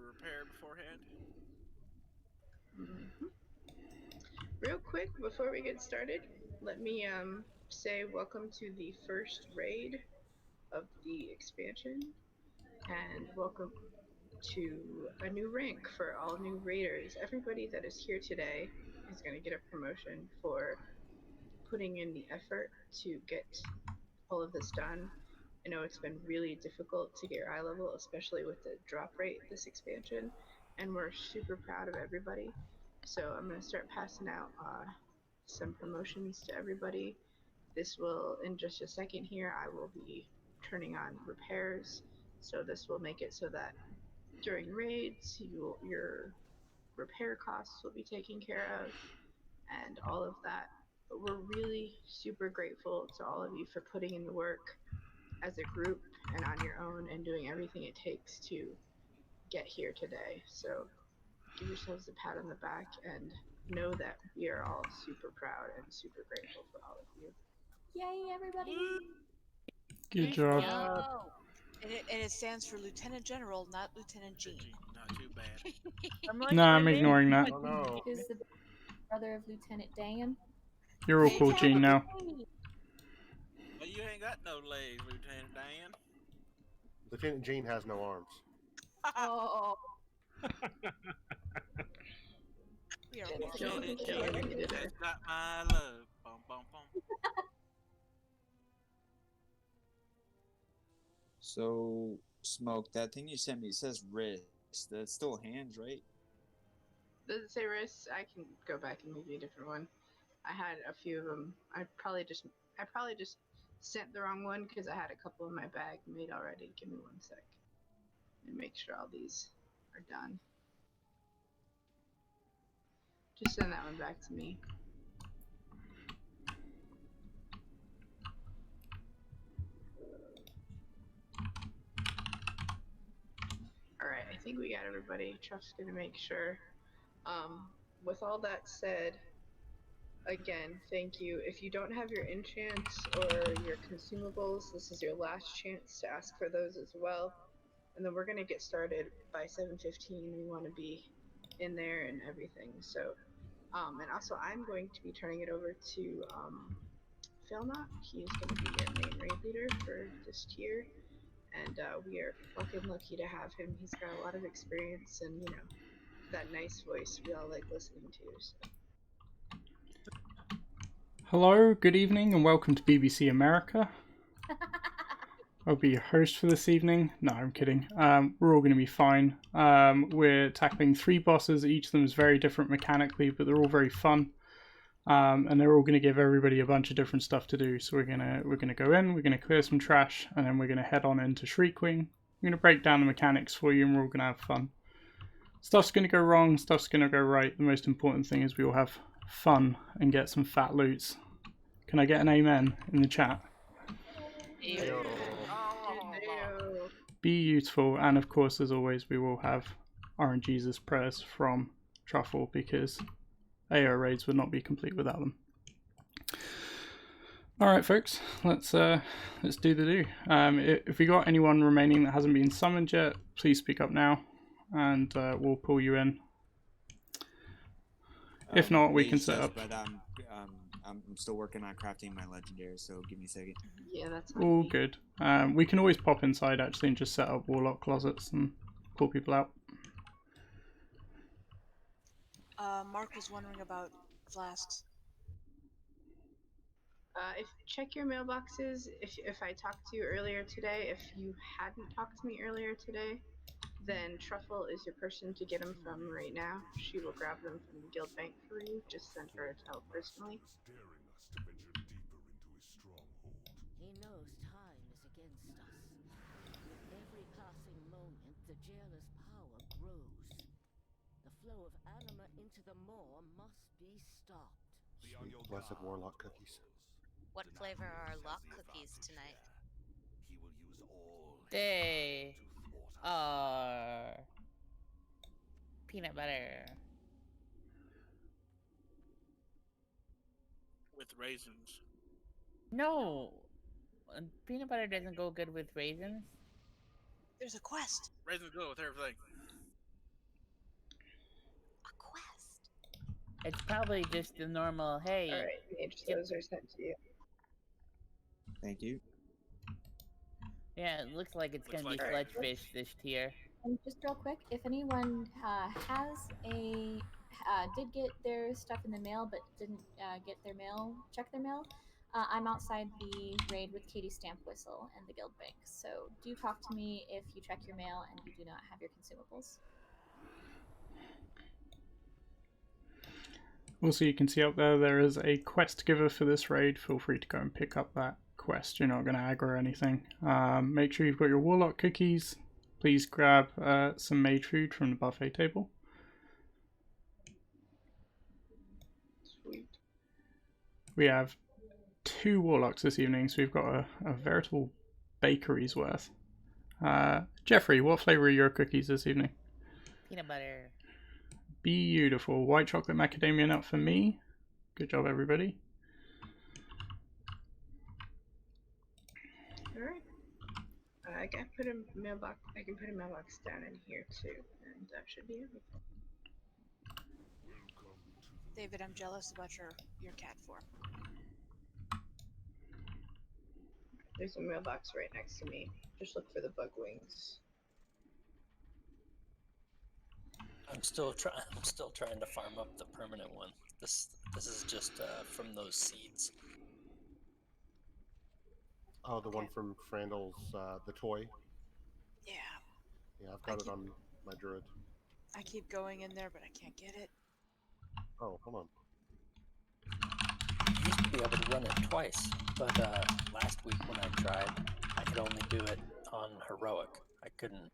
repair beforehand? Real quick, before we get started, let me say welcome to the first raid of the expansion, and welcome to a new rank for all new raiders. Everybody that is here today is going to get a promotion for putting in the effort to get all of this done. I know it's been really difficult to get your eye level, especially with the drop rate this expansion, and we're super proud of everybody. So I'm going to start passing out some promotions to everybody. This will, in just a second here, I will be turning on repairs. So this will make it so that during raids, your repair costs will be taken care of and all of that. But we're really super grateful to all of you for putting in the work as a group and on your own and doing everything it takes to get here today. So give yourselves a pat on the back and know that we are all super proud and super grateful for all of you. Yay, everybody! Good job. And it stands for Lieutenant General, not Lieutenant Gene. Not too bad. I'm ignoring that. Oh no. Who's the brother of Lieutenant Dan? You're all cool, Gene, now. Well, you ain't got no legs, Lieutenant Dan. Lieutenant Gene has no arms. Oh. We are Lieutenant Gene has got my love. Bum, bum, bum. So, Smoke, that thing you sent me says wrist. That's still hands, right? Does it say wrists? I can go back and make you a different one. I had a few of them. I probably just sent the wrong one because I had a couple in my bag made already. Give me 1 sec. And make sure all these are done. Just send that one back to me. Alright, I think we got everybody. Truff's gonna make sure. With all that said, again, thank you. If you don't have your enchants or your consumables, this is your last chance to ask for those as well. And then we're gonna get started by 7:15. We want to be in there and everything. So, and also I'm going to be turning it over to Philnot. He's going to be your main raid leader for this tier, and we are fucking lucky to have him. He's got a lot of experience and, you know, that nice voice we all like listening to. So. Hello, good evening, and welcome to BBC America. I'll be your host for this evening. No, I'm kidding. We're all going to be fine. We're tackling 3 bosses. Each of them is very different mechanically, but they're all very fun. And they're all going to give everybody a bunch of different stuff to do. So we're gonna go in, we're gonna clear some trash, and then we're gonna head on into Shriekwing. We're gonna break down the mechanics for you, and we're all gonna have fun. Stuff's gonna go wrong, stuff's gonna go right. The most important thing is we all have fun and get some fat loots. Can I get an amen in the chat? Ew. Be useful, and of course, as always, we will have RNG's prayers from Truffle, because AO raids would not be complete without them. Alright folks, let's do the do. If we got anyone remaining that hasn't been summoned yet, please speak up now, and we'll pull you in. If not, we can set up. But I'm still working on crafting my legendary, so give me a second. Yeah, that's all good. We can always pop inside actually and just set up warlock closets and pull people out. Mark was wondering about flasks. If check your mailboxes. If I talked to you earlier today, if you hadn't talked to me earlier today, then Truffle is your person to get them from right now. She will grab them from the guild bank for you. Just send her a tell personally. He knows time is against us. With every passing moment, the jailer's power grows. The flow of anima into the maw must be stopped. Blessed warlock cookies. What flavor are lock cookies tonight? They are peanut butter. With raisins. No, peanut butter doesn't go good with raisins. There's a quest. Raisins go with everything. It's probably just the normal, hey. Alright, mage, those are sent to you. Thank you. Yeah, it looks like it's Looks gonna be like Fletchfish this tier. And just real quick, if anyone did get their stuff in the mail but didn't check their mail, I'm outside the raid with Katie's stamp whistle and the guild bank. So do talk to me if you check your mail and you do not have your consumables. Also, you can see up there is a quest giver for this raid. Feel free to go and pick up that quest. You're not going to aggro anything. Make sure you've got your warlock cookies. Please grab some mage food from the buffet table. Sweet. We have 2 warlocks this evening, so we've got a veritable bakery's worth. Jeffrey, what flavor are your cookies this evening? Peanut butter. Beautiful. White chocolate macadamia nut for me. Good job, everybody. Alright. I can put a mailbox. I can put a mailbox down in here too, and that should be everything. David, I'm jealous about your cat form. There's a mailbox right next to me. Just look for the bug wings. I'm still trying to farm up the permanent one. This is just from those seeds. Oh, the one from Frandl's, the toy. Yeah. Yeah, I've got it on my druid. I keep going in there, but I can't get it. Oh, hold on. You used to be able to run it twice, but last week when I tried, I could only do it on heroic. I couldn't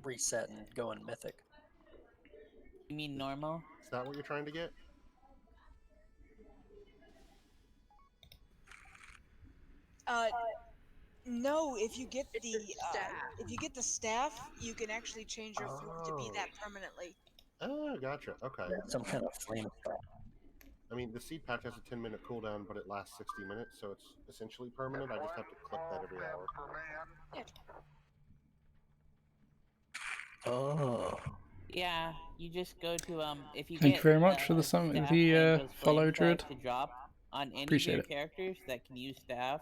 reset and go in mythic. You mean normal? Is that what you're trying to get? No. If you get It's the staff, you can actually change your form to be that permanently. Oh, gotcha. Okay. Some kind of flame trap. I mean, the seed patch has a 10-minute cooldown, but it lasts 60 minutes, so it's essentially permanent. I just have to click that every hour. Yeah. Oh. Yeah, you just go to if you Thank get you very much for the staff follow, flame Druid. to drop on any Appreciate of your it. characters that can use staff,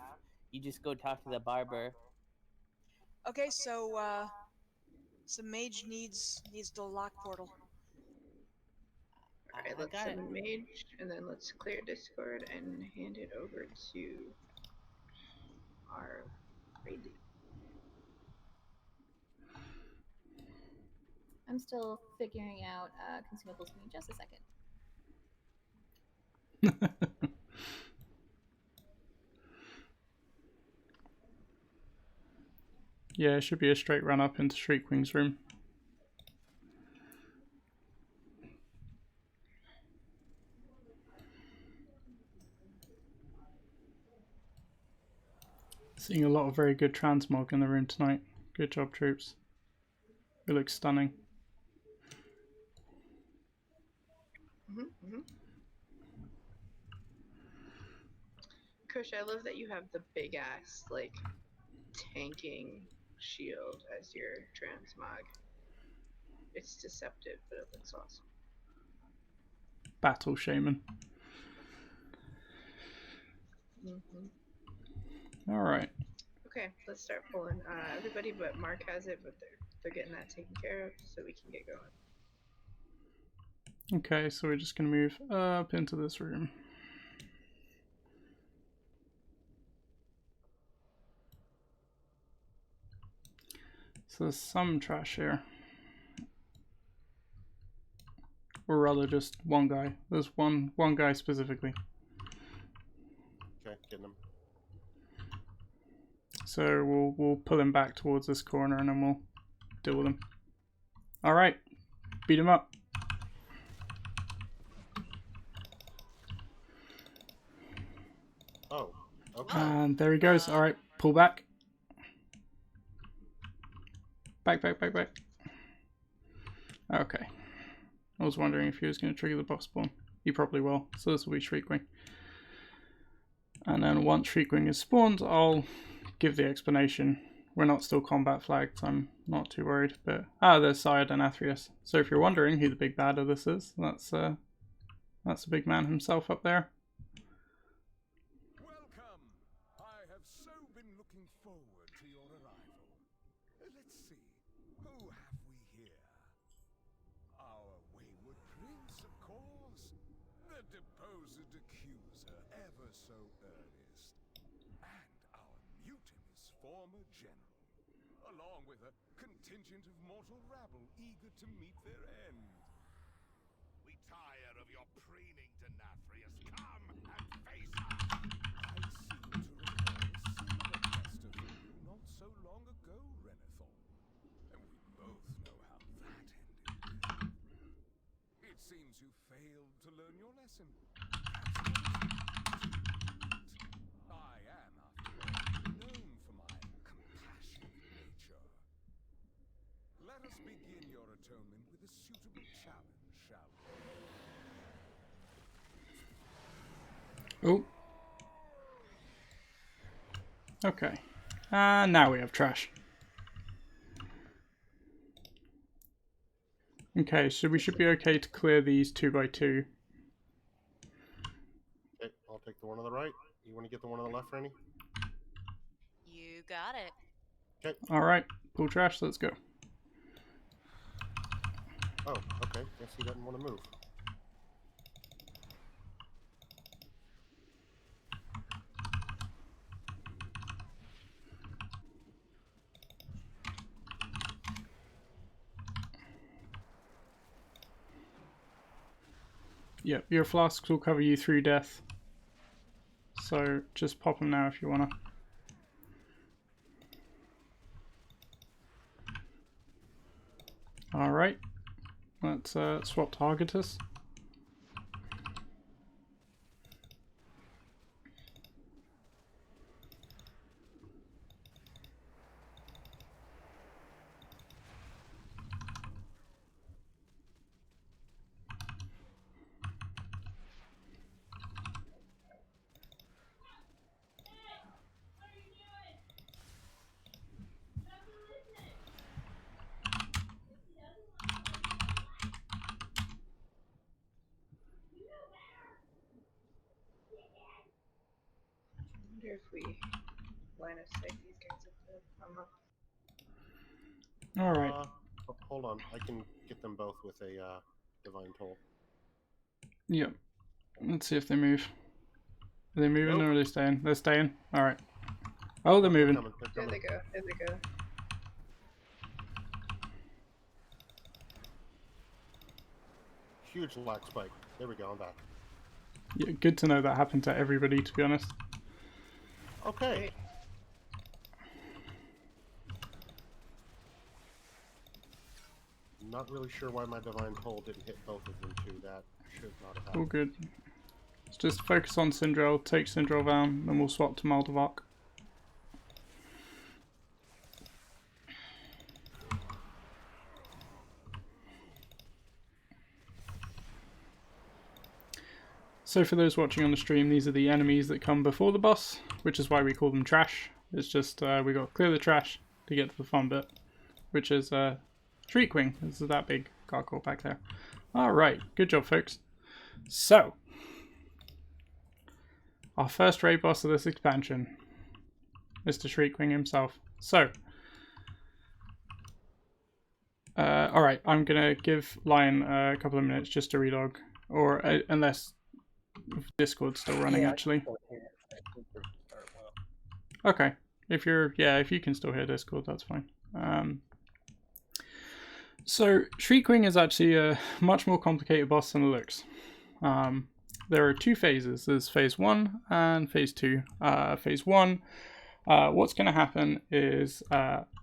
you just go talk to the barber. Okay, so mage needs the lock portal. Alright, let's send a mage, and then let's clear Discord and hand it over to our raid. I'm still figuring out consumables. Give me just a second. Yeah, it should be a straight run up into Shriekewing's room. Seeing a lot of very good transmog in the room tonight. Good job, troops. It looks stunning. Kush, I love that you have the big ass, like, tanking shield as your transmog. It's deceptive, but it looks awesome. Battle Shaman. Alright. Okay, let's start pulling. Everybody but Mark has it, but they're getting that taken care of, so we can get going. Okay, so we're just going to move up into this room. So there's some trash here. Or rather just one guy. There's one guy specifically. Okay, getting him. So we'll pull him back towards this corner and then we'll deal with him. Alright. Beat him up. Oh, okay. And there he goes. Alright, pull back. Back. Okay. I was wondering if he was going to trigger the boss spawn. He probably will. So this will be Shriekewing. And then once Shriekewing is spawned, I'll give the explanation. We're not still combat flagged, so I'm not too worried. But there's Castle Nathria. So if you're wondering who the big bad of this is, that's That's the big man himself up there. Welcome. I have so been looking forward to your arrival. Let's see. Who have we here? Our wayward prince, of course. The deposed accuser, ever so earnest. And our mutinous former general, along with a contingent of mortal rabble eager to meet their end. We tire of your preening, Denathrius. Come and face us! I seem to recall a similar pester from you not so long ago, Renethor. And we both know how that ended. It seems you failed to learn your lesson. I am, after all, known for my compassionate nature. Let us begin your atonement with a suitable challenge, shall we? Oh. Okay. Now we have trash. Okay, so we should be okay to clear these 2 by 2. Okay, I'll take the one on the right. You want to get the one on the left, Randy? You got it. Okay. Alright, pull trash, let's go. Oh, okay. Guess he doesn't want to move. Yep, your flasks will cover you through death. So just pop them now if you wanna. Alright, let's swap targeters. I wonder if we line of sight these guys up. Alright. Hold on. I can get them both with a divine toll. Yep. Let's see if they move. Are they moving or are they staying? They're staying. Alright. Oh, they're moving. There they go. There they go. Huge lag spike. There we go. I'm back. Yeah, good to know that happened to everybody, to be honest. Okay. Not really sure why my divine toll didn't hit both of them too. That should not have happened. All good. Let's just focus on Syndrel, take Syndrel down, then we'll swap to Maldavok. So for those watching on the stream, these are the enemies that come before the boss, which is why we call them trash. It's just we got to clear the trash to get to the fun bit, which is Shriekwing. This is that big gargoyle back there. Alright, good job folks. So, our first raid boss of this expansion, Mr. Shriekwing himself. So, alright, I'm going to give Lion a couple of minutes just to relog, or unless Discord's still running actually. Okay, if you can still hear Discord, that's fine. So Shriekwing is actually a much more complicated boss than it looks. There are 2 phases. There's phase 1 and phase 2. Phase 1, what's going to happen is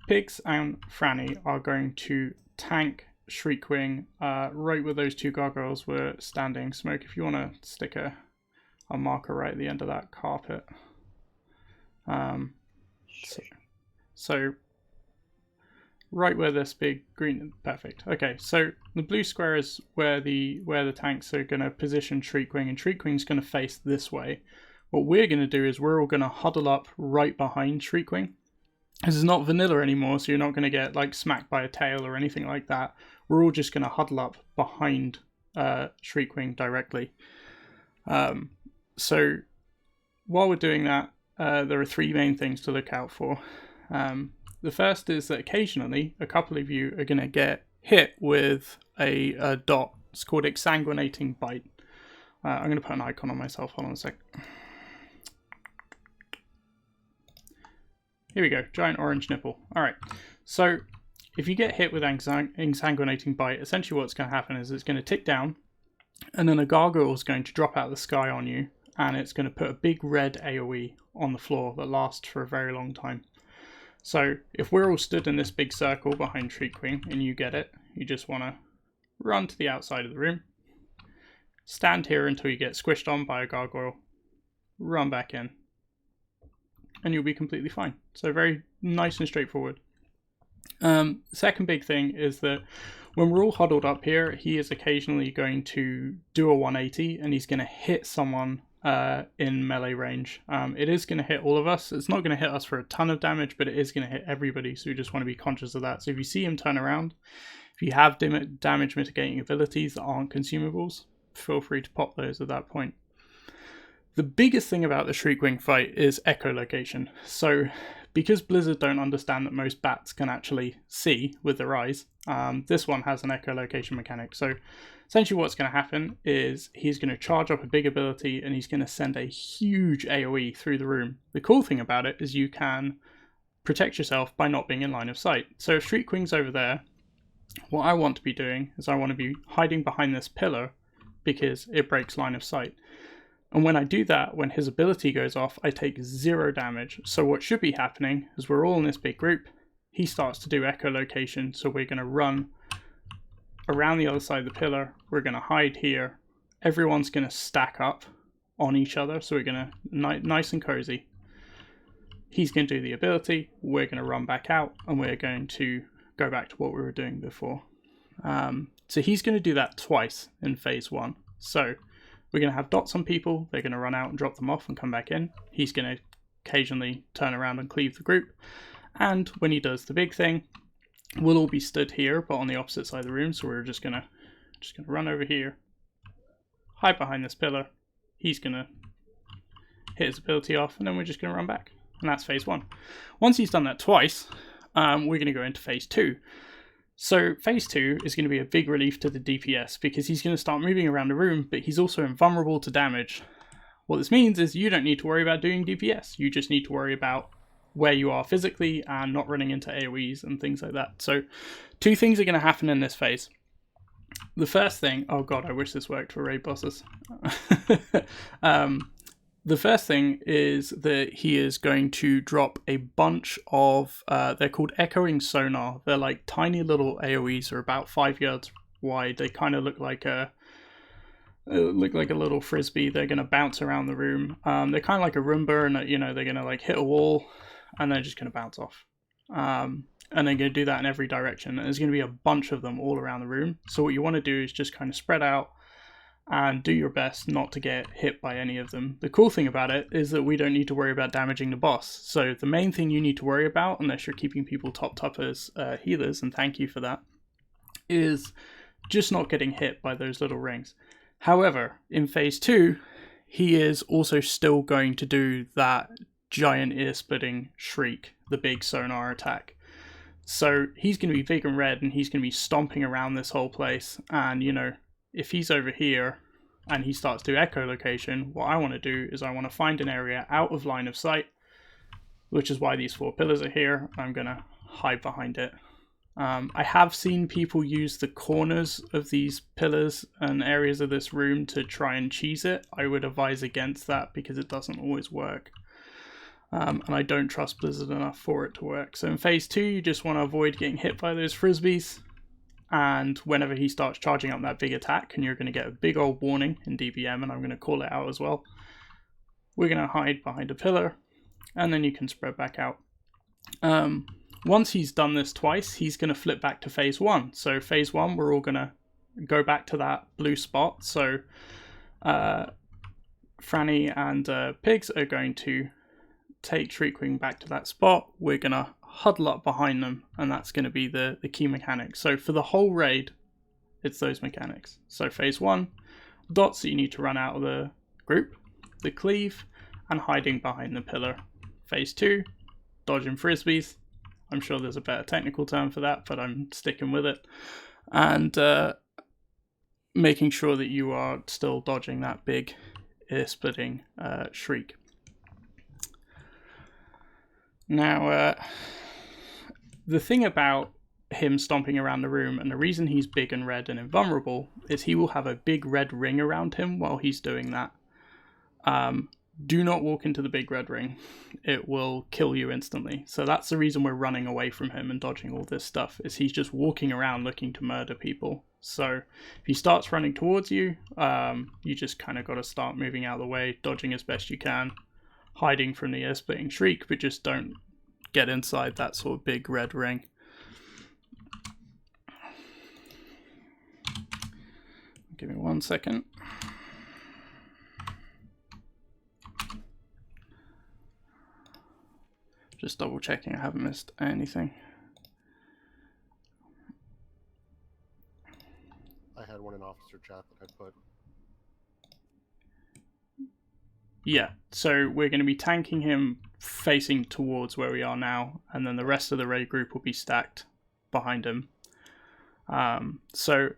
Pigs and Franny are going to tank Shriekwing right where those 2 gargoyles were standing. Smoke, if you want to stick a marker right at the end of that carpet. So right where this big green, perfect. Okay, so the blue square is where the tanks are going to position Shriekwing, and Shriekwing's going to face this way. What we're going to do is we're all going to huddle up right behind Shriekwing. This is not vanilla anymore, so you're not going to get like smacked by a tail or anything like that. We're all just going to huddle up behind Shriekwing directly. So while we're doing that, there are three main things to look out for. The first is that occasionally a couple of you are going to get hit with a dot. It's called exsanguinating bite. I'm going to put an icon on myself. Hold on a sec. Here we go. Giant orange nipple. Alright. So if you get hit with exsanguinating bite, essentially what's going to happen is it's going to tick down, and then a gargoyle is going to drop out of the sky on you, and it's going to put a big red AoE on the floor that lasts for a very long time. So if we're all stood in this big circle behind Shriekwing and you get it, you just want to run to the outside of the room, stand here until you get squished on by a gargoyle, run back in, and you'll be completely fine. So very nice and straightforward. Second big thing is that when we're all huddled up here, he is occasionally going to do a 180 and he's going to hit someone in melee range. It is going to hit all of us. It's not going to hit us for a ton of damage, but it is going to hit everybody, so you just want to be conscious of that. So if you see him turn around, if you have damage mitigating abilities that aren't consumables, feel free to pop those at that point. The biggest thing about the Shriekwing fight is echolocation. So because Blizzard don't understand that most bats can actually see with their eyes, this one has an echolocation mechanic. So essentially what's going to happen is he's going to charge up a big ability and he's going to send a huge AoE through the room. The cool thing about it is you can protect yourself by not being in line of sight. So if Shrieking's over there, what I want to be doing is I want to be hiding behind this pillar because it breaks line of sight. And when I do that, when his ability goes off, I take 0 damage. So what should be happening is we're all in this big group. He starts to do echolocation, so we're going to run around the other side of the pillar. We're going to hide here. Everyone's going to stack up on each other, so we're going to nice and cozy. He's going to do the ability. We're going to run back out, and we're going to go back to what we were doing before. So he's going to do that twice in phase 1. So we're going to have dots on people. They're going to run out and drop them off and come back in. He's going to occasionally turn around and cleave the group. And when he does the big thing, we'll all be stood here, but on the opposite side of the room. So we're just gonna run over here, hide behind this pillar. He's gonna hit his ability off, and then we're just gonna run back. And that's phase 1. Once he's done that twice, we're gonna go into phase 2. So phase 2 is going to be a big relief to the DPS because he's going to start moving around the room, but he's also invulnerable to damage. What this means is you don't need to worry about doing DPS. You just need to worry about where you are physically and not running into AoEs and things like that. So 2 things are going to happen in this phase. The first thing, oh god, I wish this worked for raid bosses. The first thing is that he is going to drop a bunch of, they're called echoing sonar. They're like tiny little AoEs, they're about 5 yards wide. They kind of look like a little frisbee. They're going to bounce around the room. They're kind of like a Roomba, and they're going to like hit a wall and they're just going to bounce off. And they're going to do that in every direction. And there's going to be a bunch of them all around the room. So what you want to do is just kind of spread out and do your best not to get hit by any of them. The cool thing about it is that we don't need to worry about damaging the boss. So the main thing you need to worry about, unless you're keeping people topped up as healers, and thank you for that, is just not getting hit by those little rings. However, in phase 2, he is also still going to do that giant ear-splitting shriek, the big sonar attack. So he's going to be big and red, and he's going to be stomping around this whole place, and if he's over here and he starts to echolocation, what I want to do is I want to find an area out of line of sight, which is why these 4 pillars are here. I'm going to hide behind it. I have seen people use the corners of these pillars and areas of this room to try and cheese it. I would advise against that because it doesn't always work. And I don't trust Blizzard enough for it to work. So in phase 2, you just want to avoid getting hit by those frisbees. And whenever he starts charging up that big attack, and you're going to get a big old warning in DBM, and I'm going to call it out as well, we're going to hide behind a pillar, and then you can spread back out. Once he's done this twice, he's going to flip back to phase 1. So phase 1, we're all going to go back to that blue spot. So Franny and Pigs are going to take Shriekwing back to that spot. We're going to huddle up behind them, and that's going to be the key mechanic. So for the whole raid, it's those mechanics. So phase 1, dots that you need to run out of the group, the cleave, and hiding behind the pillar. Phase 2, dodging frisbees. I'm sure there's a better technical term for that, but I'm sticking with it. And making sure that you are still dodging that big ear-splitting shriek. Now, the thing about him stomping around the room, and the reason he's big and red and invulnerable, is he will have a big red ring around him while he's doing that. Do not walk into the big red ring. It will kill you instantly. So that's the reason we're running away from him and dodging all this stuff, is he's just walking around looking to murder people. So if he starts running towards you, you just kind of got to start moving out of the way, dodging as best you can, hiding from the ear-splitting shriek, but just don't get inside that sort of big red ring. Give me 1 second. Just double checking I haven't missed anything. I had one in officer chat that I put. Yeah, so we're going to be tanking him facing towards where we are now, and then the rest of the raid group will be stacked behind him. So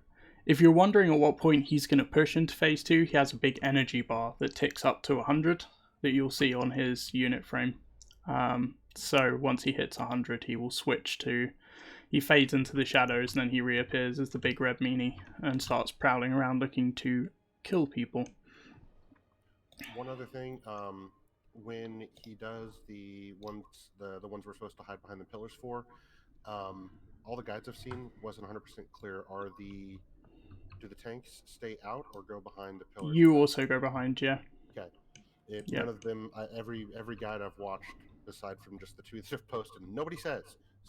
if you're wondering at what point he's going to push into phase 2, he has a big energy bar that ticks up to 100 that you'll see on his unit frame. So once he hits 100, he will switch to, he fades into the shadows, and then he reappears as the big red meanie and starts prowling around looking to kill people. One other thing, when he does the ones we're supposed to hide behind the pillars for, all the guides I've seen wasn't 100% clear. Do the tanks stay out or go behind the pillars? You also go behind, yeah. Okay. None of them, every guide I've watched, aside from just the 2 that have posted, nobody says.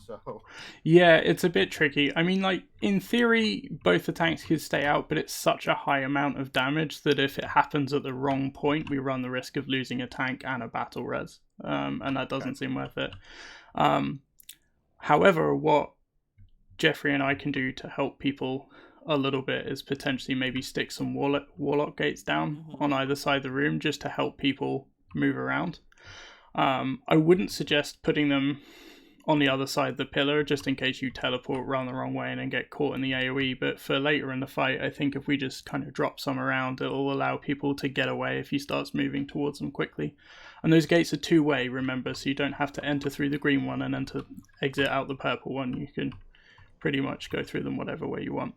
So yeah, it's a bit tricky. I mean, like, in theory, both the tanks could stay out, but it's such a high amount of damage that if it happens at the wrong point, we run the risk of losing a tank and a battle res, and that doesn't seem worth it. However, what Jeffrey and I can do to help people a little bit is potentially maybe stick some warlock gates down on either side of the room just to help people move around. I wouldn't suggest putting them on the other side of the pillar just in case you teleport, run the wrong way, and then get caught in the AoE, but for later in the fight, I think if we just kind of drop some around, it'll allow people to get away if he starts moving towards them quickly. And those gates are 2-way, remember, so you don't have to enter through the green one and then to exit out the purple one. You can pretty much go through them whatever way you want.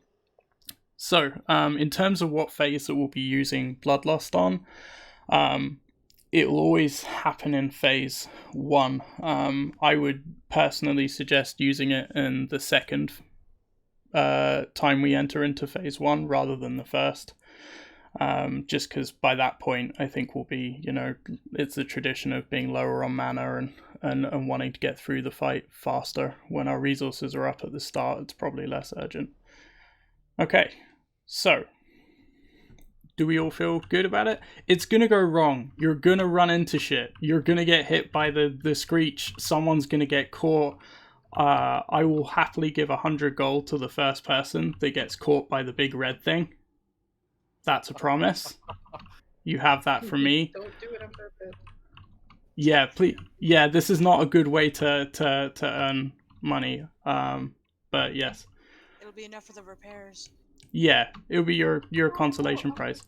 So, in terms of what phase that we'll be using Bloodlust on, it will always happen in phase 1. I would personally suggest using it in the second time we enter into phase 1 rather than the first. Just because by that point, I think we'll be, it's the tradition of being lower on mana and wanting to get through the fight faster. When our resources are up at the start, it's probably less urgent. Okay, so do we all feel good about it? It's gonna go wrong. You're gonna run into shit. You're gonna get hit by the screech. Someone's gonna get caught. I will happily give 100 gold to the first person that gets caught by the big red thing. That's a promise. You have that from me. Don't do it on purpose. Yeah, please. Yeah, this is not a good way to earn money. But yes. It'll be enough for the repairs. Yeah, it'll be your consolation prize.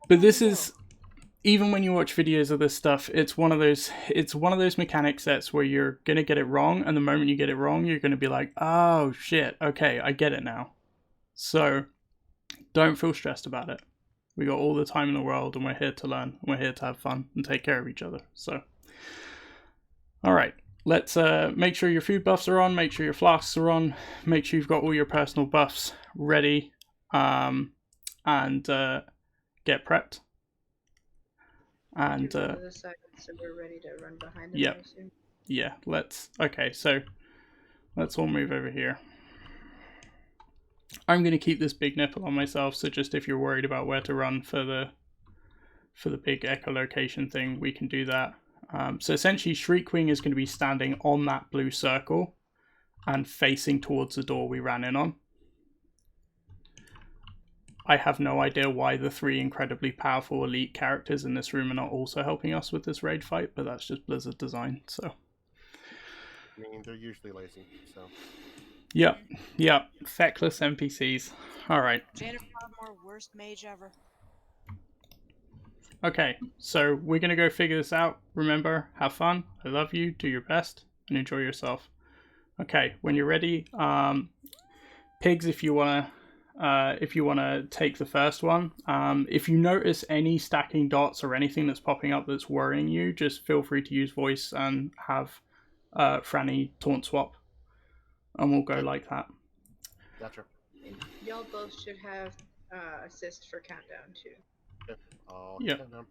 But this is, even when you watch videos of this stuff, it's one of those mechanic sets where you're gonna get it wrong, and the moment you get it wrong, you're gonna be like, oh shit, okay, I get it now. So don't feel stressed about it. We got all the time in the world, and we're here to learn, and we're here to have fun and take care of each other. So, all right. Let's make sure your food buffs are on, make sure your flasks are on, make sure you've got all your personal buffs ready, and get prepped. And so we're ready to run behind them. Yep. Yeah, okay, so let's all move over here. I'm going to keep this big nipple on myself, so just if you're worried about where to run for the big echolocation thing, we can do that. So essentially, Shriekwing is going to be standing on that blue circle and facing towards the door we ran in on. I have no idea why the 3 incredibly powerful elite characters in this room are not also helping us with this raid fight, but that's just Blizzard design, so. I mean, they're usually lazy, so. Yep, feckless NPCs. Alright. Jennifer Ardmore, worst mage ever. Okay, so we're going to go figure this out. Remember, have fun, I love you, do your best, and enjoy yourself. Okay, when you're ready, Pigs, if you want to take the first one, if you notice any stacking dots or anything that's popping up that's worrying you, just feel free to use voice and have Franny taunt swap, and we'll go like that. Gotcha. And y'all both should have assist for countdown too. Yep. Yep. Countdown.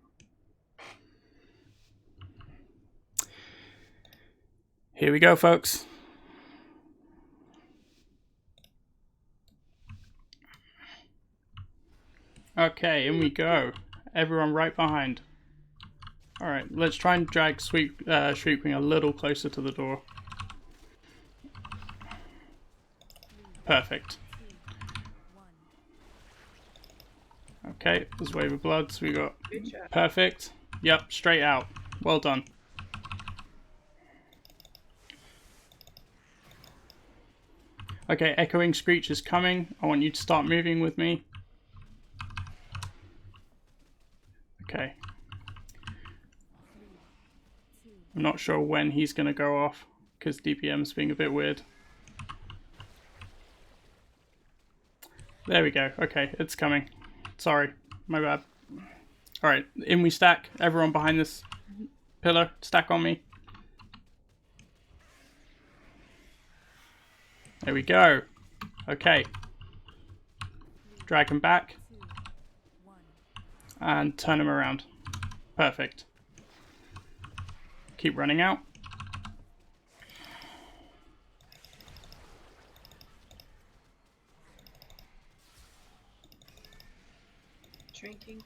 Here we go, folks. Okay, in we go. Everyone right behind. Alright, let's try and drag Shriekling a little closer to the door. Perfect. Okay, there's Wave of Blood, so we got... Perfect. Yep, straight out. Well done. Okay, Echoing Screech is coming. I want you to start moving with me. Okay. I'm not sure when he's going to go off, because DPM's being a bit weird. There we go. Okay, it's coming. Sorry, my bad. Alright, in we stack. Everyone behind this pillar, stack on me. There we go. Okay. Drag him back. And turn him around. Perfect. Keep running out. Drinking.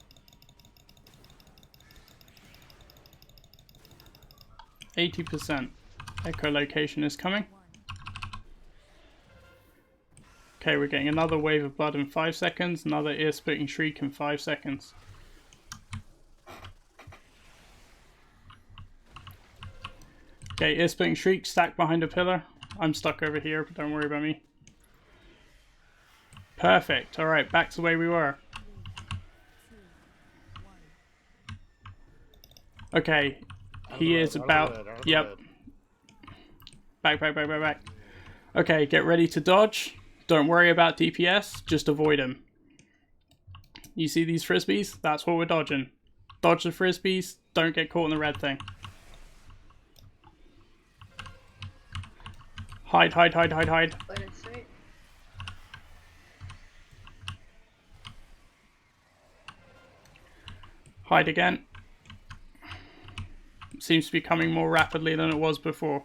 80%. Echolocation is coming. Okay, we're getting another Wave of Blood in 5 seconds, another Ear-Splitting Shriek in 5 seconds. Okay, Ear-Splitting Shriek, stacked behind a pillar. I'm stuck over here, but don't worry about me. Perfect. Alright, back to the way we were. Okay, he is about... Yep. Back. Okay, get ready to dodge. Don't worry about DPS, just avoid him. You see these frisbees? That's what we're dodging. Dodge the frisbees, don't get caught in the red thing. Hide. Line of sight. Hide again. Seems to be coming more rapidly than it was before.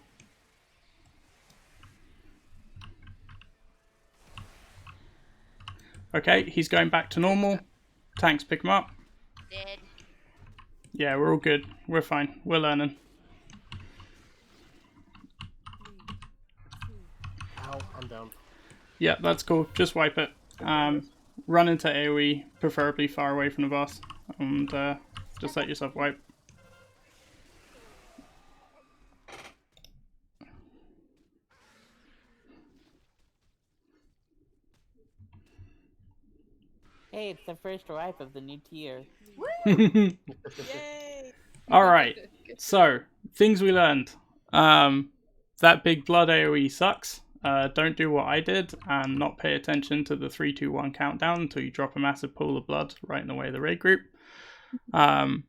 Okay, he's going back to normal. Tanks pick him up. Dead. Yeah, we're all good. We're fine. We're learning. Ow, I'm down. Yeah, that's cool. Just wipe it. Run into AoE, preferably far away from the boss. And just let yourself wipe. Hey, it's the first wipe of the new tier. Yay! Alright, so, things we learned. That big blood AoE sucks. Don't do what I did and not pay attention to the 3, 2, 1 countdown until you drop a massive pool of blood right in the way of the raid group. I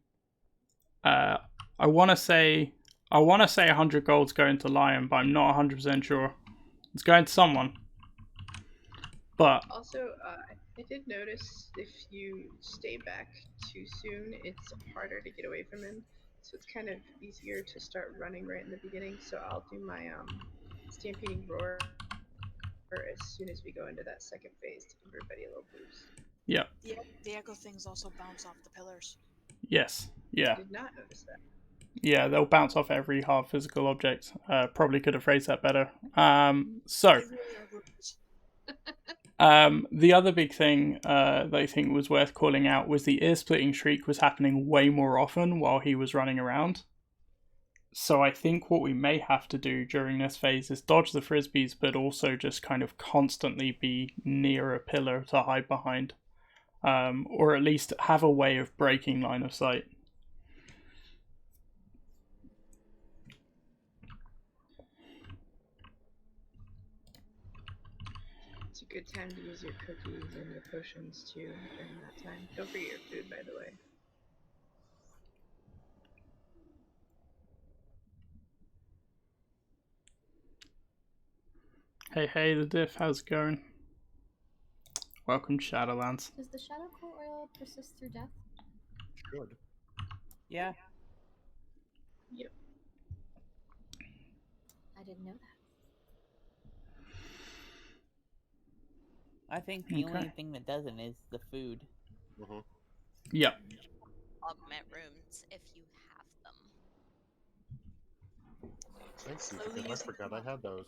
want to say 100 gold's going to Lion, but I'm not 100% sure. It's going to someone. But Also, I did notice if you stay back too soon, it's harder to get away from him. So it's kind of easier to start running right in the beginning. So I'll do my Stampeding Roar as soon as we go into that second phase to give everybody a little boost. Yeah. The echo things also bounce off the pillars. Yes. Yeah. I did not notice that. Yeah, they'll bounce off every hard physical object. Probably could have phrased that better. So, The other big thing that I think was worth calling out was the ear-splitting shriek was happening way more often while he was running around. So I think what we may have to do during this phase is dodge the frisbees, but also just kind of constantly be near a pillar to hide behind. Or at least have a way of breaking line of sight. It's a good time to use your cookies and your potions too during that time. Don't forget your food, by the way. Hey, the diff, how's it going? Welcome to Shadowlands. Does the shadow core oil persist through death? Good. Yeah. Yep. I didn't know that. I think the only thing that doesn't is the food. Mm-hmm. Yep. Augment runes if you have them. Thank you, Slowly because I using forgot them I had those.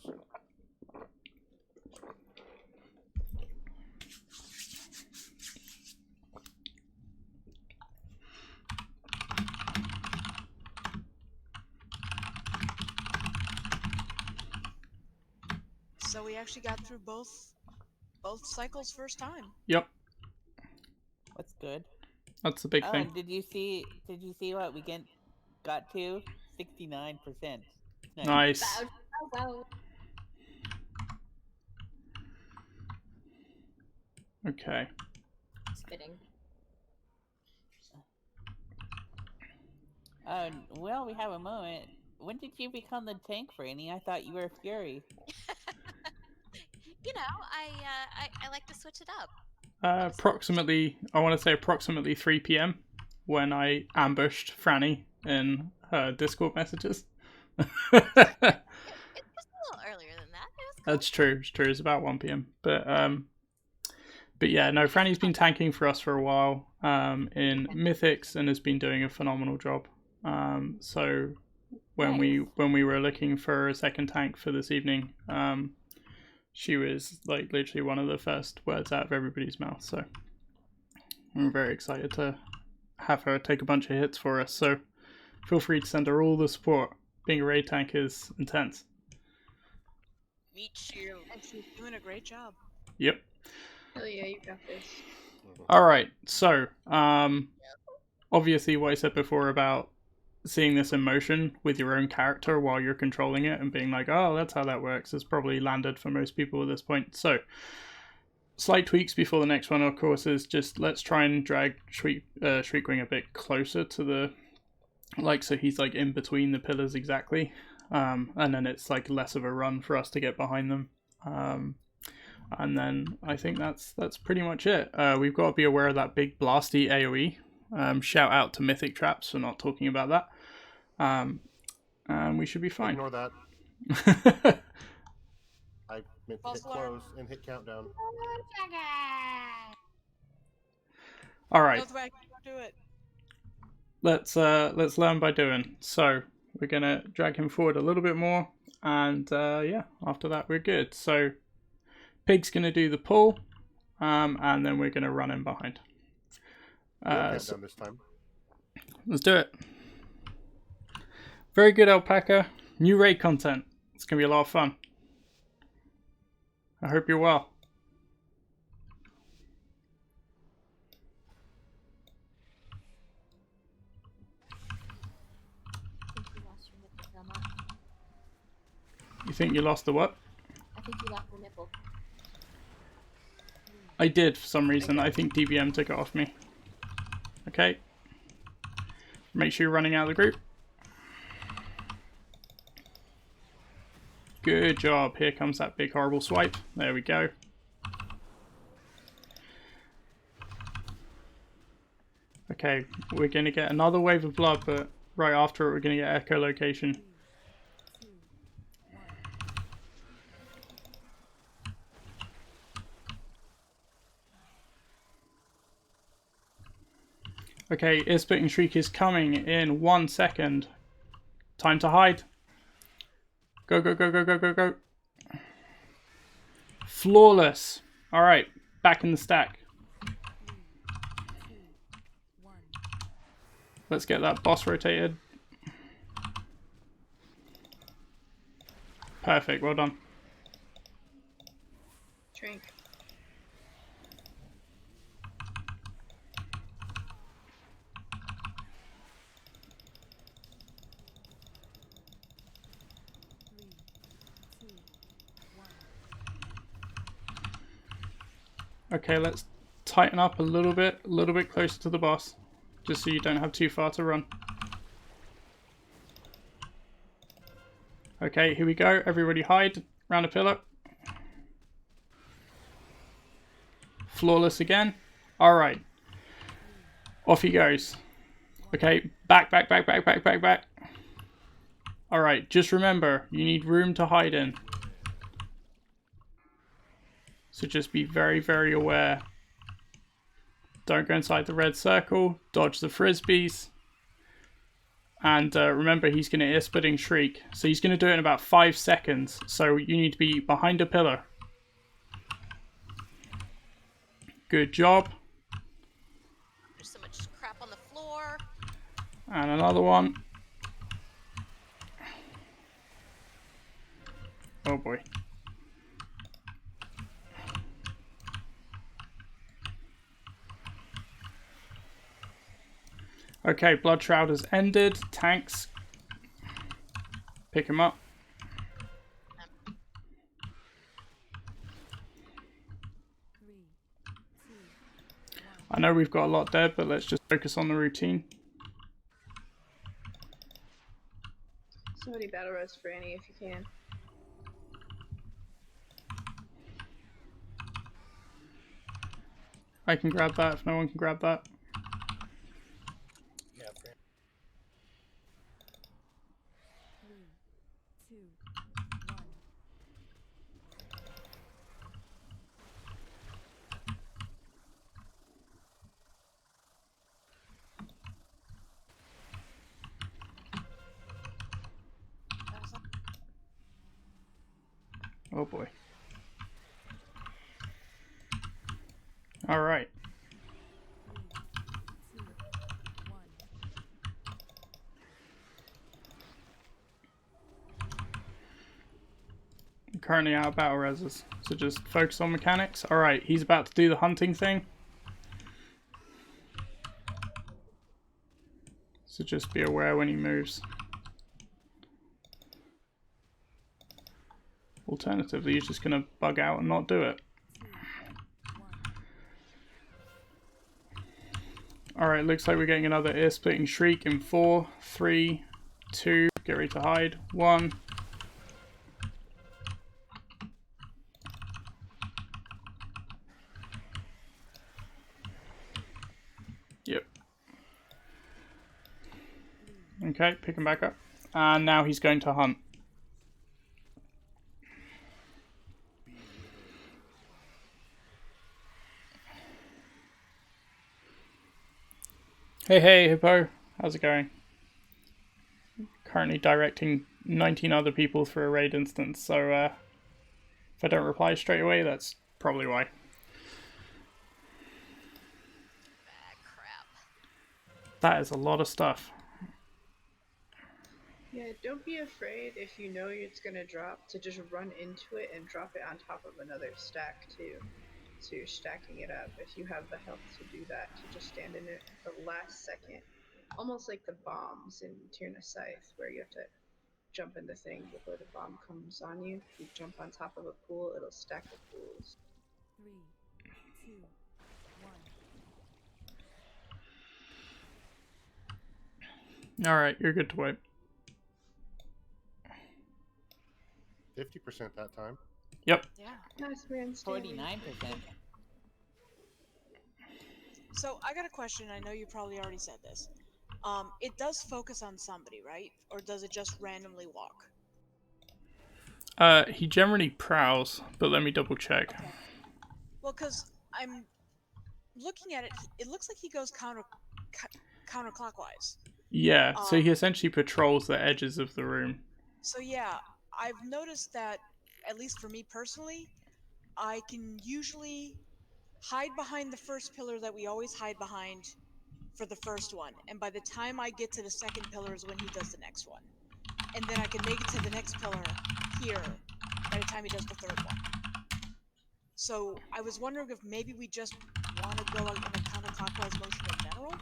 So we actually got through both cycles first time. Yep. What's good? That's the big Oh, thing. and did you see what we got to? 69%. Nice. Wow. Okay. Spitting. Well, we have a moment. When did you become the tank, Franny? I thought you were a Fury. You know, I like to switch it up. Approximately 3 p.m. when I ambushed Franny in her Discord messages. It was a little earlier than that. It was cool. That's true. It's true. It's about 1 p.m. But yeah, no, Franny's been tanking for us for a while in Mythics and has been doing a phenomenal job. So when we were looking for a second tank for this evening, she was like literally one of the first words out of everybody's mouth. So I'm very excited to have her take a bunch of hits for us. So feel free to send her all the support. Being a raid tank is intense. Meet you. And she's doing a great job. Yep. Hell yeah, you got this. All right. So obviously what I said before about seeing this in motion with your own character while you're controlling it and being like, oh, that's how that works, has probably landed for most people at this point. So slight tweaks before the next one, of course, is just let's try and drag Shriekwing a bit closer to the, like, so he's like in between the pillars exactly, and then it's like less of a run for us to get behind them. And then I think that's pretty much it. We've got to be aware of that big blasty AoE. Shout out to Mythic Traps for not talking about that. And we should be fine. Ignore that. I meant to hit close and hit countdown. All right. Do it. Let's learn by doing. So we're gonna drag him forward a little bit more, and yeah, after that we're good. So Pig's gonna do the pull, and then we're gonna run him behind. Countdown this time. Let's do it. Very good, Alpaca. New raid content. It's going to be a lot of fun. I hope you're well. You think you lost the what? I think you lost the nipple. I did for some reason. I think DBM took it off me. Okay. Make sure you're running out of the group. Good job. Here comes that big horrible swipe. There we go. Okay, we're going to get another wave of blood, but right after it we're going to get echolocation. Okay, Ear-Splitting Shriek is coming in 1 second. Time to hide. Go, go, go, go, go, go, go. Flawless. All right, back in the stack. Let's get that boss rotated. Perfect, well done. Drink. Okay, let's tighten up a little bit closer to the boss, just so you don't have too far to run. Okay, here we go. Everybody hide round a pillar. Flawless again. Alright. Off he goes. Okay, back. Alright, just remember, you need room to hide in. So just be very, very aware. Don't go inside the red circle. Dodge the frisbees. And remember, he's going to ear-splitting shriek. So he's going to do it in about 5 seconds. So you need to be behind a pillar. Good job. There's so much crap on the floor. And another one. Oh boy. Okay, Blood Shroud has ended. Tanks. Pick him up. I know we've got a lot dead, but let's just focus on the routine. Somebody battle res for Annie if you can. I can grab that if no one can grab that. Yeah, friend. 3, 2, 1. Oh boy. All right. 3, 2, 1. I'm currently out of battle reses, so just focus on mechanics. All right, he's about to do the hunting thing. So just be aware when he moves. Alternatively, he's just going to bug out and not do it. Alright, looks like we're getting another ear-splitting shriek in 4, 3, 2, get ready to hide, 1. Yep. Okay, pick him back up. And now he's going to hunt. Hey Hippo, how's it going? Currently directing 19 other people through a raid instance, so if I don't reply straight away, that's probably why. Crap. That is a lot of stuff. Yeah, don't be afraid if you know it's gonna drop to just run into it and drop it on top of another stack too. So you're stacking it up if you have the health to do that, to just stand in it at the last second. Almost like the bombs in Tierna Scythe, where you have to jump in the thing before the bomb comes on you. You jump on top of a pool, it'll stack the pools. 3, 2, 1. Alright, you're good to wait. 50% that time. Yep. Yeah. Nice man, Stanley. 49%. So I got a question. I know you probably already said this. It does focus on somebody, right? Or does it just randomly walk? He generally prowls, but let me double check. Okay. Well, because I'm looking at it, it looks like he goes counterclockwise. Yeah, so he essentially patrols the edges of the room. So yeah, I've noticed that, at least for me personally, I can usually hide behind the first pillar that we always hide behind for the first one, and by the time I get to the second pillar is when he does the next one. And then I can make it to the next pillar here by the time he does the third one. So I was wondering if maybe we just want to go in a counterclockwise motion in general?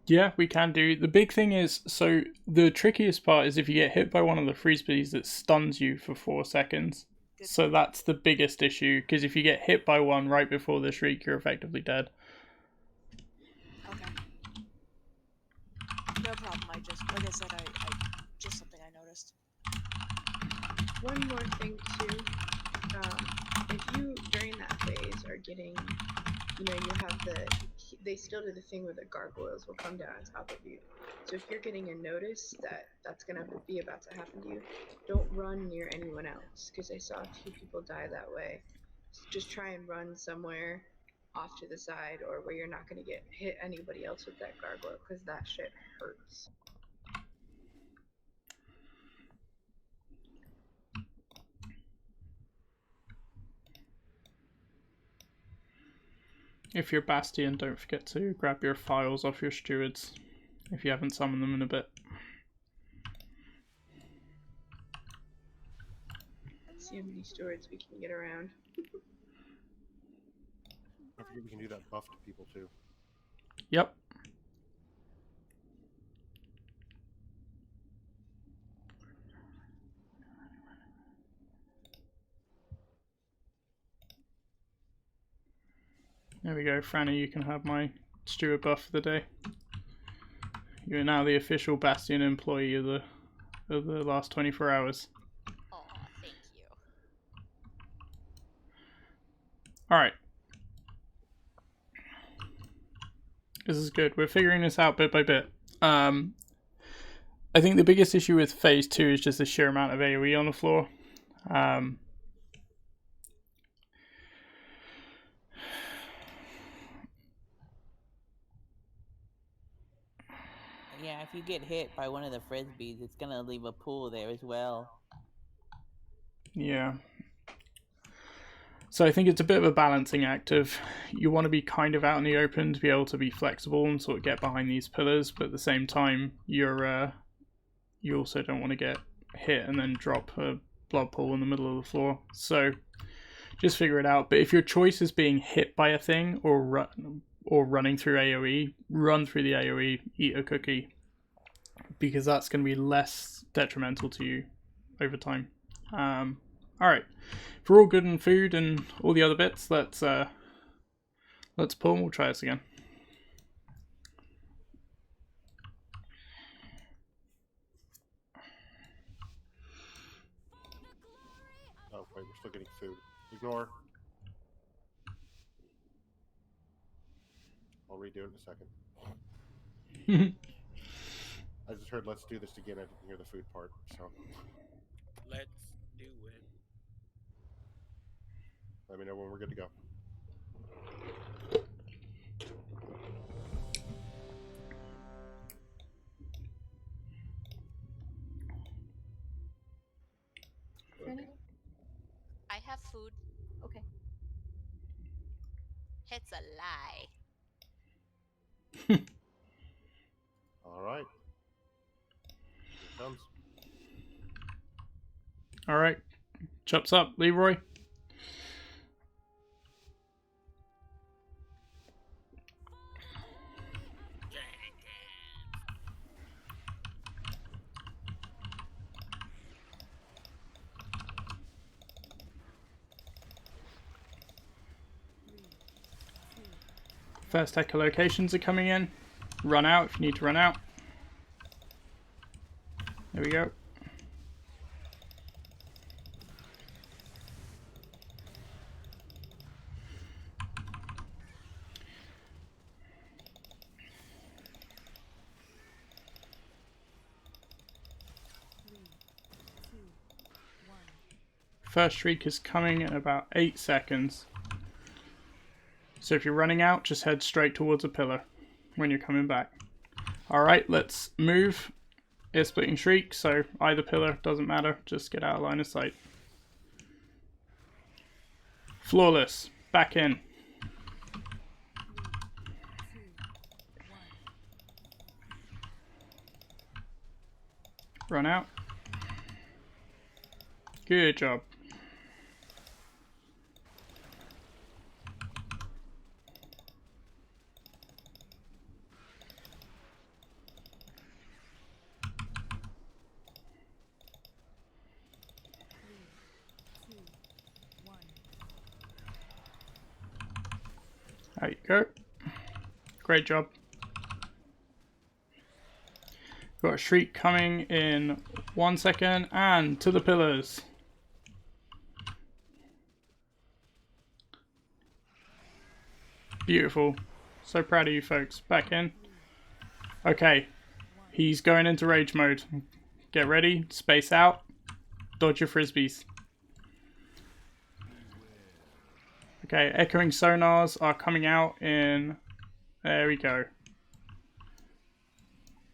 Yeah, we can do. The big thing is, so the trickiest part is if you get hit by one of the freezebees, it stuns you for 4 seconds. So that's the biggest issue, because if you get hit by one right before the shriek, you're effectively dead. Okay. No problem. I just, like I said, I just something I noticed. One more thing too, if you during that phase are getting, you have they still do the thing where the gargoyles will come down on top of you. So if you're getting a notice that that's gonna be about to happen to you, don't run near anyone else, because I saw a few people die that way. Just try and run somewhere off to the side or where you're not gonna get hit anybody else with that gargoyle, because that shit hurts. If you're Bastion, don't forget to grab your files off your stewards if you haven't summoned them in a bit. Let's see how many stewards we can get around. Don't forget we can do that buff to people too. Yep. There we go, Franny, you can have my steward buff for the day. You are now the official Bastion employee of the last 24 hours. Oh, thank you. Alright. This is good. We're figuring this out bit by bit. I think the biggest issue with phase 2 is just the sheer amount of AoE on the floor. Yeah, if you get hit by one of the frisbees, it's gonna leave a pool there as well. Yeah. So I think it's a bit of a balancing act of you want to be kind of out in the open to be able to be flexible and sort of get behind these pillars, but at the same time you also don't want to get hit and then drop a blood pool in the middle of the floor. So just figure it out. But if your choice is being hit by a thing or running through AoE, run through the AoE, eat a cookie, because that's going to be less detrimental to you over time. Alright, if we're all good in food and all the other bits, let's pull and we'll try this again. Oh wait, we're still getting food. Ignore. I'll redo it in a second. I just heard let's do this again. I didn't hear the food part, so. Let's do it. Let me know when we're good to go. Franny? I have food. Okay. It's a lie. All right. Here it comes. Alright, chops up, Leroy. First echolocations are coming in. Run out if you need to run out. There we go. First shriek is coming in about 8 seconds. So if you're running out, just head straight towards a pillar when you're coming back. Alright, let's move. Ear splitting shriek, so either pillar, doesn't matter, just get out of line of sight. Flawless, back in. 2, 1. Run out. Good job. There you go. Great job. Got a shriek coming in 1 second, and to the pillars. Beautiful. So proud of you folks. Back in. Okay. He's going into rage mode. Get ready. Space out. Dodge your frisbees. Okay, echoing sonars are coming out in... There we go.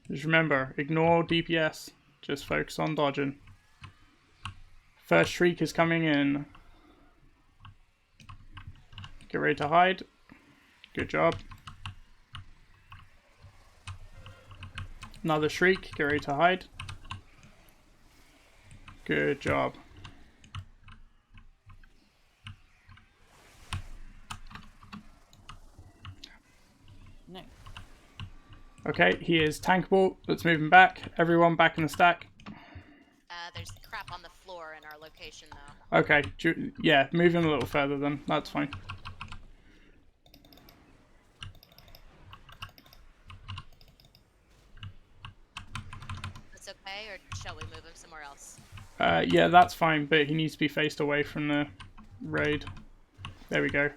Just remember, ignore DPS. Just focus on dodging. First shriek is coming in. Get ready to hide. Good job. Another shriek. Get ready to hide. Good job. No. Okay, he is tankable. Let's move him back. Everyone back in the stack. There's crap on the floor in our location, though. Okay, yeah, move him a little further then. That's fine. That's okay, or shall we move him somewhere else? Yeah, that's fine, but he needs to be faced away from the raid. There we go.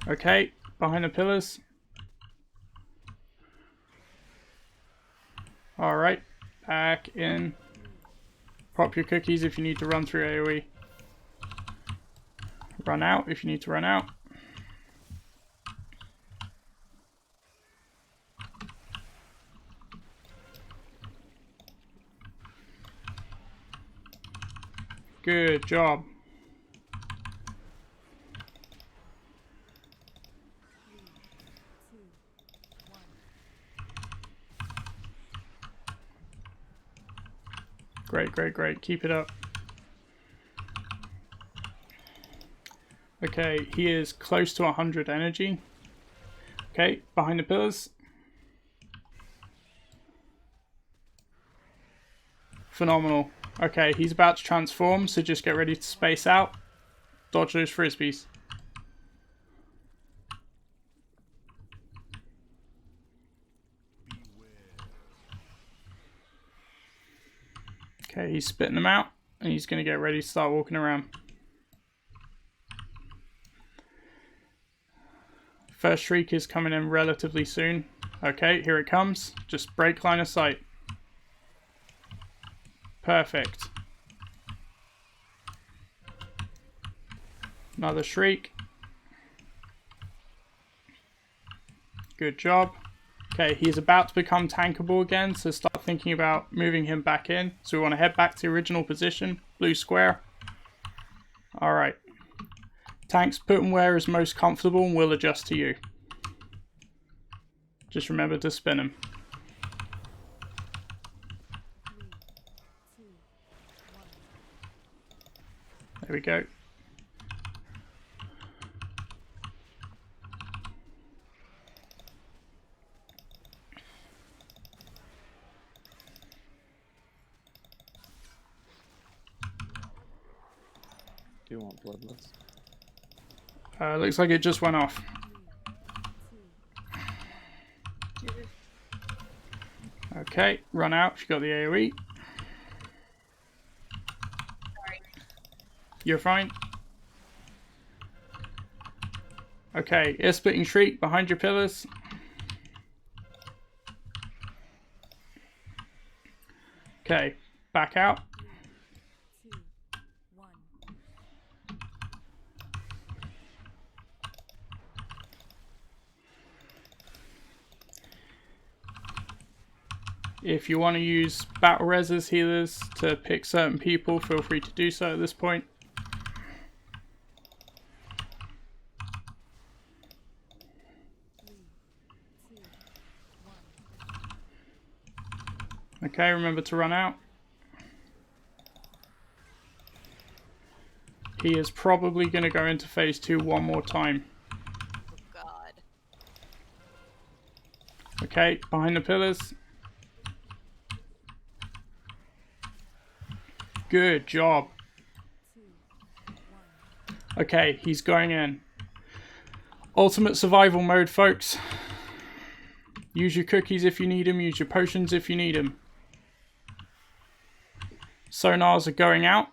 Okay, behind the pillars. Alright, back in. Pop your cookies if you need to run through AoE. Run out if you need to run out. Good job. Great, great, great. Keep it up. Okay, he is close to 100 energy. Okay, behind the pillars. Phenomenal. Okay, he's about to transform, so just get ready to space out. Dodge those frisbees. Okay, he's spitting them out, and he's going to get ready to start walking around. First shriek is coming in relatively soon. Okay, here it comes. Just break line of sight. Perfect. Another shriek. Good job. Okay, he's about to become tankable again, so start thinking about moving him back in. So we want to head back to the original position, blue square. Alright. Tanks, put him where is most comfortable and we'll adjust to you. Just remember to spin him. 3, 2, 1. There we go. Do you want bloodless? Looks like it just went off. 3, 2, 1. Okay, run out if you got the AoE. Sorry. You're fine. Okay, ear-splitting shriek behind your pillars. Okay, back out. 2, 1. If you want to use battle res as healers to pick certain people, feel free to do so at this point. Okay, remember to run out. He is probably going to go into phase 2 one more time. Oh God. Okay, behind the pillars. Good job. Okay, he's going in. Ultimate survival mode, folks. Use your cookies if you need them. Use your potions if you need them. Sonars are going out.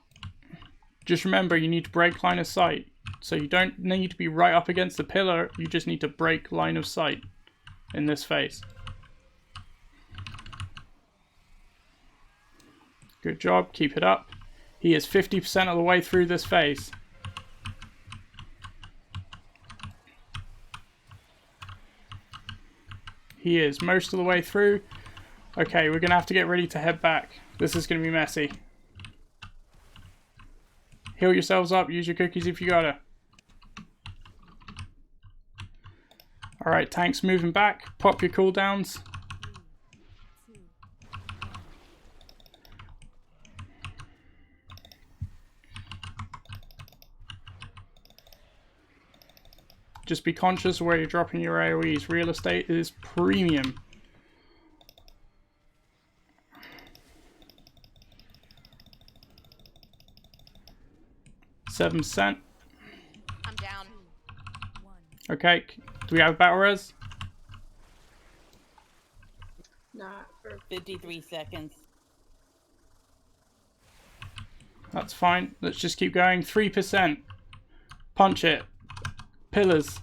Just remember, you need to break line of sight. So you don't need to be right up against the pillar. You just need to break line of sight in this phase. Good job. Keep it up. He is 50% of the way through this phase. He is most of the way through. Okay, we're going to have to get ready to head back. This is going to be messy. Heal yourselves up. Use your cookies if you gotta. Alright, tanks moving back. Pop your cooldowns. Just be conscious of where you're dropping your AoEs. Real estate is premium. $7. I'm down. Okay, do we have battle res? Not for 53 seconds. That's fine. Let's just keep going. 3%. Punch it. Pillars.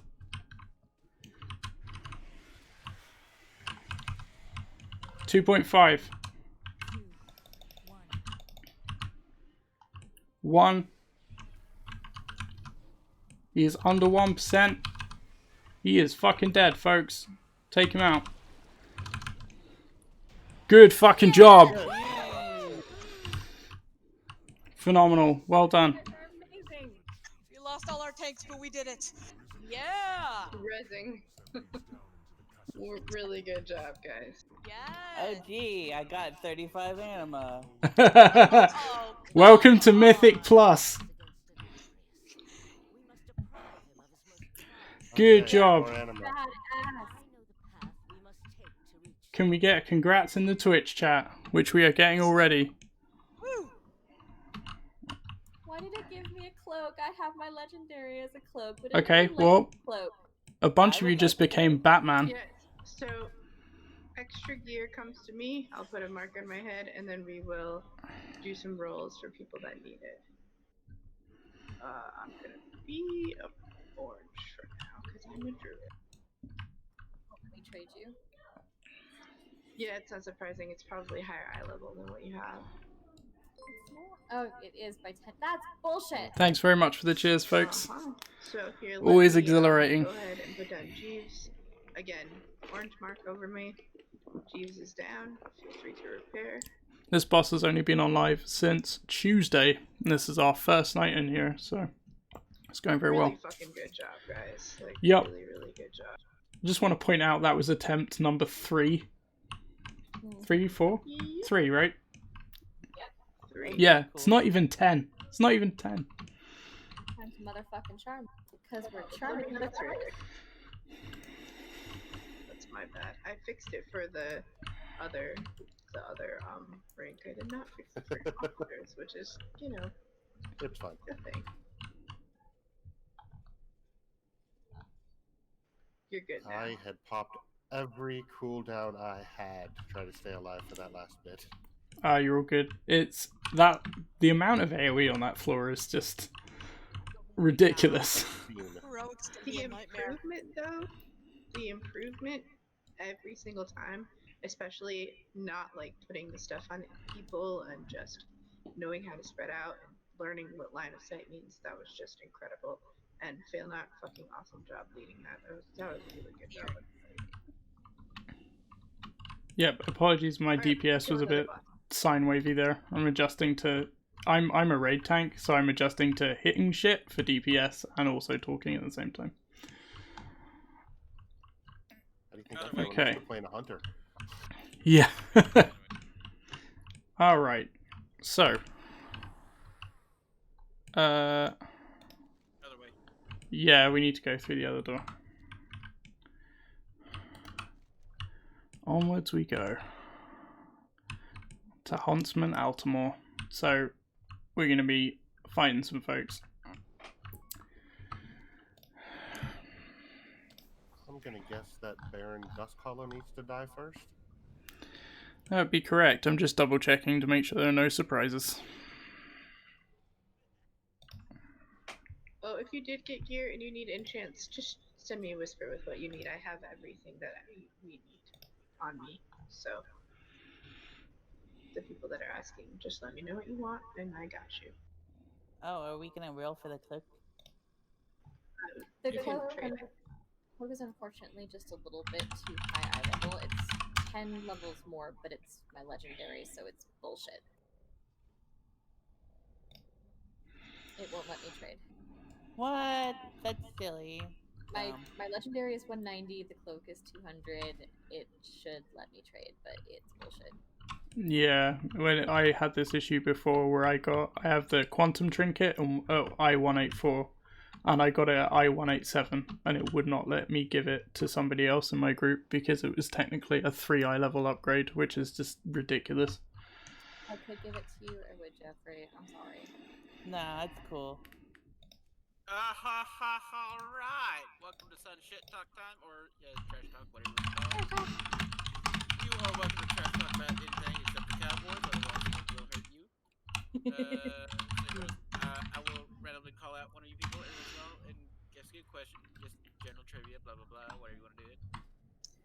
$2.5. 1. He is under 1%. He is fucking dead, folks. Take him out. Good fucking job. Phenomenal. Well done. Amazing. We lost all our tanks, but we did it. Yeah. Rezzing. Really good job, guys. Oh gee, I got 35 anima. Welcome to Mythic Plus. Good job. Can we get a congrats in the Twitch chat, which we are getting already? Why did it give me a cloak? I have my legendary as a cloak. But Okay, well, a bunch of you just became Batman. Yeah, so extra gear comes to me. I'll put a mark on my head, and then we will do some rolls for people that need it. I'm gonna be a orange for now because I'm a druid. Can we trade you? Yeah, it's not surprising. It's probably higher eye level than what you have. Oh, it is by 10. That's bullshit. Thanks very much for the cheers, folks. So here, Always let me, exhilarating. Go ahead and put down Jeeves. Again, orange mark over me. Jeeves is down. Feel free to repair. This boss has only been on live since Tuesday, and this is our first night in here, so it's going very well. Really fucking good job, guys. Like, Yep. Really, really good job. I just want to point out that was attempt number 3. 3, 4? 3, right? Yeah, it's not even 10. It's not even 10. Time to motherfucking charm. Because we're charming. That's right. That's my bad. I fixed it for the other rank. I did not fix it for officers, which is, you know, it's fine. Good thing. You're good now. I had popped every cooldown I had to try to stay alive for that last bit. You're all good. It's that the amount of AoE on that floor is just ridiculous. heroics can The be a nightmare. improvement every single time, especially not like putting the stuff on people and just knowing how to spread out and learning what line of sight means. That was just incredible. And Fail Not fucking awesome job leading that. That was a really good job. Yep, apologies, my DPS was a bit sine wavy there. I'm adjusting to... I'm a raid tank, so I'm adjusting to hitting shit for DPS and also talking at the same time. How do you think I feel Okay. when playing a hunter? Yeah. Alright, so... Other way. Yeah, we need to go through the other door. Onwards we go. To Huntsman Altamore. So, we're going to be fighting some folks. I'm going to guess that Baron Dustcaller needs to die first. That would be correct. I'm just double checking to make sure there are no surprises. Oh, if you did get gear and you need enchants, just send me a whisper with what you need. I have everything that we need on me. So, the people that are asking, just let me know what you want, and I got you. Oh, are we gonna roll for the cloak? The You can cloak trade. is unfortunately just a little bit too high eye level. It's 10 levels more, but it's my legendary, so it's bullshit. It won't let me trade. What? That's silly. My legendary is 190, the cloak is 200. It should let me trade, but it's bullshit. Yeah, when I had this issue before where I have the quantum trinket and I-184 and I got it at I-187 and it would not let me give it to somebody else in my group because it was technically a 3 eye level upgrade, which is just ridiculous. I could give it to you, or would Jeffrey? I'm sorry. Nah, it's cool. Alright! Welcome to Sun Shit Talk Time, or Trash Talk, whatever it's called. You are welcome to Trash Talk about anything except the Cowboys, otherwise it will hurt you. I will randomly call out one of you people every once in a while and guess a question, just general trivia, blah blah blah, whatever you want to do.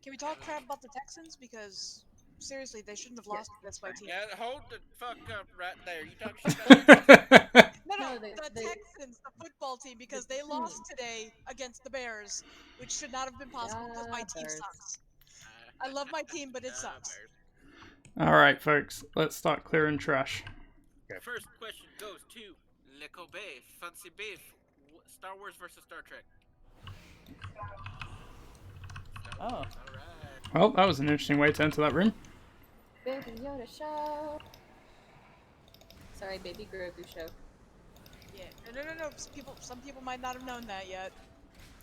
Can we talk crap about the Texans? Because seriously, they shouldn't have lost against my team. Yeah, hold the fuck up right there. You talk shit about the Texans? No, the Texans, the football team, because they lost today against the Bears, which should not have been possible because my team sucks. I love my team, but it sucks. Alright, folks, let's start clearing trash. Okay. First question goes to Le Cobe, Fancy Beef, Star Wars versus Star Trek. Oh. Alright. Well, that was an interesting way to enter that room. Baby Yoda show. Sorry, Baby Grogu show. Yeah, no. Some people might not have known that yet.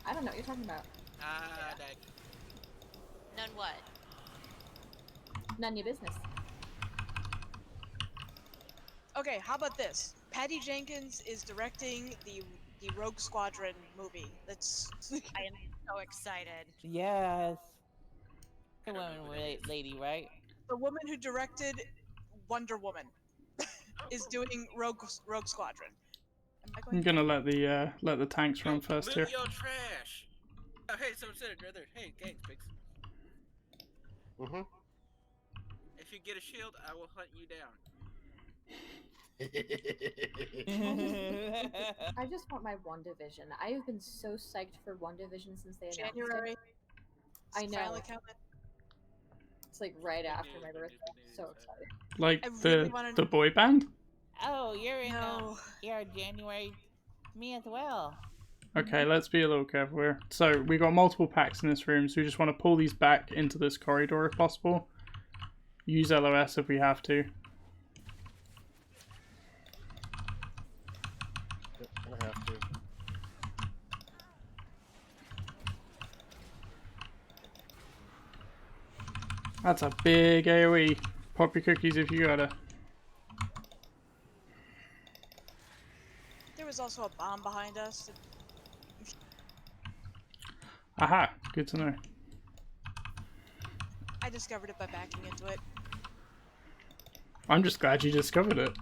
I don't know what you're talking about. None what? None of your business. Okay, how about this? Patty Jenkins is directing the Rogue Squadron movie. That's. I am so excited. Yes. The woman lady, right? The woman who directed Wonder Woman is doing Rogue Squadron. I'm gonna let the tanks run first here. Loot your trash. Oh, hey, someone said it right there. Hey, gangs, pigs. If you get a shield, I will hunt you down. I just want my WandaVision. I have been so psyched for WandaVision since they announced January. it. I know. Finally coming. It's like right after my birthday. So excited. Like really the boy band? Oh, you're in you're January. Me as well. Okay, let's be a little careful here. So we got multiple packs in this room, so we just want to pull these back into this corridor if possible. Use LOS if we have to. I have to. That's a big AoE. Pop your cookies if you gotta. There was also a bomb behind us. Aha, good to know. I discovered it by backing into it. I'm just glad you discovered it.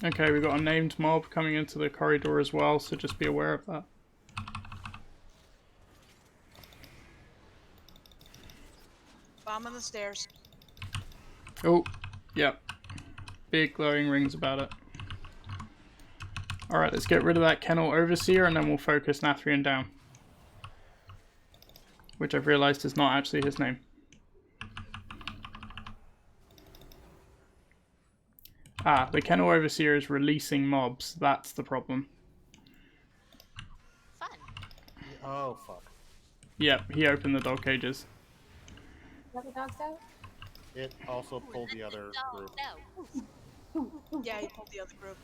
Okay, we've got a named mob coming into the corridor as well, so just be aware of that. Bomb on the stairs. Oh, yep. Big glowing rings about it. Alright, let's get rid of that Kennel Overseer and then we'll focus Nathrian down. Which I've realised is not actually his name. Ah, the Kennel Overseer is releasing mobs. That's the problem. Fun. Oh, fuck. Yep, he opened the dog cages. Let the dogs out? It also pulled the other group. No. Yeah, he pulled the other group.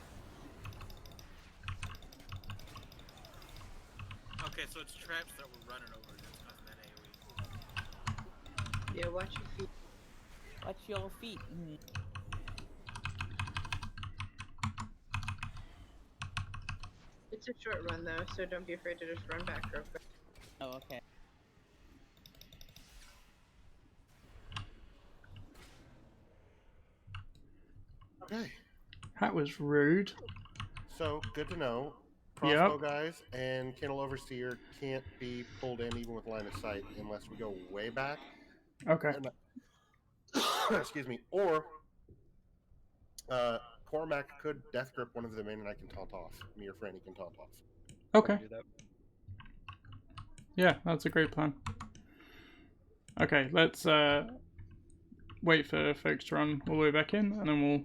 Okay, so it's traps that we're running over that's causing that AoE. Yeah, watch your feet. Watch your feet. It's a short run though, so don't be afraid to just run back real quick. Oh, okay. Okay. That was rude. So, good to know. Crossbow guys and Kennel Overseer can't be pulled in even with line of sight unless we go way back. Okay. And, excuse me. Or Cormac could death grip one of them in and I can taunt off. Me or Franny can taunt off. Okay. Yeah, that's a great plan. Okay, let's wait for folks to run all the way back in and then we'll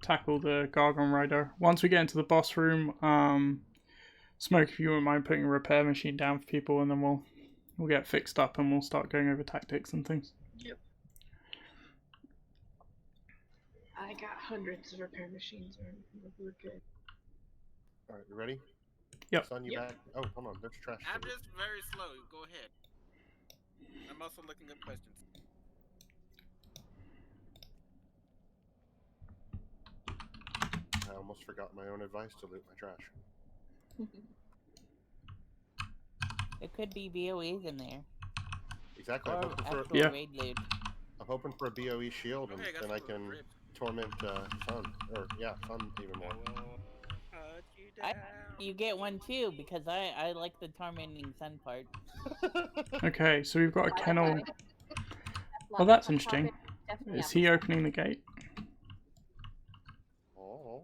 tackle the Gargon Rider. Once we get into the boss room, Smoke, if you wouldn't mind putting a repair machine down for people, and then we'll get fixed up and we'll start going over tactics and things. Yep. I got hundreds of repair machines. We're good. All right, you ready? Yep. Son, you back? Oh, hold on. There's trash. I'm just very slow. Go ahead. I'm also looking up questions. I almost forgot my own advice to loot my trash. There could be BOEs in there. Exactly. Or I'm hoping for actual raid loot. I'm hoping for a BOE shield, and then I can torment Fun. Or yeah, Fun even more. You get one too, because I like the tormenting sun part. Okay, so we've got a kennel. Oh, that's interesting. Is he opening the gate? Oh.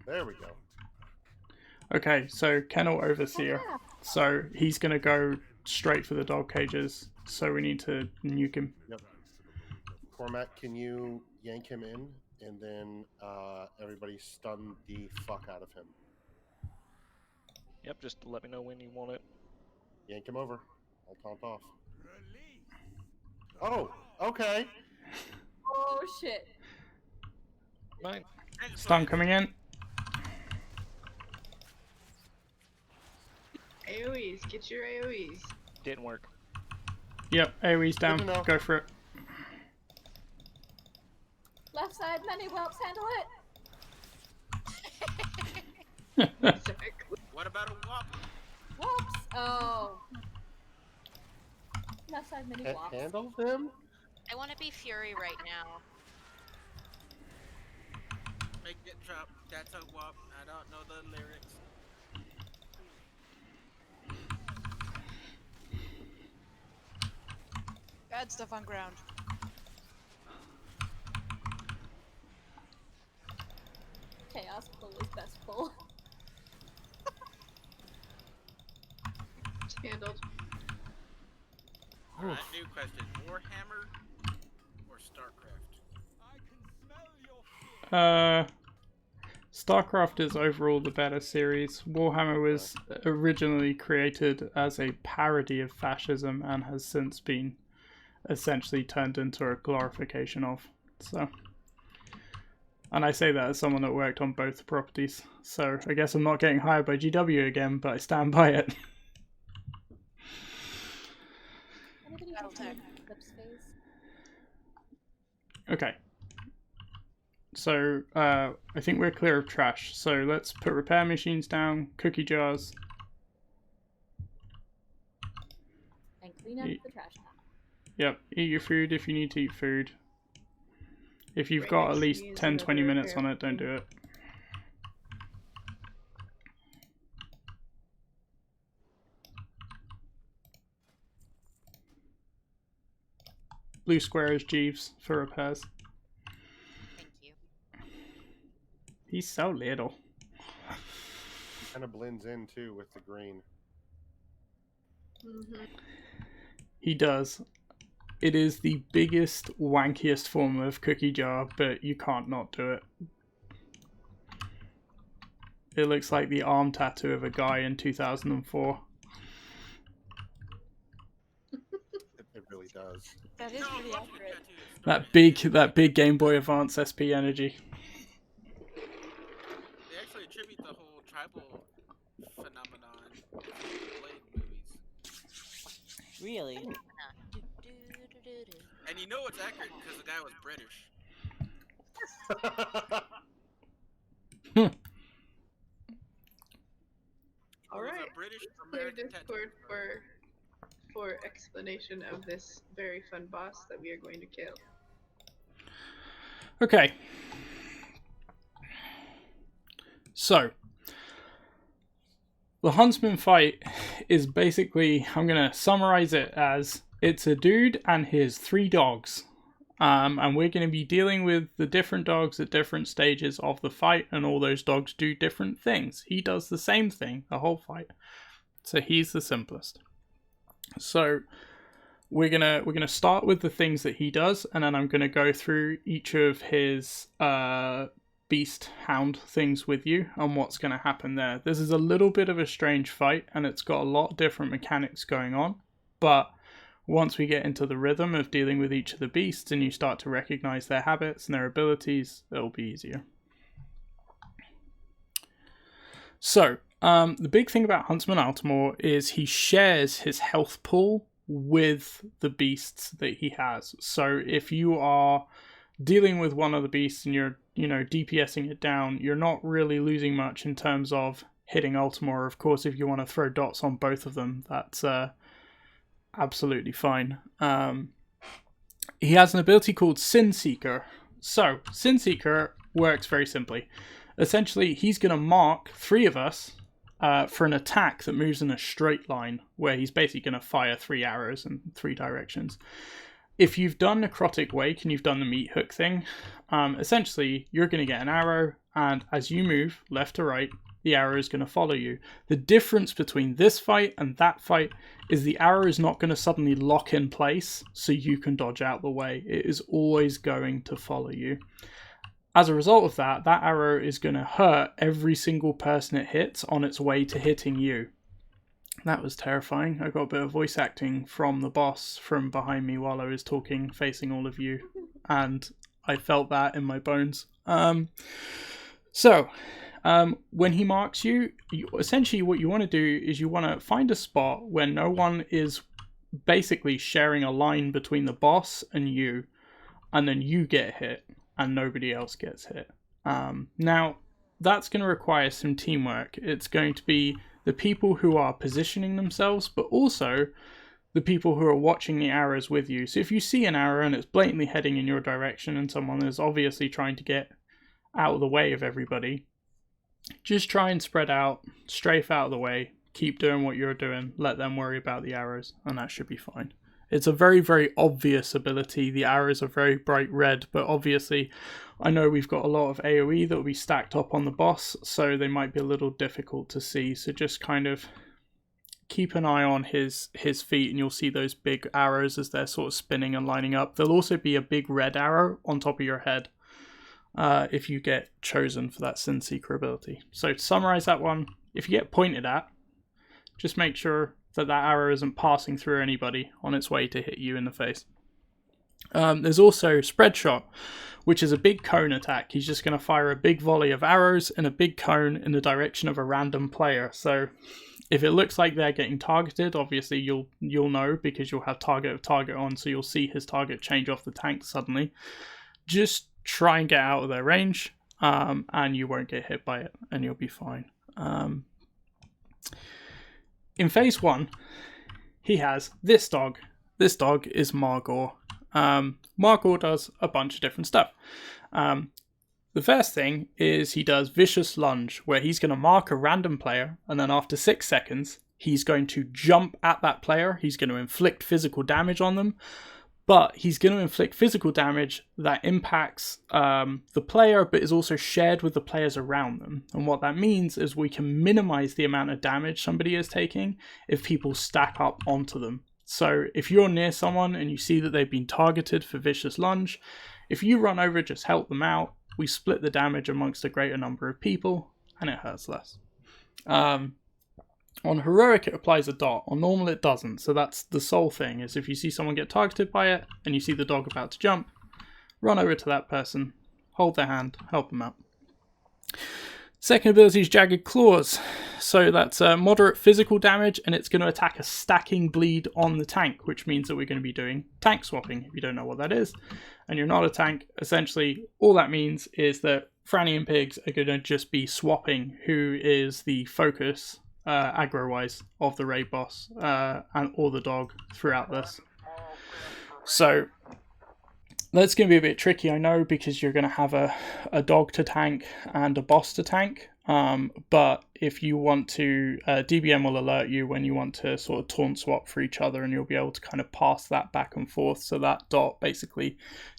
There we go. Okay, so Kennel Overseer. So he's going to go straight for the dog cages, so we need to nuke him. Yep. Cormac, can you yank him in, and then everybody stun the fuck out of him? Yep, just let me know when you want it. Yank him over. I'll taunt off. Oh, okay. Oh shit. Mine. Stun coming in. AoEs, get your AoEs. Didn't work. Yep, AoE's down. Go for it. Left side, many whelps, handle it. What about a whop? Whoops. Oh. Left side, many whelps. Handle them? I want to be Fury right now. Make it drop. That's a whop. I don't know the lyrics. Bad stuff on ground. Chaos pull is best pull. Handled. Alright, new question. Warhammer or StarCraft? StarCraft is overall the better series. Warhammer was originally created as a parody of fascism and has since been essentially turned into a glorification of. So, and I say that as someone that worked on both properties. So I guess I'm not getting hired by GW again, but I stand by it. Okay. So, I think we're clear of trash. So let's put repair machines down, cookie jars. And clean up the trash now. Yep, eat your food if you need to eat food. If you've got at least 10-20 minutes on it, don't do it. blue square is Jeeves for repairs. Thank you. He's so little. He kind of blends in too with the green. He does. It is the biggest, wankiest form of cookie jar, but you can't not do it. It looks like the arm tattoo of a guy in 2004. It really does. That is pretty accurate. That big Game Boy Advance SP energy. They actually attribute the whole tribal phenomenon to the Blade movies. Really? And you know it's accurate because the guy was British. All right. British Clear American Discord for explanation of this very fun boss that we are going to kill. Okay. So, the Huntsman fight is basically, I'm going to summarize it as, it's a dude and his 3 dogs. And we're going to be dealing with the different dogs at different stages of the fight, and all those dogs do different things. He does the same thing the whole fight. So he's the simplest. So we're gonna start with the things that he does, and then I'm gonna go through each of his beast hound things with you and what's gonna happen there. This is a little bit of a strange fight, and it's got a lot of different mechanics going on, but once we get into the rhythm of dealing with each of the beasts and you start to recognize their habits and their abilities, it'll be easier. So, the big thing about Huntsman Altamore is he shares his health pool with the beasts that he has. So if you are dealing with one of the beasts and you're, DPSing it down, you're not really losing much in terms of hitting Altamore. Of course, if you want to throw dots on both of them, that's absolutely fine. He has an ability called Sin Seeker. So, Sin Seeker works very simply. Essentially, he's going to mark 3 of us for an attack that moves in a straight line, where he's basically going to fire 3 arrows in 3 directions. If you've done Necrotic Wake and you've done the meat hook thing, essentially, you're going to get an arrow, and as you move left to right, the arrow is going to follow you. The difference between this fight and that fight is the arrow is not going to suddenly lock in place so you can dodge out the way. It is always going to follow you. As a result of that, that arrow is going to hurt every single person it hits on its way to hitting you. That was terrifying. I got a bit of voice acting from the boss from behind me while I was talking, facing all of you, and I felt that in my bones. When he marks you, essentially what you want to do is you want to find a spot where no one is basically sharing a line between the boss and you, and then you get hit and nobody else gets hit. Now, that's going to require some teamwork. It's going to be the people who are positioning themselves, but also the people who are watching the arrows with you. So if you see an arrow and it's blatantly heading in your direction and someone is obviously trying to get out of the way of everybody, just try and spread out, strafe out of the way, keep doing what you're doing, let them worry about the arrows, and that should be fine. It's a very, very obvious ability. The arrows are very bright red, but obviously I know we've got a lot of AoE that will be stacked up on the boss, so they might be a little difficult to see. So just kind of keep an eye on his feet, and you'll see those big arrows as they're sort of spinning and lining up. There'll also be a big red arrow on top of your head if you get chosen for that Sin Seeker ability. So to summarize that one, if you get pointed at, just make sure that arrow isn't passing through anybody on its way to hit you in the face. There's also Spread Shot, which is a big cone attack. He's just going to fire a big volley of arrows in a big cone in the direction of a random player. So if it looks like they're getting targeted, obviously you'll know because you'll have target on, so you'll see his target change off the tank suddenly. Just try and get out of their range, and you won't get hit by it, and you'll be fine. In phase 1, he has this dog. This dog is Margor. Margor does a bunch of different stuff. The first thing is he does Vicious Lunge, where he's going to mark a random player, and then after 6 seconds, he's going to jump at that player. He's going to inflict physical damage on them, but he's going to inflict physical damage that impacts the player, but is also shared with the players around them. And what that means is we can minimize the amount of damage somebody is taking if people stack up onto them. So if you're near someone and you see that they've been targeted for vicious lunge, if you run over, just help them out. We split the damage amongst a greater number of people, and it hurts less. On heroic, it applies a dot. On normal, it doesn't. So that's the sole thing, is if you see someone get targeted by it and you see the dog about to jump, run over to that person, hold their hand, help them out. Second ability is Jagged Claws. So that's moderate physical damage, and it's going to attack a stacking bleed on the tank, which means that we're going to be doing tank swapping. If you don't know what that is, and you're not a tank, essentially all that means is that Franny and Pigs are going to just be swapping who is the focus aggro-wise of the raid boss or the dog throughout this. So that's going to be a bit tricky, I know, because you're going to have a dog to tank and a boss to tank. But if you want to, DBM will alert you when you want to sort of taunt swap for each other, and you'll be able to kind of pass that back and forth. So that dot basically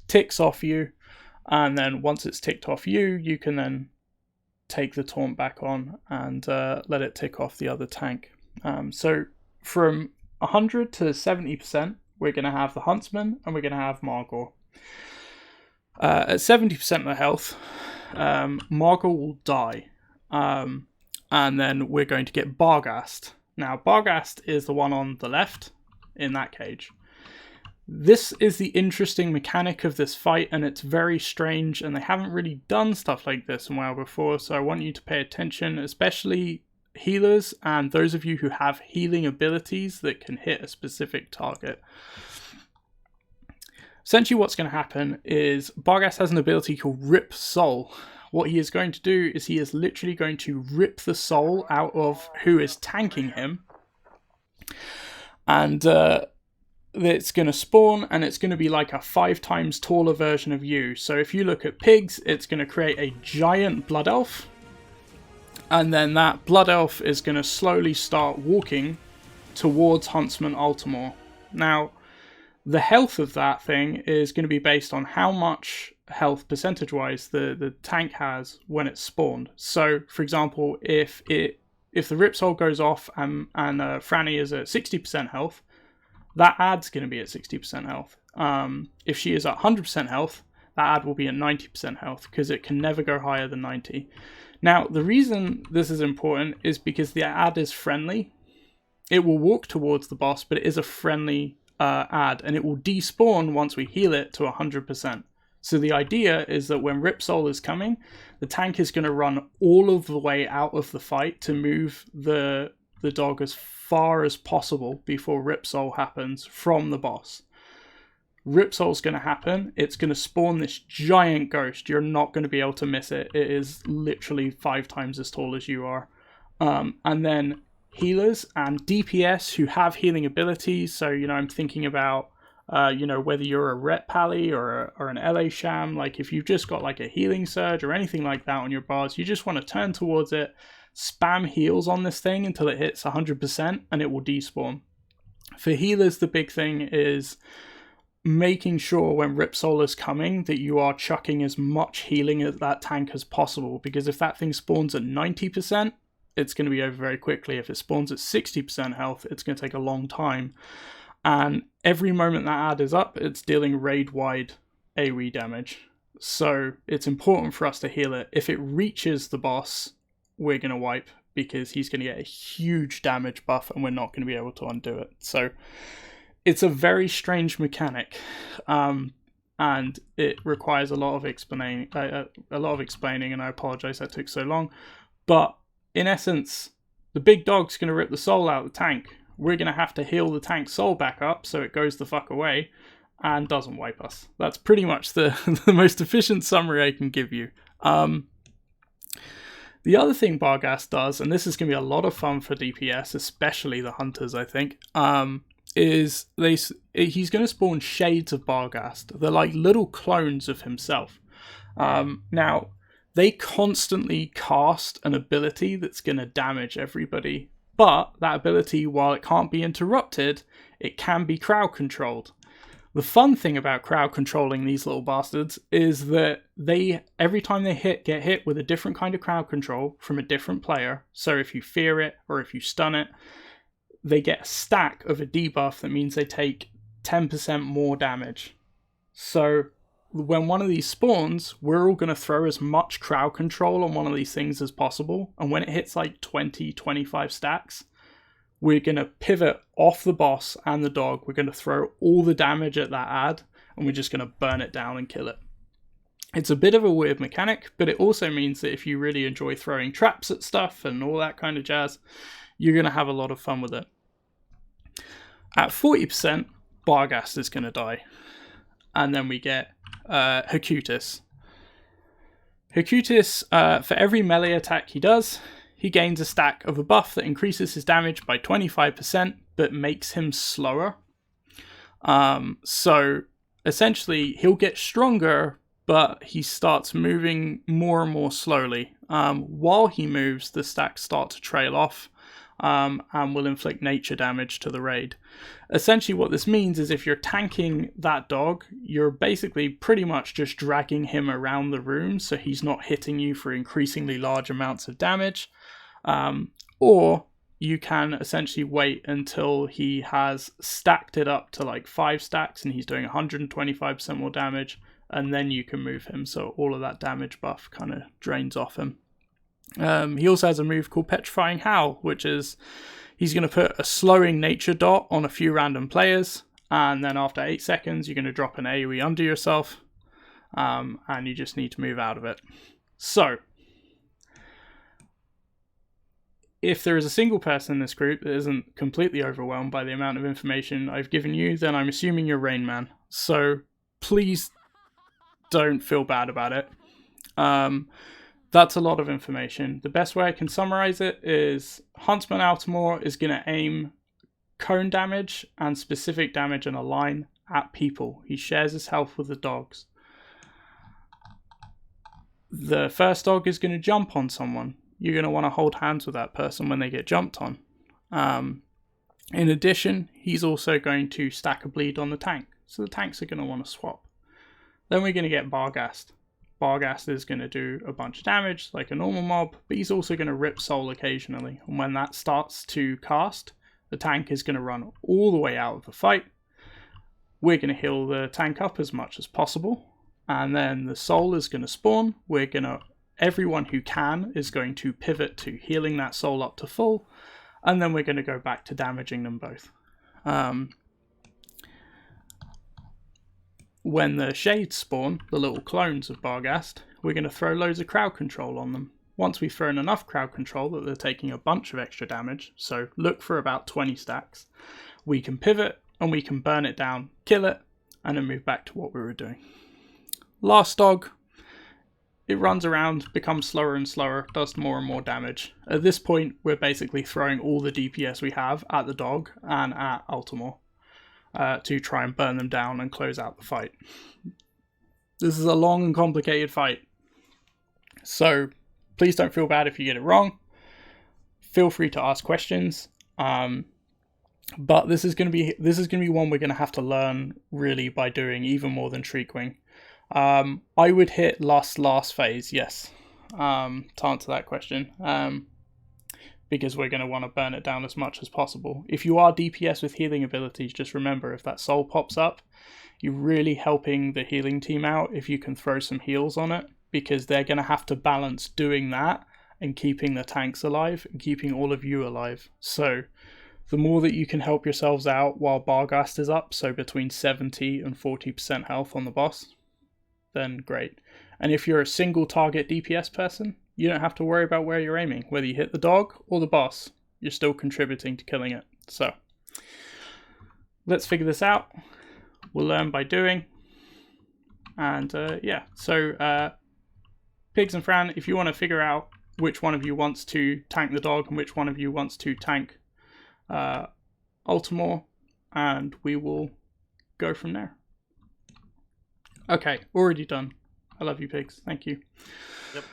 ticks off you, and then once it's ticked off you, you can then take the taunt back on and let it tick off the other tank. So from 100 to 70%, we're going to have the Huntsman and we're going to have Margor. At 70% of the health, Margor will die. And then we're going to get Barghast. Now, Barghast is the one on the left in that cage. This is the interesting mechanic of this fight, and it's very strange, and they haven't really done stuff like this in WoW before, so I want you to pay attention, especially healers and those of you who have healing abilities that can hit a specific target. Essentially what's going to happen is Barghast has an ability called Rip Soul. What he is going to do is he is literally going to rip the soul out of who is tanking him, and it's going to spawn, and it's going to be like a 5 times taller version of you. So if you look at Pigs, it's going to create a giant blood elf, and then that blood elf is going to slowly start walking towards Huntsman Altamore. Now, the health of that thing is going to be based on how much health percentage-wise the tank has when it's spawned. So, for example, if the Rip Soul goes off and Franny is at 60% health, that ad's going to be at 60% health. If she is at 100% health, that ad will be at 90% health, because it can never go higher than 90. Now, the reason this is important is because the ad is friendly. It will walk towards the boss, but it is a friendly ad, and it will despawn once we heal it to 100%. So the idea is that when Rip Soul is coming, the tank is going to run all of the way out of the fight to move the dog as far as possible before Rip Soul happens from the boss. Rip Soul's going to happen. It's going to spawn this giant ghost. You're not going to be able to miss it. It is literally 5 times as tall as you are. And then healers and DPS who have healing abilities. So, I'm thinking about, whether you're a Ret Pally or an LA Sham. Like, if you've just got like a healing surge or anything like that on your bars, you just want to turn towards it, spam heals on this thing until it hits 100%, and it will despawn. For healers, the big thing is making sure when Rip Soul is coming that you are chucking as much healing at that tank as possible, because if that thing spawns at 90%, it's going to be over very quickly. If it spawns at 60% health, it's going to take a long time. And every moment that ad is up, it's dealing raid-wide AoE damage. So it's important for us to heal it. If it reaches the boss, we're going to wipe, because he's going to get a huge damage buff and we're not going to be able to undo it. So it's a very strange mechanic, and it requires a lot of explaining, and I apologize that took so long. But in essence, the big dog's going to rip the soul out of the tank. We're going to have to heal the tank's soul back up so it goes the fuck away and doesn't wipe us. That's pretty much the most efficient summary I can give you. The other thing Barghast does, and this is going to be a lot of fun for DPS, especially the hunters, I think, is he's going to spawn shades of Barghast. They're like little clones of himself. Now, they constantly cast an ability that's going to damage everybody. But that ability, while it can't be interrupted, it can be crowd controlled. The fun thing about crowd controlling these little bastards is that every time they get hit with a different kind of crowd control from a different player, so if you fear it or if you stun it, they get a stack of a debuff that means they take 10% more damage. So when one of these spawns, we're all going to throw as much crowd control on one of these things as possible, and when it hits like 20, 25 stacks, we're going to pivot off the boss and the dog. We're going to throw all the damage at that ad, and we're just going to burn it down and kill it. It's a bit of a weird mechanic, but it also means that if you really enjoy throwing traps at stuff and all that kind of jazz, you're going to have a lot of fun with it. At 40%, Barghast is going to die. And then we get Hercutis. Hercutis, for every melee attack he does, he gains a stack of a buff that increases his damage by 25%, but makes him slower. So essentially, he'll get stronger, but he starts moving more and more slowly. While he moves, the stacks start to trail off, and will inflict nature damage to the raid. Essentially what this means is if you're tanking that dog, you're basically pretty much just dragging him around the room so he's not hitting you for increasingly large amounts of damage. Or you can essentially wait until he has stacked it up to like 5 stacks and he's doing 125% more damage, and then you can move him so all of that damage buff kind of drains off him. He also has a move called Petrifying Howl, which is he's going to put a slowing nature dot on a few random players, and then after 8 seconds you're going to drop an AoE under yourself, and you just need to move out of it. So, if there is a single person in this group that isn't completely overwhelmed by the amount of information I've given you, then I'm assuming you're Rain Man. So, please don't feel bad about it. That's a lot of information. The best way I can summarize it is Huntsman Altamore is going to aim cone damage and specific damage in a line at people. He shares his health with the dogs. The first dog is going to jump on someone. You're going to want to hold hands with that person when they get jumped on. In addition, he's also going to stack a bleed on the tank. So the tanks are going to want to swap. Then we're going to get Barghast. Barghast is going to do a bunch of damage like a normal mob, but he's also going to rip soul occasionally. And when that starts to cast, the tank is going to run all the way out of the fight. We're going to heal the tank up as much as possible. And then the soul is going to spawn. Everyone who can is going to pivot to healing that soul up to full. And then we're going to go back to damaging them both. When the shades spawn, the little clones of Barghast, we're going to throw loads of crowd control on them. Once we've thrown enough crowd control that they're taking a bunch of extra damage, so look for about 20 stacks, we can pivot and we can burn it down, kill it, and then move back to what we were doing. Last dog, it runs around, becomes slower and slower, does more and more damage. At this point, we're basically throwing all the DPS we have at the dog and at Altamore. To try and burn them down and close out the fight. This is a long and complicated fight, so please don't feel bad if you get it wrong. Feel free to ask questions, but this is going to be one we're going to have to learn really by doing even more than Shriekwing. I would hit last phase, yes, to answer that question. Because we're going to want to burn it down as much as possible. If you are DPS with healing abilities, just remember, if that soul pops up, you're really helping the healing team out if you can throw some heals on it, because they're going to have to balance doing that and keeping the tanks alive and keeping all of you alive. So the more that you can help yourselves out while Barghast is up, so between 70 and 40% health on the boss, then great. And if you're a single target DPS person, you don't have to worry about where you're aiming. Whether you hit the dog or the boss, you're still contributing to killing it. So, let's figure this out. We'll learn by doing. And yeah, so Pigs and Fran, if you want to figure out which one of you wants to tank the dog and which one of you wants to tank Altamore, and we will go from there. Okay, already done. I love you, Pigs. Thank you. Yep.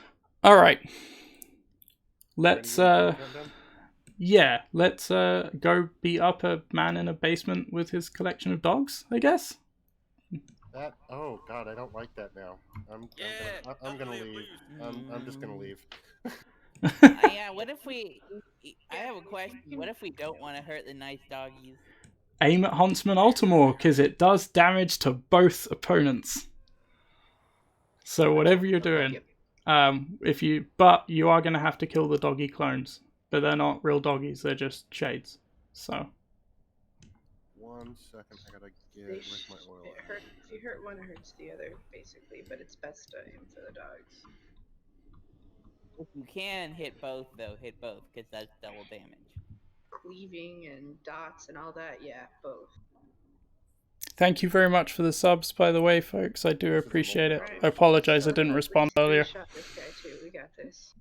All right, let's go beat up a man in a basement with his collection of dogs, I guess. That. Oh God, I don't like that now. I'm gonna leave. I'm just gonna leave. Yeah, what if we... I have a question. What if we don't want to hurt the nice doggies? Aim at Huntsman Altamore, because it does damage to both opponents. So whatever you're doing, but you are going to have to kill the doggy clones. But they're not real doggies, they're just shades. So. 1 second, I gotta get... Where's my oil? If you hurt one, it hurts the other, basically, but it's best to aim for the dogs. If you can hit both, though, hit both, because that's double damage. Cleaving and dots and all that, yeah, both. Thank you very much for the subs, by the way, folks. I do appreciate it. I apologize I didn't respond earlier. Shot this guy too. We got this.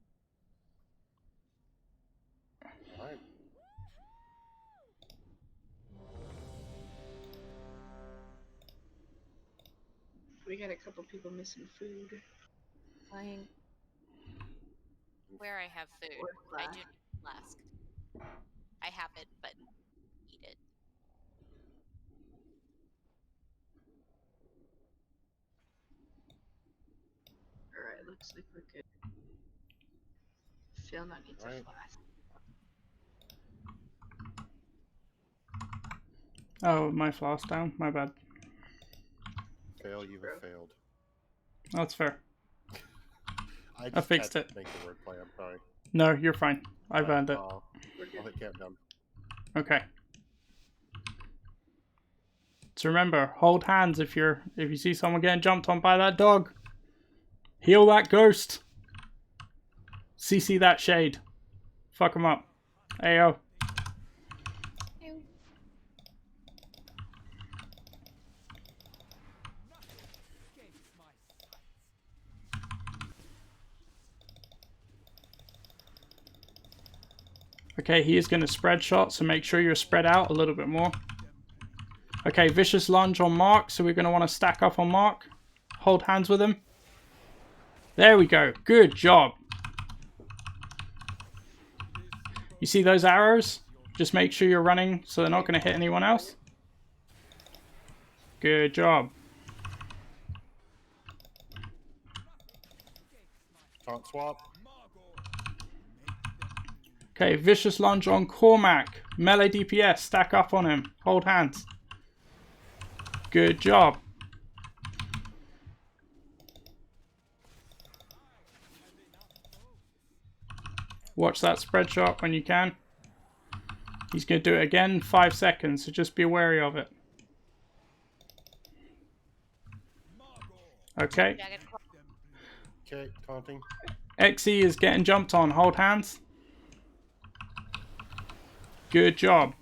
All right. We got a couple people missing food. Fine. Where I have food. I do need a flask. I have it, but eat it. Alright, looks like we're good. Phil not needs a flask. Oh, my flask down. My bad. Fail, you have failed. That's fair. I fixed it. Make the word play. I'm sorry. No, you're fine. I've earned it. I'll hit camp done. Okay. So remember, hold hands if you see someone getting jumped on by that dog. Heal that ghost. CC that shade. Fuck him up. Ayo. Okay, he is going to spread shot, so make sure you're spread out a little bit more. Okay, vicious lunge on Mark, so we're going to want to stack up on Mark. Hold hands with him. There we go. Good job. You see those arrows? Just make sure you're running so they're not going to hit anyone else. Good job. Taunt swap. Okay, vicious lunge on Cormac. Melee DPS, stack up on him. Hold hands. Good job. Watch that spread shot when you can. He's going to do it again in 5 seconds, so just be wary of it. Okay. Okay, taunting. XE is getting jumped on. Hold hands. Good job.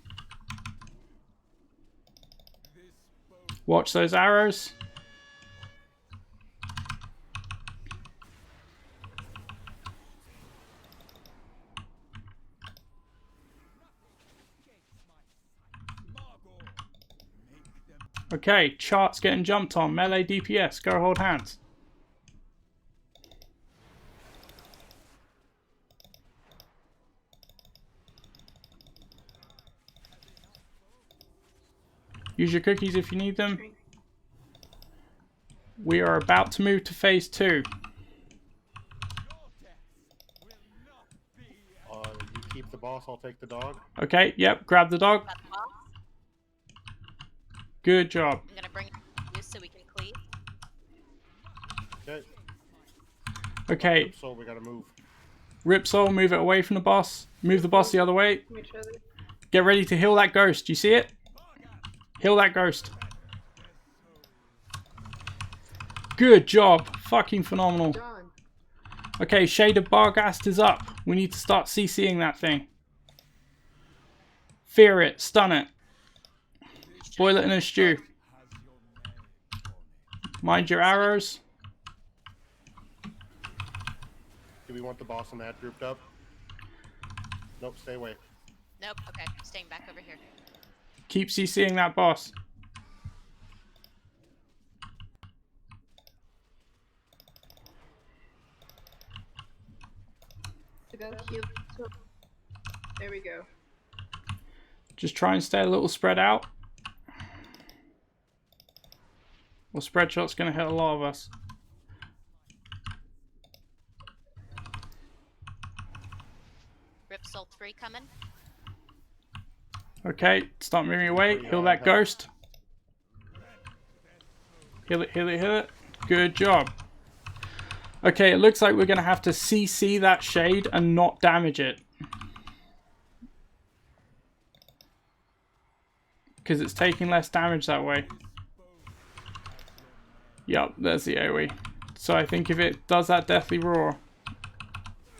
Watch those arrows. Okay, Chart's getting jumped on. Melee DPS. Go hold hands. Use your cookies if you need them. We are about to move to phase 2. You keep the boss, I'll take the dog. Okay, yep, grab the dog. Good job. I'm gonna bring you so we can cleave. Okay. Okay. So we gotta move. Ripsol, move it away from the boss. Move the boss the other way. Get ready to heal that ghost. You see it? Heal that ghost. Good job. Fucking phenomenal. Okay, Shaded Barghast is up. We need to start CCing that thing. Fear it. Stun it. Boil it in a stew. Mind your arrows. Do we want the boss and that grouped up? Nope, stay away. Nope, okay. Staying back over here. Keep CCing that boss. There we go. Just try and stay a little spread out. Well, spread shot's going to hit a lot of us. Rip Soul 3 coming. Okay, start moving away. Heal that ghost. Heal it, heal it, heal it. Good job. Okay, it looks like we're going to have to CC that shade and not damage it. Because it's taking less damage that way. Yep, there's the AoE. So I think if it does that Deathly Roar...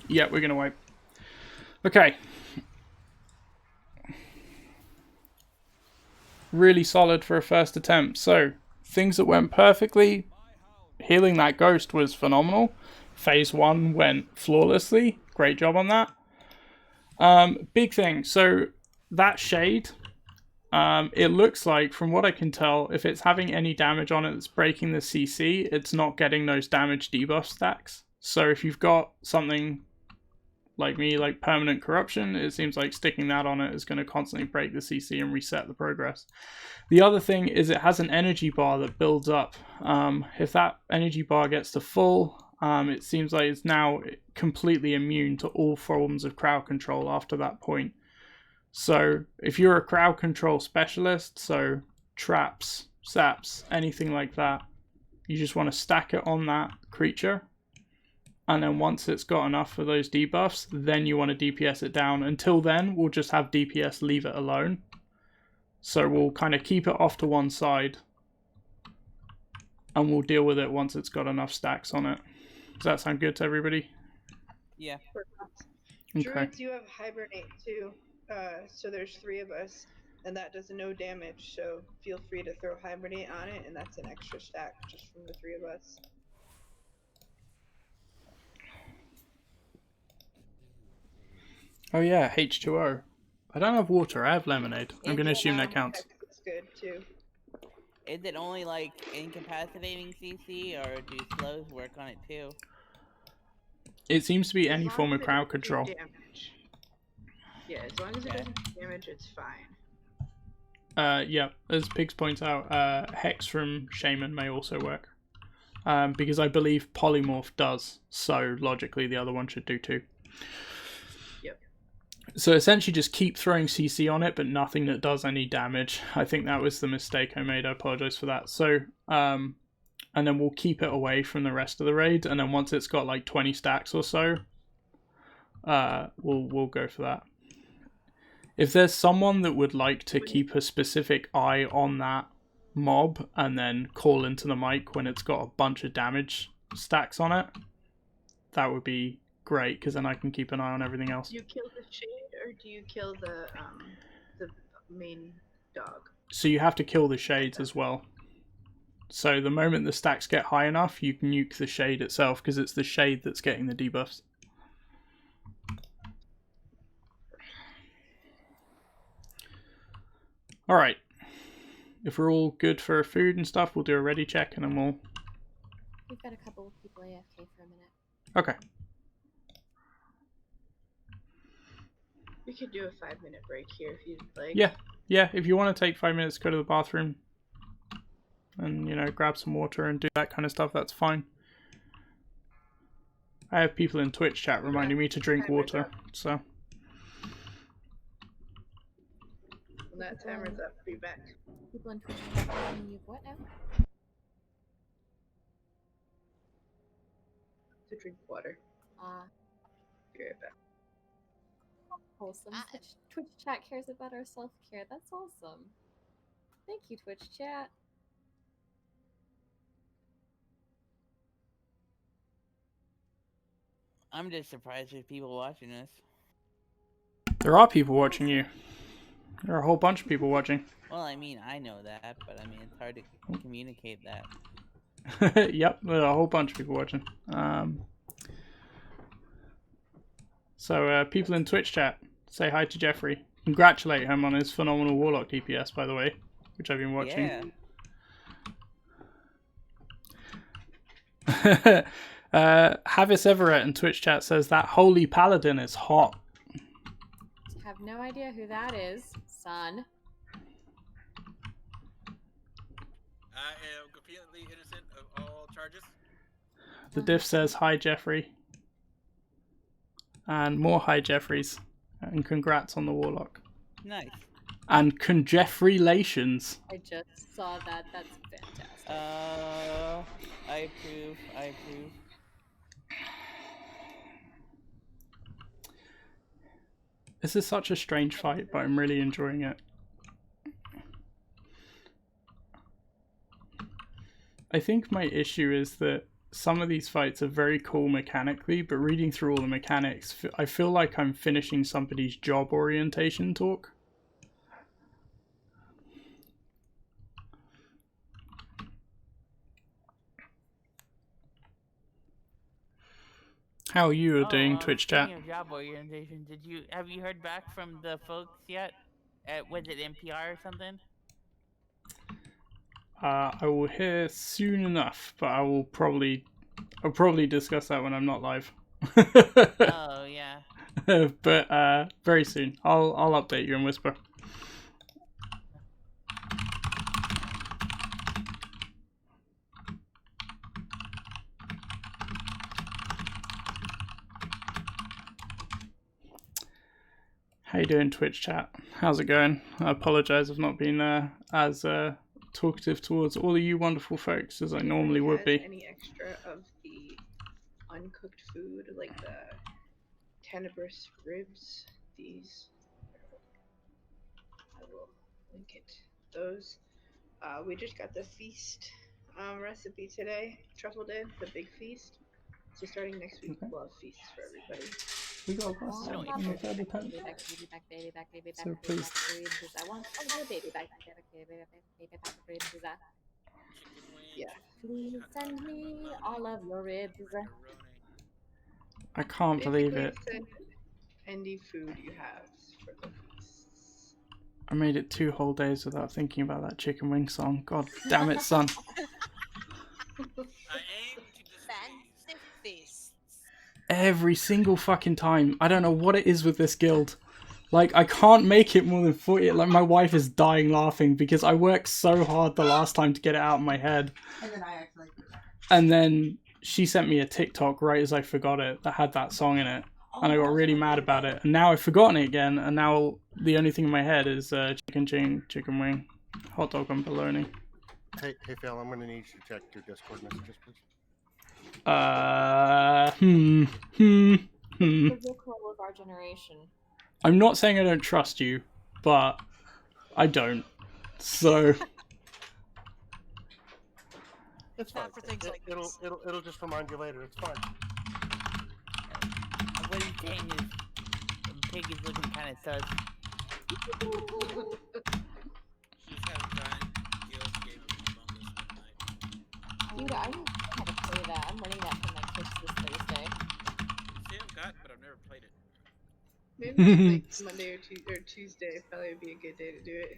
Yep, we're going to wipe. Okay. Really solid for a first attempt. So, things that went perfectly. Healing that ghost was phenomenal. Phase 1 went flawlessly. Great job on that. Big thing. So, that shade... it looks like, from what I can tell, if it's having any damage on it that's breaking the CC, it's not getting those damage debuff stacks. So if you've got something like me, like permanent corruption, it seems like sticking that on it is going to constantly break the CC and reset the progress. The other thing is it has an energy bar that builds up. If that energy bar gets to full, it seems like it's now completely immune to all forms of crowd control after that point. So if you're a crowd control specialist, so traps, saps, anything like that, you just want to stack it on that creature. And then once it's got enough for those debuffs, then you want to DPS it down. Until then, we'll just have DPS leave it alone. So we'll kind of keep it off to one side. And we'll deal with it once it's got enough stacks on it. Does that sound good to everybody? Yeah. Okay. Druids, you have Hibernate too. So there's 3 of us, and that does no damage, so feel free to throw Hibernate on it, and that's an extra stack just from the 3 of us. Oh yeah, H2O. I don't have water, I have lemonade. I'm going to assume that counts. That's good too. Is it only like incapacitating CC, or do slows work on it too? It seems to be any form of crowd control. Damage. Yeah, as long as it doesn't do damage, it's fine. Yeah, as Pigs points out, Hex from Shaman may also work. Because I believe Polymorph does, so logically the other one should do too. Yep. So essentially just keep throwing CC on it, but nothing that does any damage. I think that was the mistake I made, I apologise for that. So, and then we'll keep it away from the rest of the raid, and then once it's got like 20 stacks or so, we'll go for that. If there's someone that would like to keep a specific eye on that mob and then call into the mic when it's got a bunch of damage stacks on it, that would be great, because then I can keep an eye on everything else. Do you kill the shade, or do you kill the main dog? So you have to kill the shades as well. So the moment the stacks get high enough, you can nuke the shade itself, because it's the shade that's getting the debuffs. Alright, if we're all good for food and stuff, we'll do a ready check and then we'll... We've got a couple of people AFK for a minute. Okay. We could do a 5-minute break here if you'd like. Yeah, if you want to take 5 minutes, go to the bathroom and, you know, grab some water and do that kind of stuff, that's fine. I have people in Twitch chat reminding me to drink water, so... When that timer's up, be back. People in Twitch chat reminding you of what now? To drink water. Be right back. Wholesome. Twitch chat cares about our self-care. That's awesome. Thank you, Twitch chat. I'm just surprised there's people watching this. There are people watching you. There are a whole bunch of people watching. Well, I mean, I know that, but I mean, it's hard to communicate that. Yep, there are a whole bunch of people watching. So, people in Twitch chat, say hi to Jeffrey. Congratulate him on his phenomenal Warlock DPS, by the way, which I've been watching. Yeah. Havis Everett in Twitch chat says that Holy Paladin is hot. Have no idea who that is, son. I am completely innocent of all charges. The diff says hi, Jeffrey. And more hi, Jeffreys. And congrats on the warlock. Nice. And congratulations. I just saw that. That's fantastic. I approve. I approve. This is such a strange fight, but I'm really enjoying it. I think my issue is that some of these fights are very cool mechanically, but reading through all the mechanics, I feel like I'm finishing somebody's job orientation talk. How are you doing, Twitch chat? Speaking of job orientation, have you heard back from the folks yet? Was it NPR or something? I will hear soon enough, but I'll probably discuss that when I'm not live. Oh yeah. But very soon, I'll update you and whisper. How you doing, Twitch chat? How's it going? I apologise, I've not been as talkative towards all of you wonderful folks as I normally would be. Any extra of the uncooked food, like the tenebrous ribs? These, I will link it. Those. We just got the feast recipe today. Truffled in the big feast. So starting next week, we'll have feasts for everybody. We got a glass I of want milk. baby back, baby back, baby back, baby back, baby back, So baby please. back, ribs. I want all the baby back, baby back, ribs. Yeah. Please send me all of your ribs. I can't believe it. Send any food you have for the feasts. I made it 2 whole days without thinking about that chicken wing song. God damn it, son. I aim to Fancy feasts. Every single fucking time. I don't know what it is with this guild. Like, I can't make it more than 40. Like, my wife is dying laughing because I worked so hard the last time to get it out of my head. And then I actually forgot. And then she sent me a TikTok right as I forgot it that had that song in it. And I got really mad about it. And now I've forgotten it again. And now the only thing in my head is chicken wing, hot dog and bologna. Hey Phil, I'm going to need you to check your Discord messages, please. The Rickroll of our generation. I'm not saying I don't trust you, but I don't. So It's fine. Not for things like it'll just remind you later. It's fine. What he's saying is, the pig is looking kind of sus. She's had a giant guild game of Among Us one night. Dude, I don't know how to play that. I'm learning that from my kids this Thursday. See, I've got, but I've never played it. Maybe like Monday or Tuesday probably would be a good day to do it.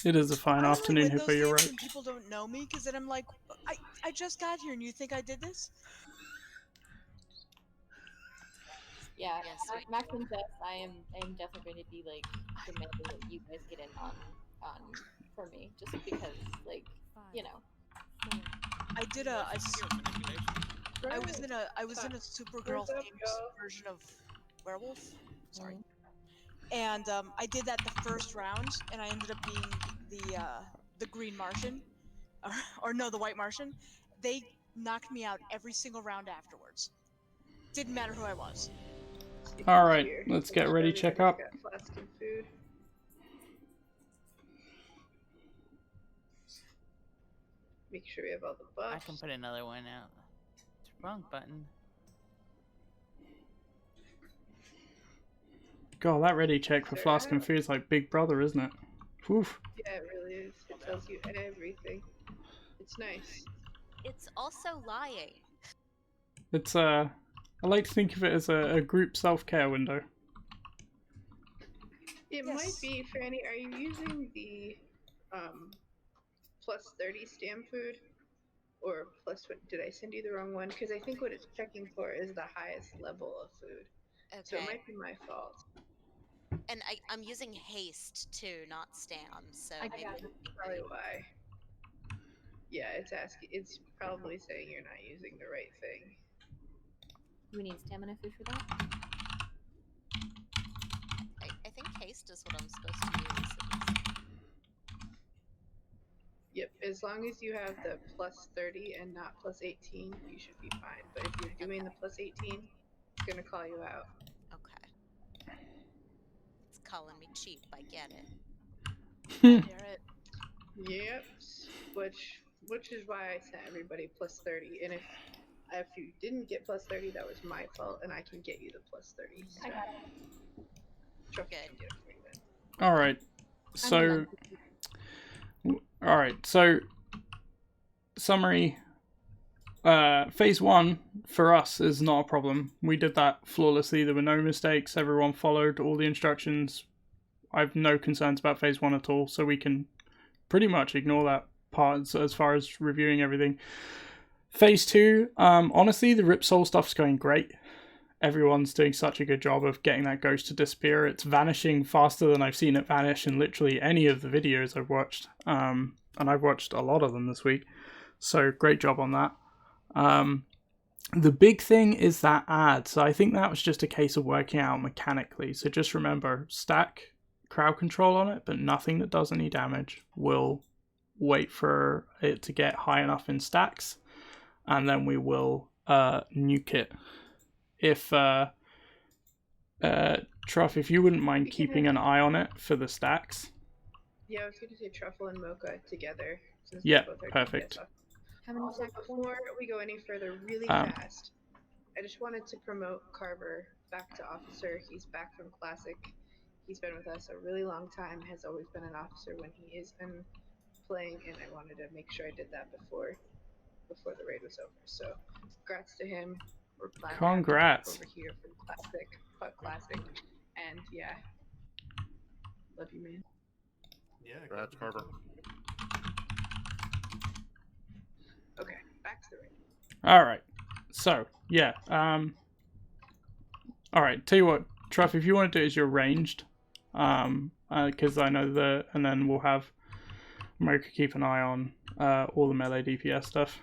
it is a fine afternoon, Those Hippo, you're days right. when people don't know me, because then I'm like, I just got here, and you think I did this? Yeah, Maxim says I am definitely going to be like demanding that you guys get in on for me, just because like I did I was in a Supergirl themed version of Werewolf. Sorry. And I did that the first round, and I ended up being the Green Martian, or no, the White Martian. They knocked me out every single round afterwards. Didn't matter who I was. All right, let's get ready. Check up. Got flask and food. Make sure we have all the buffs. I can put another one out. It's wrong button. God, that ready check for flask and food is like Big Brother, isn't it? Oof. Yeah, it really is. It tells you everything. It's nice. It's also lying. It's I like to think of it as a group self-care window. It might be, Franny. Are you using the plus 30 stam food? Or plus what? Did I send you the wrong one? Because I think what it's checking for is the highest level of food. Okay. So it might be my fault. And I'm using haste too, not stam. So maybe that's probably why. Yeah, it's probably saying you're not using the right thing. Do we need stamina food for that? I think haste is what I'm supposed to use. Yep, as long as you have the plus 30 and not plus 18, you should be fine. But if you're doing the plus 18, it's going to call you out. Okay. It's calling me cheap. I get it. I hear it. Yep, which is why I sent everybody plus 30. And if you didn't get plus 30, that was my fault, and I can get you the plus 30. So. I got it. Good. Get it for you then. All right. So, all right. So, summary. Phase 1 for us is not a problem. We did that flawlessly. There were no mistakes. Everyone followed all the instructions. I have no concerns about phase 1 at all, so we can pretty much ignore that part as far as reviewing everything. Phase 2, honestly, the Rip Soul stuff's going great. Everyone's doing such a good job of getting that ghost to disappear. It's vanishing faster than I've seen it vanish in literally any of the videos I've watched. And I've watched a lot of them this week. So great job on that. The big thing is that ad. So I think that was just a case of working out mechanically. So just remember, stack crowd control on it, but nothing that does any damage. We'll wait for it to get high enough in stacks, and then we will nuke it. If Truff, if you wouldn't mind keeping an eye on it for the stacks. Yeah, I was going to say Truffle and Mocha together. Yeah, perfect. Before we go any further, really fast, I just wanted to promote Carver back to officer. He's back from Classic. He's been with us a really long time, has always been an officer when he has been playing, and I wanted to make sure I did that before the raid was over. So, congrats to him. We're planning Congrats. over here from Classic, and yeah, love you, man. Yeah, congrats, Carver. Okay, back to the raid. All right. So yeah. All right. Tell you what, Truff, if you want to do it as you're ranged, because I know and then we'll have Mocha keep an eye on all the melee DPS stuff.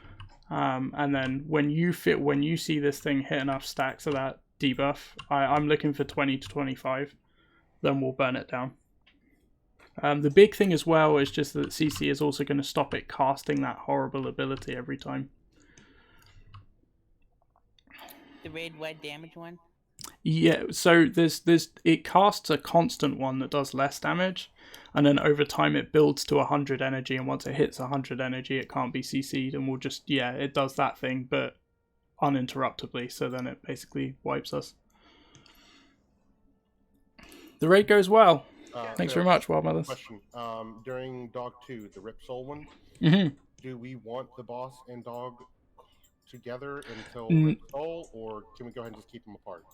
And then when you see this thing hit enough stacks of that debuff, I'm looking for 20 to 25. Then we'll burn it down. The big thing as well is just that CC is also going to stop it casting that horrible ability every time. The raid wide damage one? Yeah, so it casts a constant one that does less damage, and then over time it builds to 100 energy, and once it hits 100 energy it can't be CC'd, and we'll just, yeah, it does that thing, but uninterruptibly, so then it basically wipes us. The raid goes well. Thanks very much, Wild Mothers. Question. During Dog 2, the Rip Soul one, do we want the boss and dog together until Rip Soul, or can we go ahead and just keep them apart?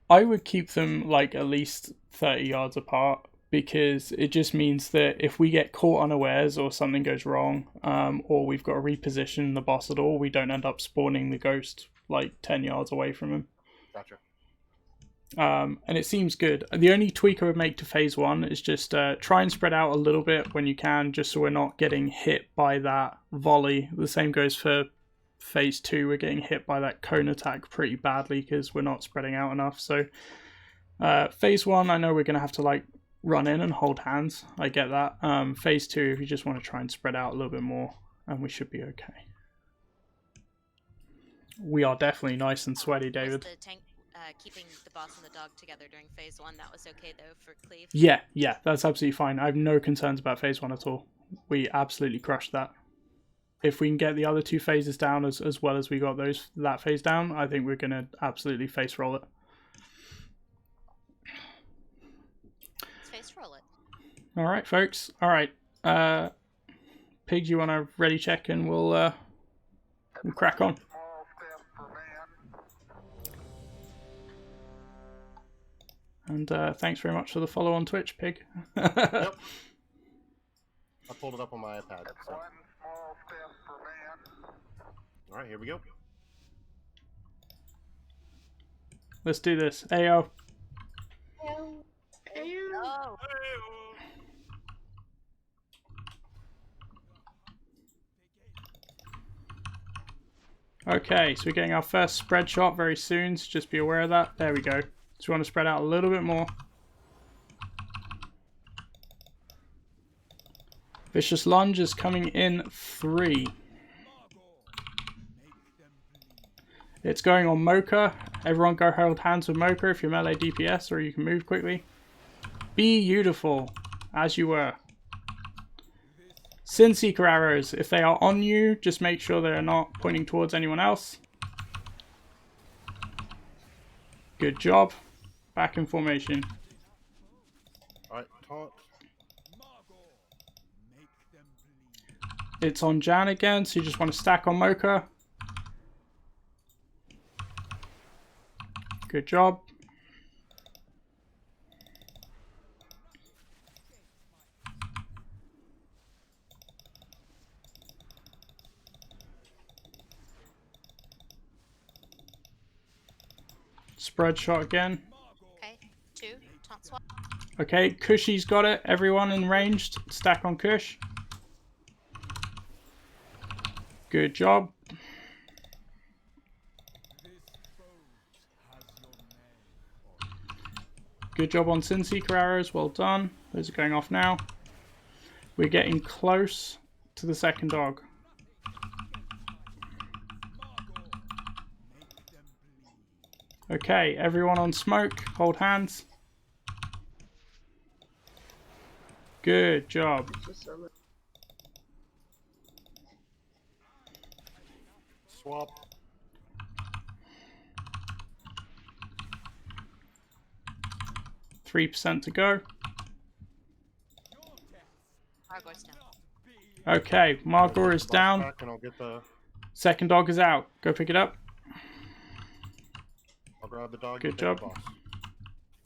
I would keep them like at least 30 yards apart, because it just means that if we get caught unawares or something goes wrong, or we've got to reposition the boss at all, we don't end up spawning the ghost like 10 yards away from him. Gotcha. And it seems good. The only tweak I would make to phase 1 is just try and spread out a little bit when you can, just so we're not getting hit by that volley. The same goes for phase 2. We're getting hit by that cone attack pretty badly because we're not spreading out enough. So phase 1, I know we're going to have to like run in and hold hands. I get that. Phase 2, if you just want to try and spread out a little bit more, and we should be okay. We are definitely nice and sweaty, David. Was the tank keeping the boss and the dog together during phase 1? That was okay though for Cleve? Yeah, that's absolutely fine. I have no concerns about phase 1 at all. We absolutely crushed that. If we can get the other 2 phases down as well as we got that phase down, I think we're going to absolutely face roll it. Let's face roll it. All right, folks. All right. Pig, you want to ready check and we'll crack on. And thanks very much for the follow on Twitch, Pig. Yep. I pulled it up on my iPad. So. All right, here we go. Let's do this. Ayo. Oh. Okay, so we're getting our first spread shot very soon, so just be aware of that. There we go. So we want to spread out a little bit more. Vicious Lunge is coming in 3. It's going on Mocha. Everyone go hold hands with Mocha if you're melee DPS, or you can move quickly. Beautiful, as you were. Sin Seeker arrows, if they are on you, just make sure they're not pointing towards anyone else. Good job. Back in formation. Alright, taunt. It's on Jan again, so you just want to stack on Mocha. Good job. Spread shot again. Okay, 2. Taunt swap. Okay, Cushy's got it. Everyone in ranged. Stack on Cush. Good job. Good job on Sin Seeker arrows. Well done. Those are going off now. We're getting close to the second dog. Okay, everyone on smoke. Hold hands. Good job. Swap. %3 to go. Margor's down. Okay, Margor is down. Back and I'll get the... Second dog is out. Go pick it up. I'll grab the dog. Good job. Boss.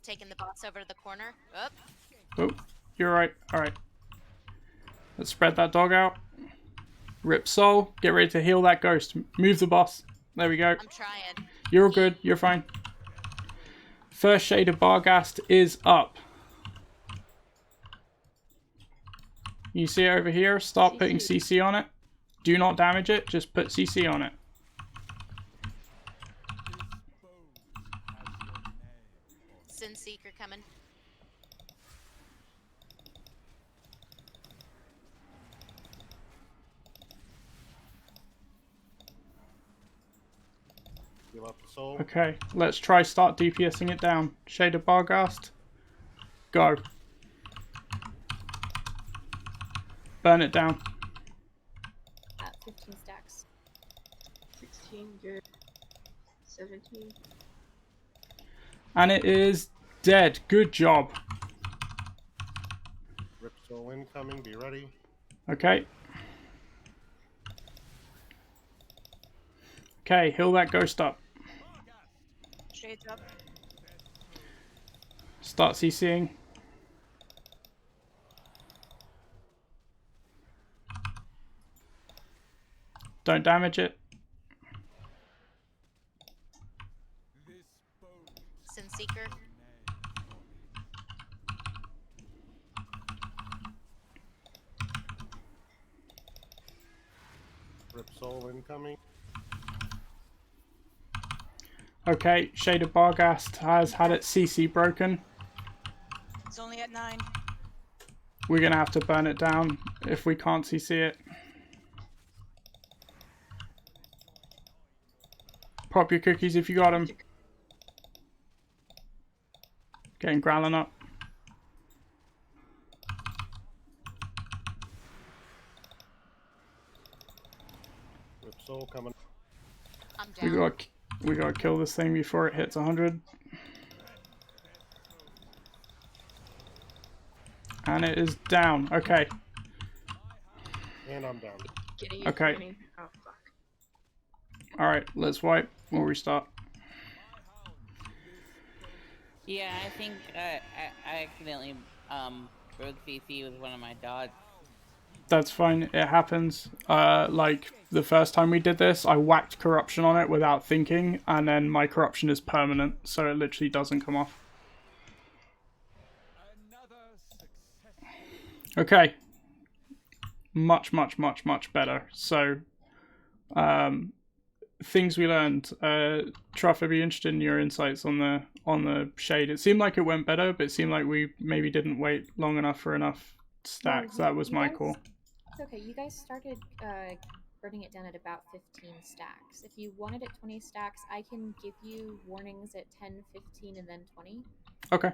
Taking the boss over to the corner. Up. Oh, you're right. Alright. Let's spread that dog out. Rip Soul. Get ready to heal that ghost. Move the boss. There we go. I'm trying. You're all good. You're fine. First Shade of Barghast is up. You see it over here? Start putting CC on it. Do not damage it. Just put CC on it. Sin Seeker coming. Heal up the soul. Okay, let's try start DPSing it down. Shade of Barghast. Go. Burn it down. At 15 stacks. 16, good. 17. And it is dead. Good job. Rip soul incoming. Be ready. Okay. Okay, heal that ghost up. Shades up. Start CCing. Don't damage it. Sin Seeker. Rip soul incoming. Okay, Shade of Barghast has had its CC broken. It's only at 9. We're going to have to burn it down if we can't CC it. Pop your cookies if you got them. Getting Growling up. Rip soul coming. I'm down. We gotta kill this thing before it hits 100. And it is down. Okay. And I'm down. Okay. Oh, fuck. Alright, let's wipe. We'll restart. Yeah, I think I accidentally broke CC with one of my dogs. That's fine. It happens. Like, the first time we did this, I whacked corruption on it without thinking, and then my corruption is permanent, so it literally doesn't come off. Okay. Much, much, much, much better. So, things we learned. Truff, I'd be interested in your insights on the shade. It seemed like it went better, but it seemed like we maybe didn't wait long enough for enough stacks. That was my call. It's okay. You guys started burning it down at about 15 stacks. If you wanted at 20 stacks, I can give you warnings at 10, 15, and then 20. Okay.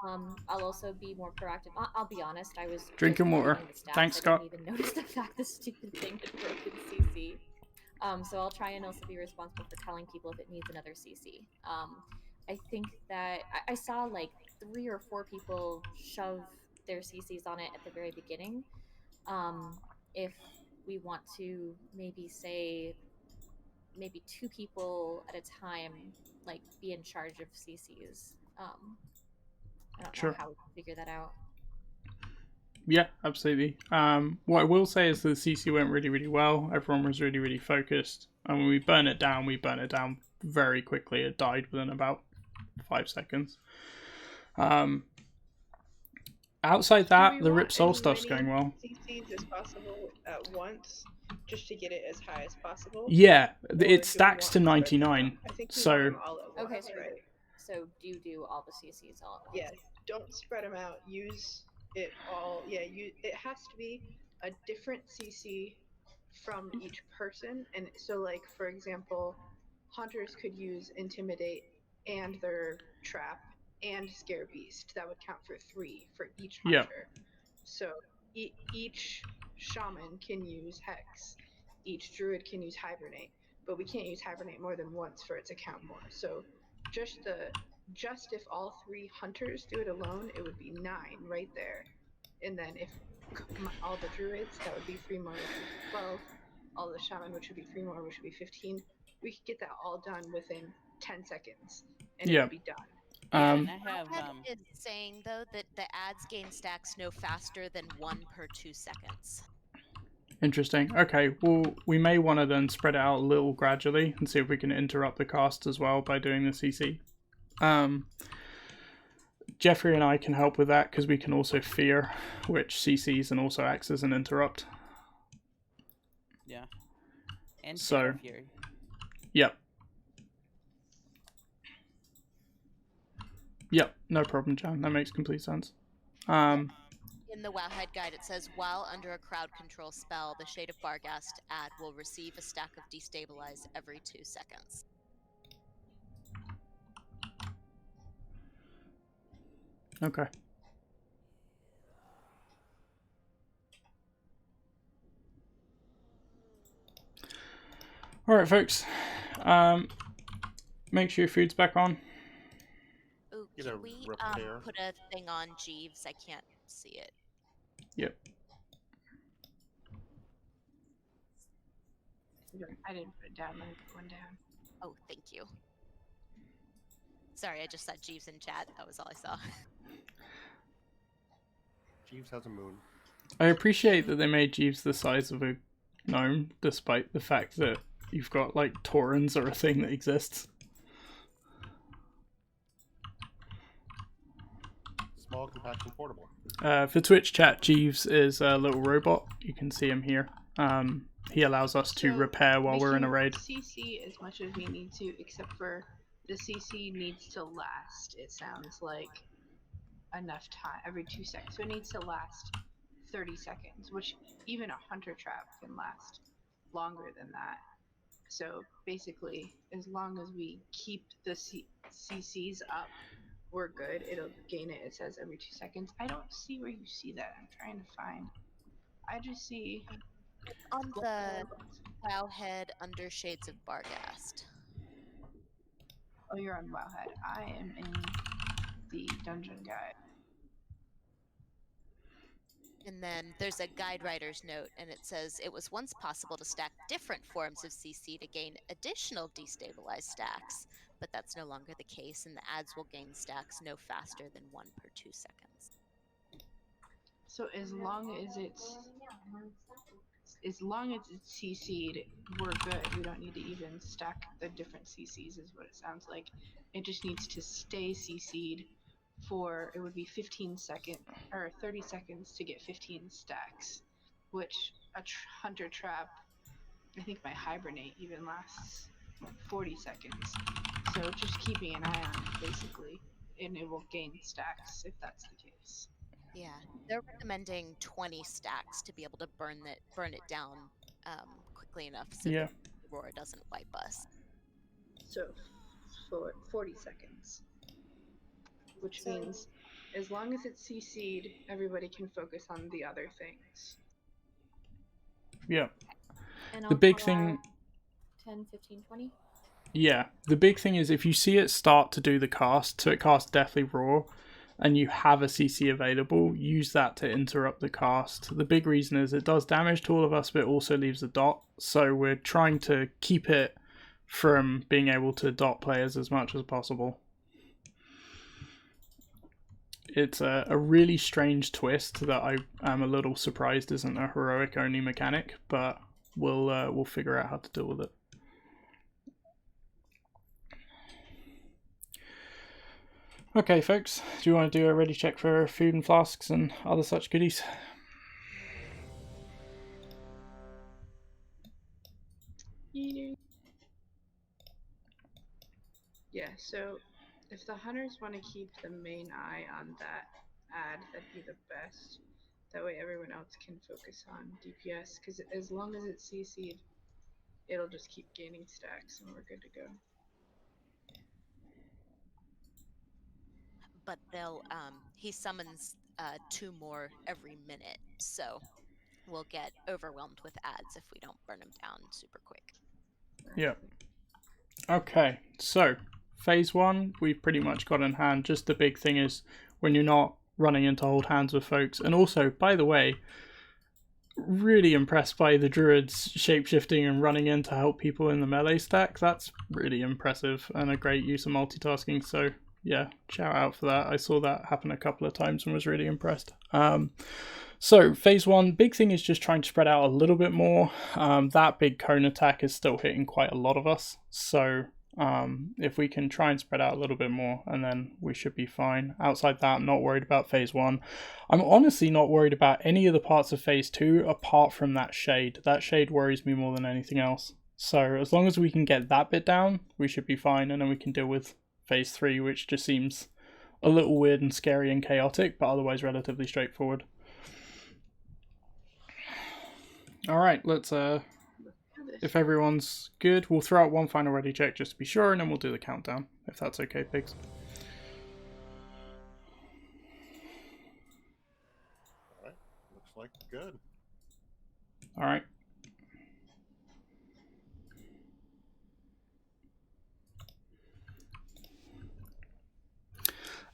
I'll also be more proactive. I'll be honest, I was drinking water. The stacks. Thanks, I Scott. didn't even notice the fact the stupid thing had broken CC. So I'll try and also be responsible for telling people if it needs another CC. I think that I saw like 3 or 4 people shove their CCs on it at the very beginning. If we want to maybe say 2 people at a time, like be in charge of CCs. I don't know how we can figure that out. Yeah, absolutely. What I will say is the CC went really, really well. Everyone was really, really focused. And when we burn it down very quickly. It died within about 5 seconds. Outside that, the Rip Soul stuff's going well. CCs as possible at once, just to get it as high as possible. Yeah, it stacks to 99. I think so all at once, right? So do all the CCs all at once. Yeah, don't spread them out. Use it all. Yeah, it has to be a different CC from each person. And so, like, for example, hunters could use Intimidate and their Trap and Scare Beast. That would count for 3 for each hunter. Yeah. So each shaman can use Hex. Each druid can use Hibernate. But we can't use Hibernate more than once for it to count more. So just if all 3 hunters do it alone, it would be 9 right there. And then if all the druids, that would be 3 more, which would be 12. All the shaman, which would be 3 more, which would be 15. We could get that all done within 10 seconds, and it would be done. And I have is saying though that the ads gain stacks no faster than 1 per 2 seconds. Interesting. Okay, well, we may want to then spread it out a little gradually and see if we can interrupt the cast as well by doing the CC. Jeffrey and I can help with that because we can also fear, which CCs and also acts as an interrupt. Yeah. And so, Fury. Yep. Yep, no problem, Jan. That makes complete sense. In the Wowhead guide, it says, while under a crowd control spell, the Shade of Barghast ad will receive a stack of Destabilize every 2 seconds. Okay. All right, folks. Make sure your food's back on. Ooh, can we put a thing on Jeeves? I can't see it. Yep. I didn't put it down. Let me put one down. Oh, thank you. Sorry, I just saw Jeeves in chat. That was all I saw. Jeeves has a moon. I appreciate that they made Jeeves the size of a gnome, despite the fact that you've got, like, Taurens are a thing that exists. Small, compact, and portable. For Twitch chat, Jeeves is a little robot. You can see him here. He allows us to repair while we're in a raid. CC as much as we need to, except for the CC needs to last. It sounds like enough time every 2 seconds. So it needs to last 30 seconds, which even a hunter trap can last longer than that. So basically, as long as we keep the CCs up, we're good. It'll gain it. It says every 2 seconds. I don't see where you see that. I'm trying to find. I just see on the Wowhead under Shades of Barghast. Oh, you're on Wowhead. I am in the dungeon guide. And then there's a guide writer's note, and it says it was once possible to stack different forms of CC to gain additional destabilized stacks, but that's no longer the case, and the ads will gain stacks no faster than 1 per 2 seconds. So as long as it's CC'd, we're good. We don't need to even stack the different CCs, is what it sounds like. It just needs to stay CC'd for, it would be 15 seconds or 30 seconds to get 15 stacks, which a hunter trap I think my hibernate even lasts 40 seconds. So just keeping an eye on it, basically, and it will gain stacks if that's the case. Yeah, they're recommending 20 stacks to be able to burn it down quickly enough so Yeah. that the roar doesn't wipe us. So for 40 seconds, which means as long as it's CC'd, everybody can focus on the other things. Yeah. And The I'll big call thing. out 10, 15, 20. Yeah, the big thing is if you see it start to do the cast, so it casts Deathly Roar, and you have a CC available, use that to interrupt the cast. The big reason is it does damage to all of us, but it also leaves a dot, so we're trying to keep it from being able to dot players as much as possible. It's a really strange twist that I am a little surprised isn't a heroic only mechanic, but we'll figure out how to deal with it. Okay, folks, do you want to do a ready check for food and flasks and other such goodies? Yeah, so if the hunters want to keep the main eye on that ad, that'd be the best. That way everyone else can focus on DPS, because as long as it's CC'd, it'll just keep gaining stacks and we're good to go. But he summons 2 more every minute, so we'll get overwhelmed with ads if we don't burn them down super quick. Yeah. Okay, so phase 1 we've pretty much got in hand. Just the big thing is when you're not running into hold hands with folks. And also, by the way, really impressed by the druids shapeshifting and running in to help people in the melee stack. That's really impressive and a great use of multitasking. So yeah, shout out for that. I saw that happen a couple of times and was really impressed. So phase 1, big thing is just trying to spread out a little bit more. That big cone attack is still hitting quite a lot of us. So if we can try and spread out a little bit more, and then we should be fine. Outside that, I'm not worried about phase 1. I'm honestly not worried about any of the parts of phase 2 apart from that shade. That shade worries me more than anything else. So as long as we can get that bit down, we should be fine, and then we can deal with phase 3, which just seems a little weird and scary and chaotic, but otherwise relatively straightforward. Alright, let's if everyone's good, we'll throw out one final ready check just to be sure, and then we'll do the countdown, if that's okay, pigs. Alright, looks like good. Alright.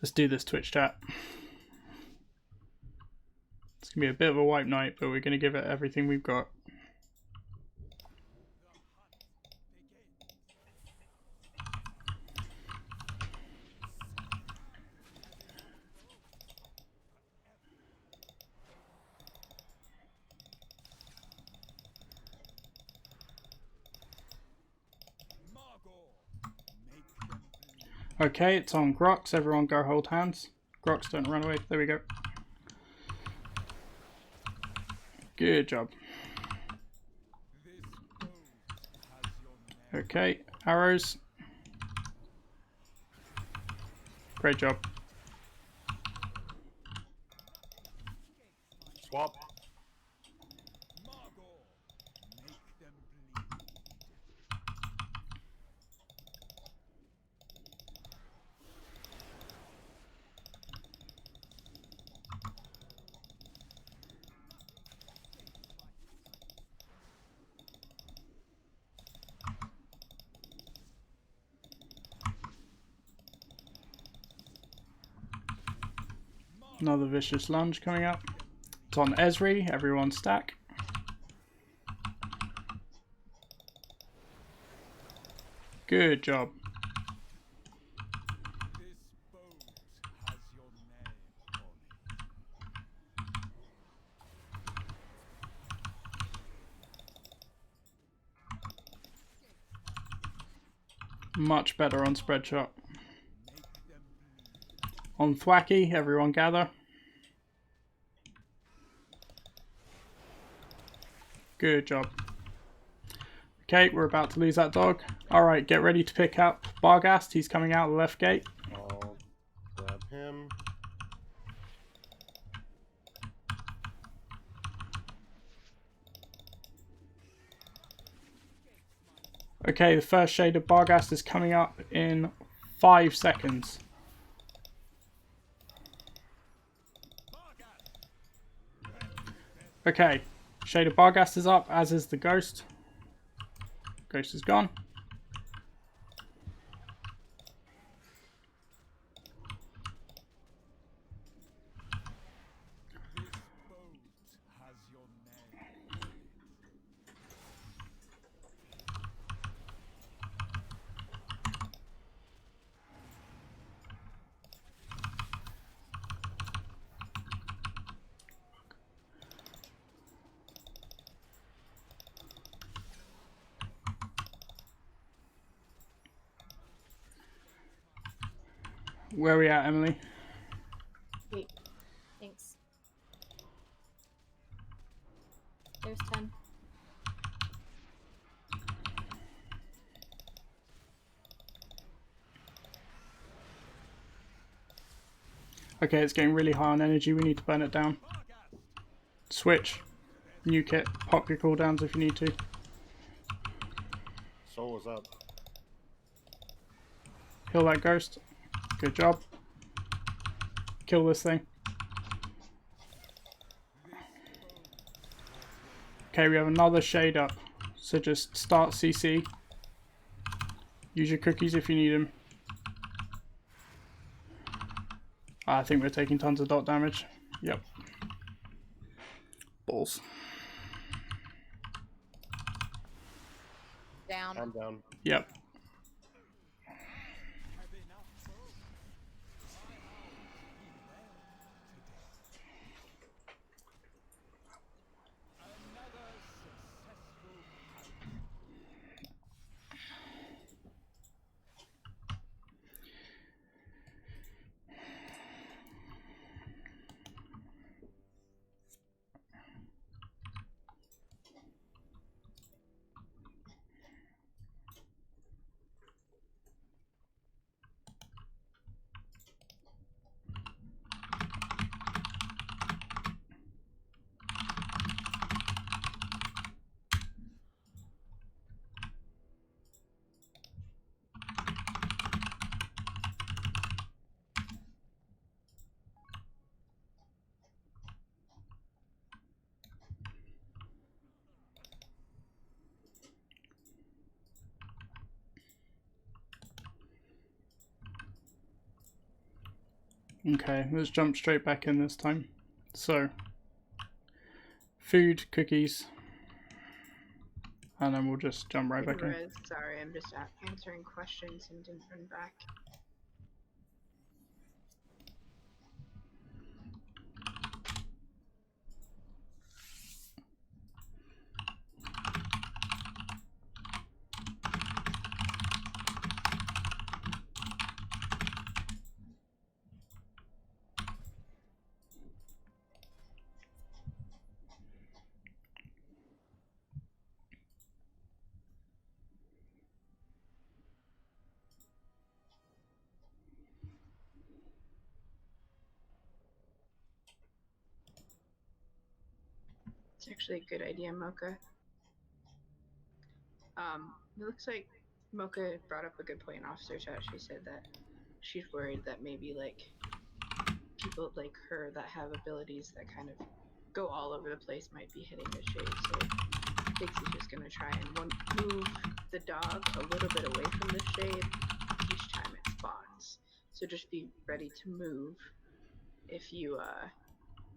Let's do this Twitch chat. It's going to be a bit of a wipe night, but we're going to give it everything we've got. Okay, it's on Grox. Everyone go hold hands. Grox, don't run away. There we go. Good job. Okay, arrows. Great job. Swap. Another vicious lunge coming up. It's on Esri. Everyone stack. Good job. Much better on spread shot. On Thwacky, everyone gather. Good job. Okay, we're about to lose that dog. Alright, get ready to pick up Barghast. He's coming out the left gate. I'll grab him. Okay, the first shade of Barghast is coming up in 5 seconds. Okay, shade of Barghast is up, as is the ghost. Ghost is gone. Where are we at, Emily? Wait. Thanks. There's 10. Okay, it's getting really high on energy. We need to burn it down. Switch. New kit. Pop your cooldowns if you need to. Soul is up. Kill that ghost. Good job. Kill this thing. Okay, we have another shade up. So just start CC. Use your cookies if you need them. I think we're taking tons of dot damage. Yep. Balls. Down. I'm down. Yep. Okay, let's jump straight back in this time. So, food, cookies, and then we'll just jump right back in. Rez, sorry, I'm just answering questions and didn't run back. It's actually a good idea, Mocha. It looks like Mocha brought up a good point in Officer Chat. She said that she's worried that maybe like people like her that have abilities that kind of go all over the place might be hitting the shade. So Pixie's just gonna try and move the dog a little bit away from the shade each time it spawns. So just be ready to move if you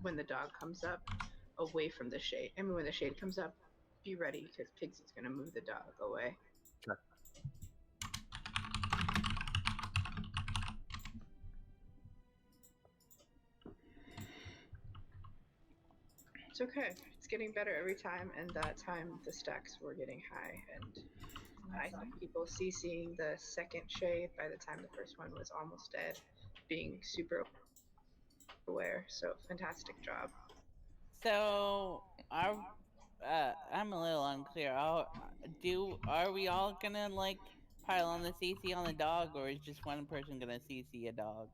when the dog comes up away from the shade. I mean, when the shade comes up, be ready because Pixie's gonna move the dog away. Sure. It's okay. It's getting better every time, and that time the stacks were getting high, and I think people CCing the second shade by the time the first one was almost dead, being super aware. So fantastic job. So I'm a little unclear unclear. Are we all gonna like pile on the CC on the dog, or is just one person gonna CC a dog?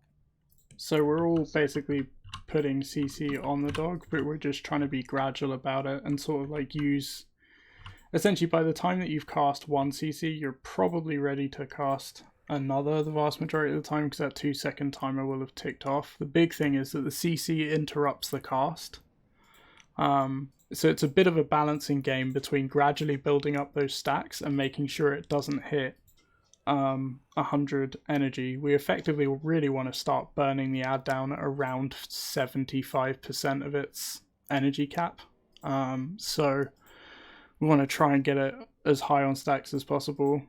So we're all basically putting CC on the dog, but we're just trying to be gradual about it and sort of like use. Essentially, by the time that you've cast one CC, you're probably ready to cast another the vast majority of the time, because that 2-second timer will have ticked off. The big thing is that the CC interrupts the cast. So it's a bit of a balancing game between gradually building up those stacks and making sure it doesn't hit 100 energy. We effectively really want to start burning the ad down at around 75% of its energy cap. So we want to try and get it as high on stacks as possible.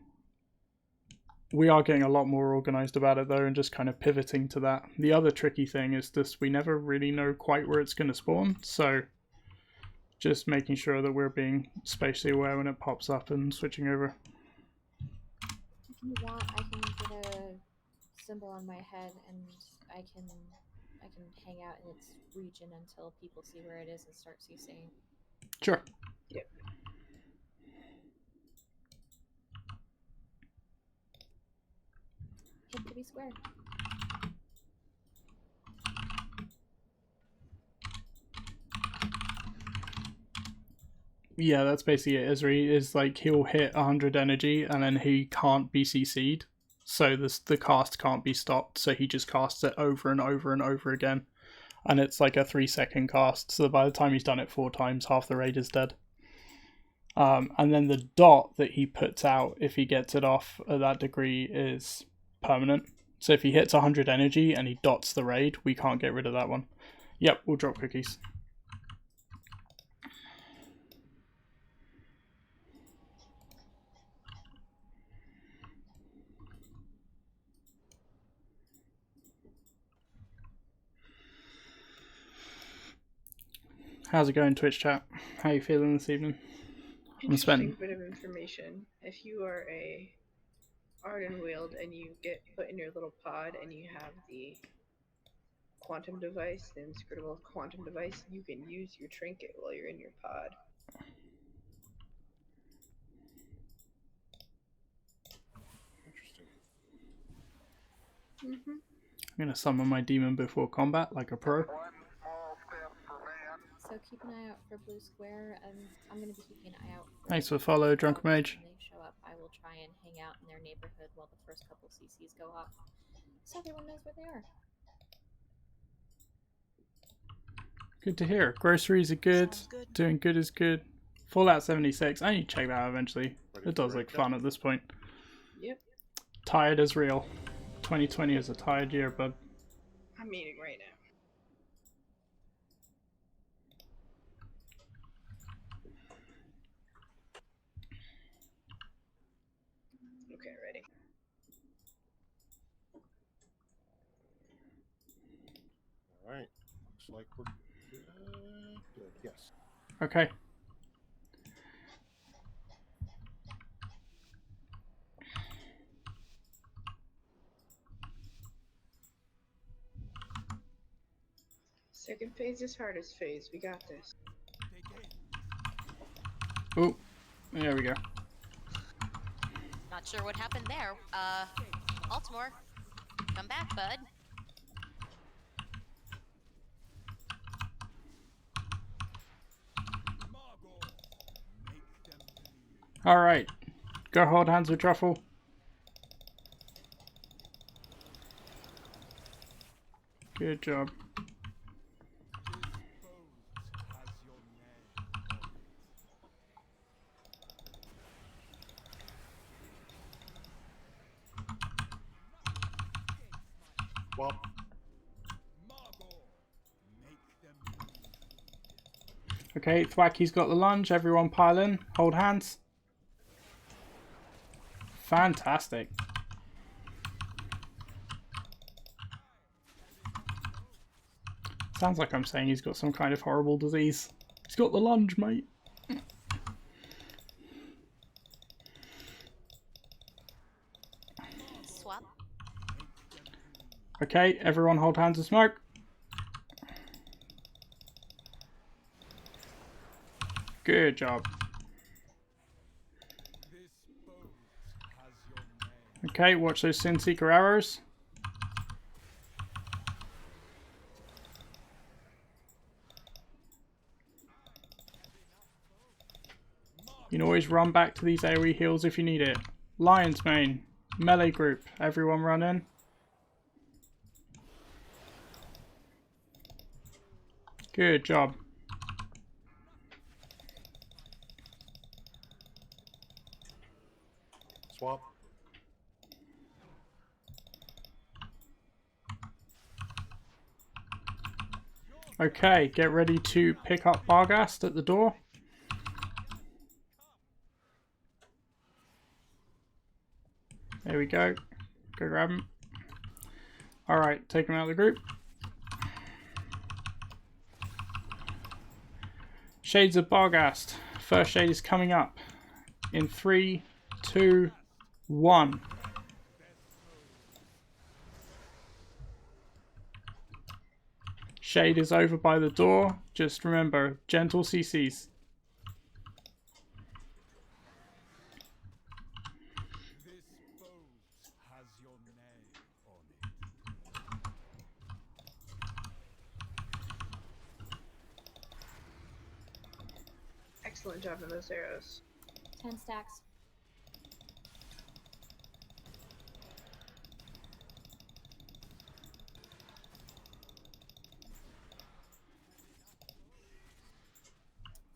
We are getting a lot more organized about it though, and just kind of pivoting to that. The other tricky thing is this: we never really know quite where it's going to spawn, so just making sure that we're being spatially aware when it pops up and switching over. If you want, I can get a symbol on my head, and I can hang out in its region until people see where it is and start CCing. Sure. Yep. Hit to be square. Yeah, that's basically it. Isri is like he'll hit 100 energy and then he can't be CC'd, so the cast can't be stopped. So he just casts it over and over and over again, and it's like a 3-second cast. So by the time he's done it 4 times, half the raid is dead. And then the dot that he puts out, if he gets it off at that degree, is permanent. So if he hits 100 energy and he dots the raid, we can't get rid of that one. Yep, we'll drop cookies. How's it going, Twitch chat? How you feeling this evening? Interesting bit of information. If you are a Ardenweald and you get put in your little pod and you have the quantum device, the inscrutable quantum device, you can use your trinket while you're in your pod. Interesting. Mm-hmm. I'm going to summon my demon before combat like a pro. So keep an eye out for blue square, and I'm going to be keeping an eye out for... Thanks for the follow, Drunken Mage. When they show up, I will try and hang out in their neighborhood while the first couple CCs go off, so everyone knows where they are. Good to hear. Groceries are good. Doing good is good. Fallout 76. I need to check that out eventually. It does look fun at this point. Yep. Tired is real. 2020 is a tired year, bud. I'm eating right now. Okay, ready. All right. Looks like we're good. Yes. Okay. Second phase is hardest phase. We got this. Oh, there we go. Not sure what happened there. Baltimore, come back, bud. All right. Go hold hands with Truffle. Good job. Well, Okay, Thwacky's got the lunge. Everyone pile in. Hold hands. Fantastic. Sounds like I'm saying he's got some kind of horrible disease. He's got the lunge, mate. Swap. Okay, everyone hold hands with smoke. Good job. Okay, watch those Sin Seeker arrows. You can always run back to these AoE heals if you need it. Lion's Mane, melee group, everyone run in. Good job. Swap. Okay, get ready to pick up Barghast at the door. There we go. Go grab him. Alright, take him out of the group. Shades of Barghast. First shade is coming up. In 3, 2, 1. Shade is over by the door. Just remember, gentle CCs. Excellent job on those arrows. 10 stacks.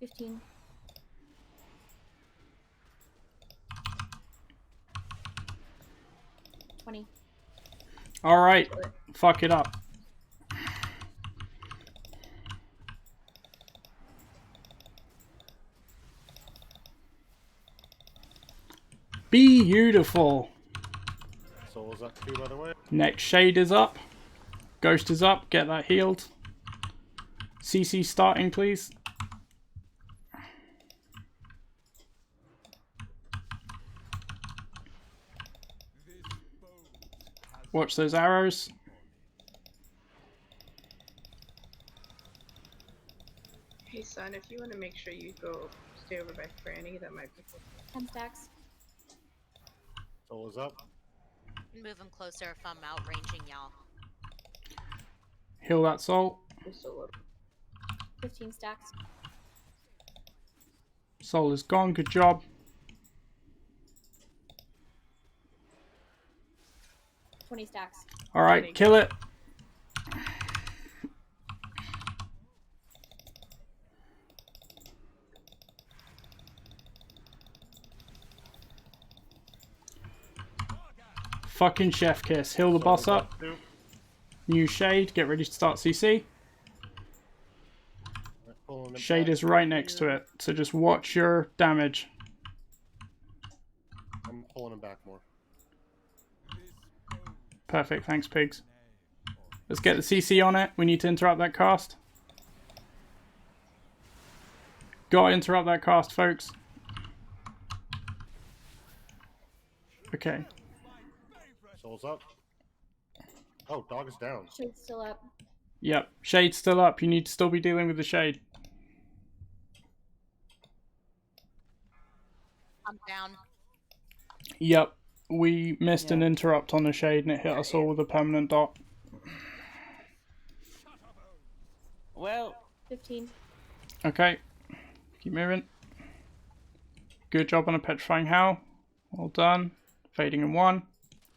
$15. 20. Alright, fuck it up. Beautiful. Soul is up too, by the way. Next shade is up. Ghost is up. Get that healed. CC starting, please. Watch those arrows. Hey son, if you want to make sure you go stay over by Franny, that might be cool. 10 stacks. Soul is up. Move him closer if I'm outranging y'all. Heal that soul. 15 stacks. Soul is gone. Good job. 20 stacks. Alright, kill it. Fucking chef kiss. Heal the boss up. New shade. Get ready to start CC. Shade is right next to it, so just watch your damage. I'm pulling him back more. Perfect, thanks pigs. Let's get the CC on it. We need to interrupt that cast. Gotta interrupt that cast, folks. Okay. Soul's up. Oh, dog is down. Shade's still up. Yep, shade's still up. You need to still be dealing with the shade. I'm down. Yep, we missed an interrupt on the shade and it hit us all with a permanent dot. Well, 15. Okay, keep moving. Good job on a petrifying howl. Well done. Fading in 1.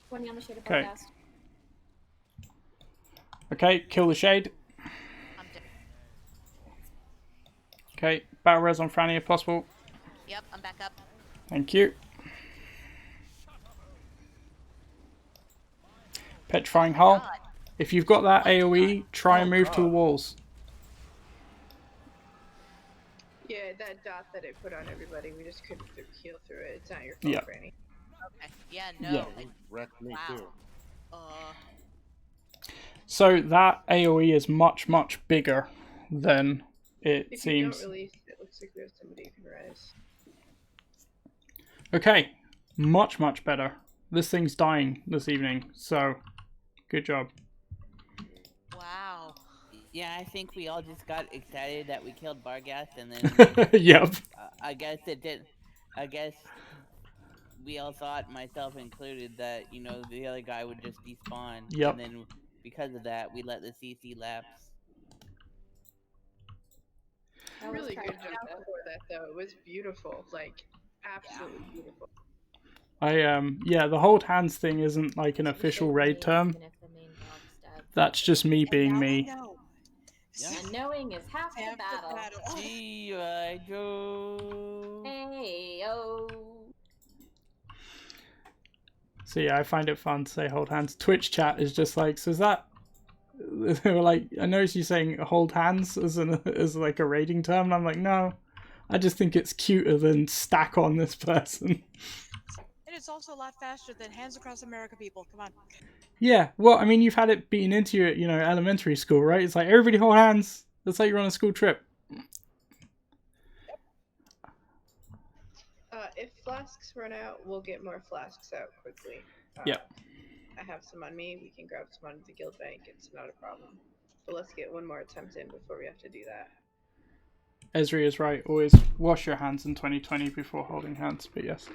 20 on the shade of Okay. Barghast. Okay, kill the shade. I'm dead. Okay, battle res on Franny if possible. Yep, I'm back up. Thank you. Petrifying hull. If you've got that AoE, try and move to the walls. Yeah, that dot that I put on everybody, we just couldn't heal through it. It's not your fault, Yeah. Franny. Okay. Yeah, no. Yeah. He wrecked me too. So that AoE is much, much bigger than it If seems. you don't release, it looks like we have somebody who can rise. Okay, much, much better. This thing's dying this evening, so good job. Wow. yeah, I think we all just got excited that we killed Barghast, and then Yep. I guess it did. I guess we all thought, myself included, that the other guy would just despawn. Yep. And then because of that, we let the CC lapse. Really good job before that, though. It was beautiful, like absolutely beautiful. The hold hands thing isn't like an official raid term. That's just me being me. And knowing is half the battle. G.I. Joe. Hey yo. So yeah, I find it fun to say hold hands. Twitch chat is just like, so is that? They were like, I noticed you saying hold hands as like a raiding term, and I'm like, no, I just think it's cuter than stack on this person. And it's also a lot faster than Hands Across America, people. Come on. Yeah, well, I mean, you've had it beaten into you at, elementary school, right? It's like, everybody hold hands. It's like you're on a school trip. If flasks run out, we'll get more flasks out quickly. I have some on me. We can grab some out of the guild bank. It's not a problem. But let's get one more attempt in before we have to do that. Esri is right. Always wash your hands in 2020 before holding hands. But yes.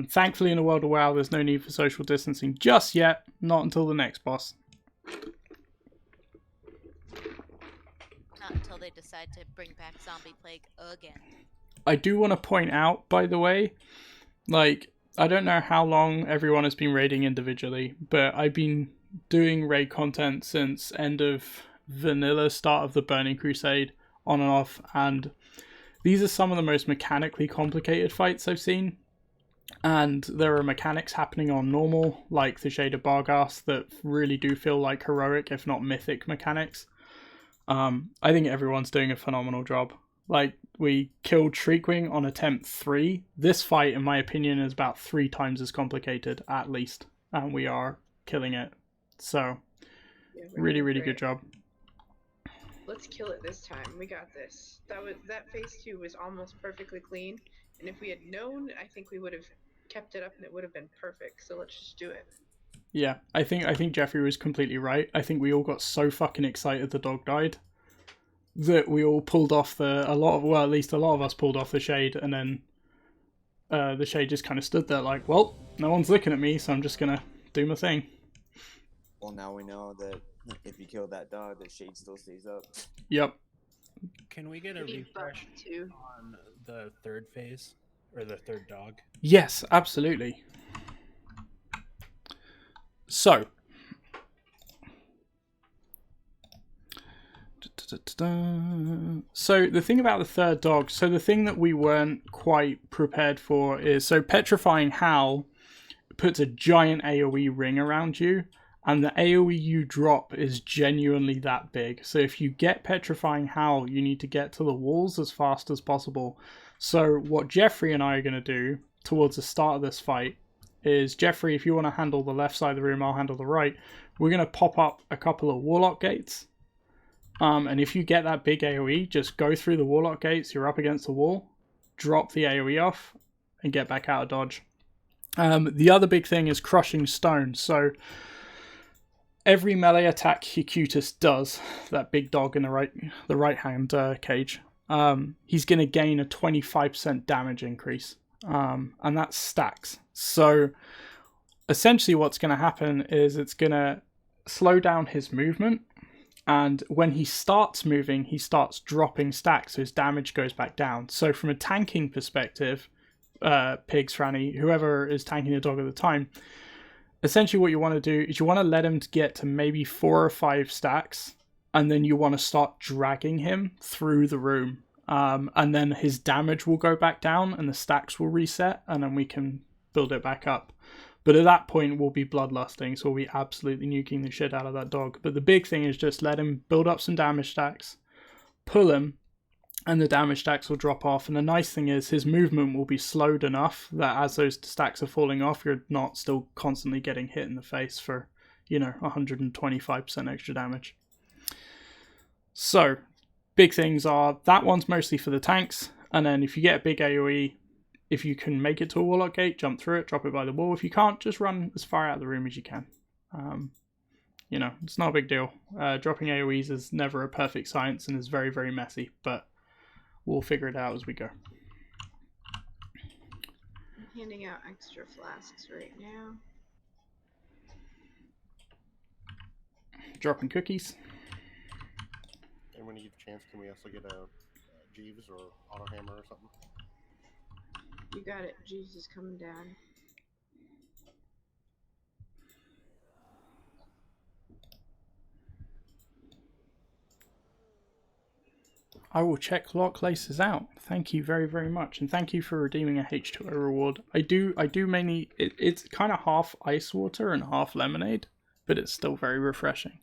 Thankfully, in the world of WoW, there's no need for social distancing just yet. Not until the next boss. Not until they decide to bring back Zombie Plague again. I do want to point out, by the way, like, I don't know how long everyone has been raiding individually, but I've been doing raid content since end of vanilla, start of the Burning Crusade, on and off, and these are some of the most mechanically complicated fights I've seen. And there are mechanics happening on normal, like the Shade of Barghast, that really do feel like heroic, if not mythic mechanics. I think everyone's doing a phenomenal job. Like, we killed Shriekwing on attempt 3. This fight, in my opinion, is about 3 times as complicated, at least. And we are killing it. So, yeah, really, really good job. Let's kill it this time. We got this. That phase 2 was almost perfectly clean. And if we had known, I think we would have kept it up and it would have been perfect. So let's just do it. Yeah, I think Jeffrey was completely right. I think we all got so fucking excited the dog died that we all pulled off at least a lot of us pulled off the Shade, and then the Shade just kind of stood there like, well, no one's looking at me, so I'm just gonna do my thing. Well, now we know that if you kill that dog, the Shade still stays up. Yep. Can we get a refresh on the third phase? Or the third dog? Yes, absolutely. So, the thing about the third dog, so the thing that we weren't quite prepared for is, so Petrifying Howl puts a giant AoE ring around you, and the AoE you drop is genuinely that big. So if you get Petrifying Howl, you need to get to the walls as fast as possible. So what Jeffrey and I are going to do towards the start of this fight is, Jeffrey, if you want to handle the left side of the room, I'll handle the right. We're going to pop up a couple of Warlock gates. And if you get that big AoE, just go through the Warlock gates, you're up against the wall, drop the AoE off, and get back out of dodge. The other big thing is Crushing Stone. So every melee attack Hecutus does, that big dog in the right hand cage, he's going to gain a 25% damage increase. And that stacks. So essentially what's going to happen is it's going to slow down his movement. And when he starts moving, he starts dropping stacks, so his damage goes back down. So from a tanking perspective, Pigs, Franny, whoever is tanking the dog at the time, essentially what you want to do is you want to let him get to maybe 4 or 5 stacks, and then you want to start dragging him through the room. And then his damage will go back down, and the stacks will reset, and then we can build it back up. But at that point, we'll be bloodlusting, so we'll be absolutely nuking the shit out of that dog. But the big thing is just let him build up some damage stacks, pull him, and the damage stacks will drop off. And the nice thing is his movement will be slowed enough that as those stacks are falling off, you're not still constantly getting hit in the face for, 125% extra damage. So, big things are, that one's mostly for the tanks, and then if you get a big AoE, if you can make it to a Warlock gate, jump through it, drop it by the wall. If you can't, just run as far out of the room as you can. It's not a big deal. Dropping AoEs is never a perfect science and is very, very messy, but we'll figure it out as we go. handing out extra flasks right now. Dropping cookies. And when you get a chance, can we also get a Jeeves or Auto Hammer or something? You got it. Jeeves is coming down. I will check lock laces out. Thank you very, very much, and thank you for redeeming a H2O reward. I do mainly. It's kind of half ice water and half lemonade, but it's still very refreshing.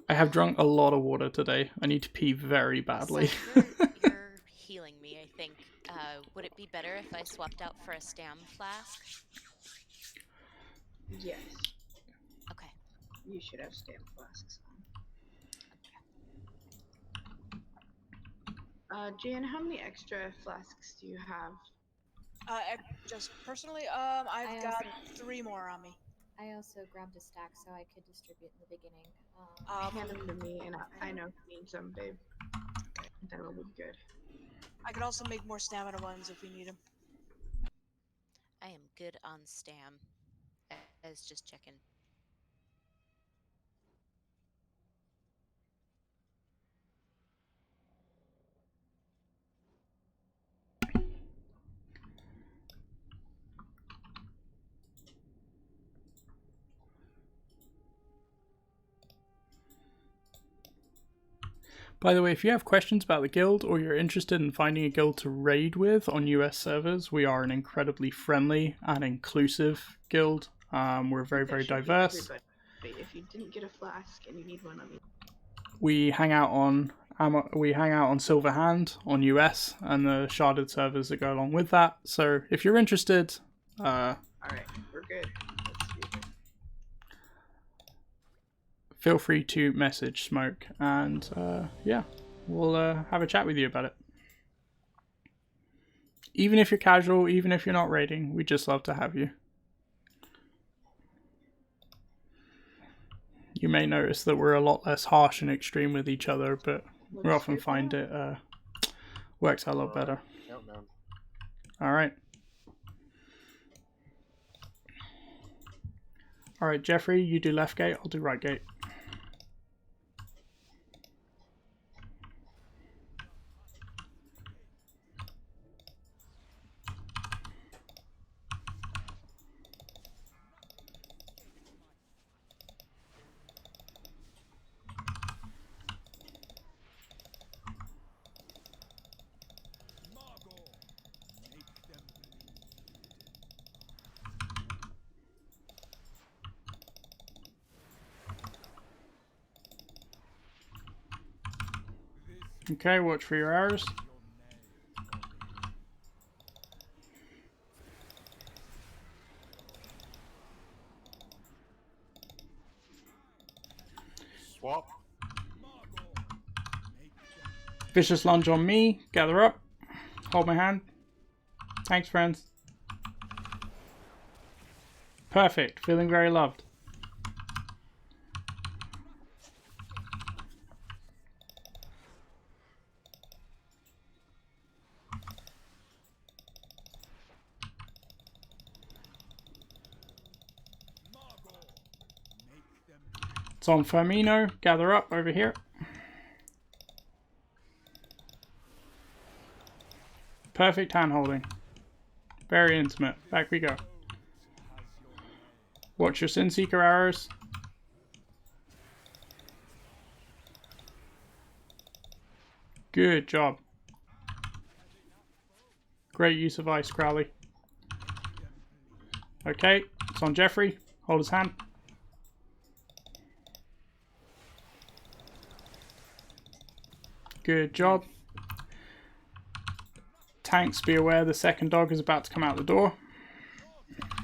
I have drunk a lot of water today. I need to pee very badly. So you're healing me, I think. Would it be better if I swapped out for a stam flask? Yes. Okay. You should have stamp flasks on. Jan, how many extra flasks do you have? Just personally, I've got 3 more on me. I also grabbed a stack so I could distribute in the beginning. Hand them to me, and I know you need some, babe. That'll be good. I could also make more stamina ones if we need them. I am good on stam. I was just checking. By the way, if you have questions about the guild or you're interested in finding a guild to raid with on US servers, we are an incredibly friendly and inclusive guild. We're very, very diverse. If you didn't get a flask and you need one, let me. We hang out on Silver Hand on US and the sharded servers that go along with that. So if you're interested, all right, we're good. Feel free to message Smoke, and yeah, we'll have a chat with you about it. Even if you're casual, even if you're not raiding, we just love to have you. You may notice that we're a lot less harsh and extreme with each other, but we often find it works out a lot better. Countdown. All right. All right, Jeffrey, you do left gate, I'll do right gate. Okay, watch for your arrows. Swap. Vicious lunge on me. Gather up. Hold my hand. Thanks, friends. Perfect. Feeling very loved. It's on Firmino. Gather up over here. Perfect hand holding. Very intimate. Back we go. Watch your Sin Seeker arrows. Good job. Great use of ice, Crowley. Okay, it's on Jeffrey. Hold his hand. Good job. Tanks, be aware the second dog is about to come out the door.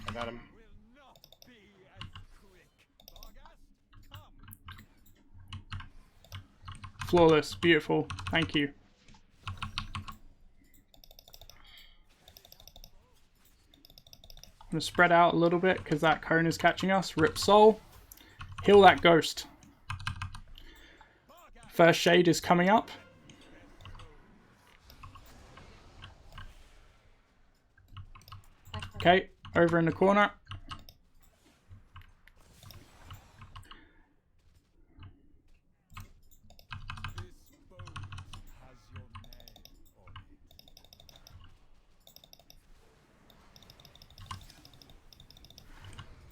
I got him. Flawless, beautiful. Thank you. I'm going to spread out a little bit because that cone is catching us. Rip soul. Heal that ghost. First shade is coming up. Okay, over in the corner.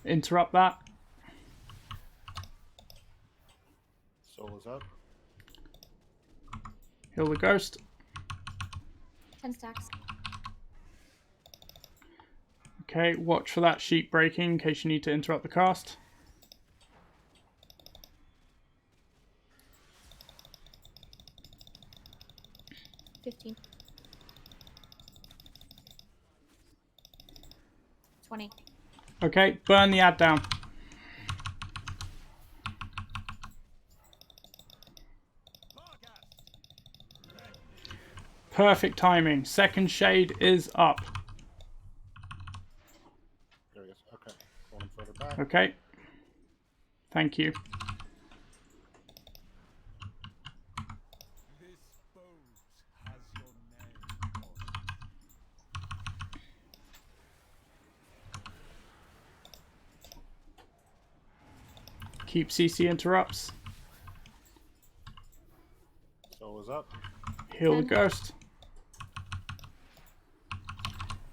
Interrupt that. Soul is up. Heal the ghost. 10 stacks. Okay, watch for that sheet breaking in case you need to interrupt the cast. $15. 20. Okay, burn the ad down. Perfect timing. Second shade is up. There he is. Okay. Going further back. Okay. Thank you. Keep CC interrupts. Soul is up. Heal the ghost.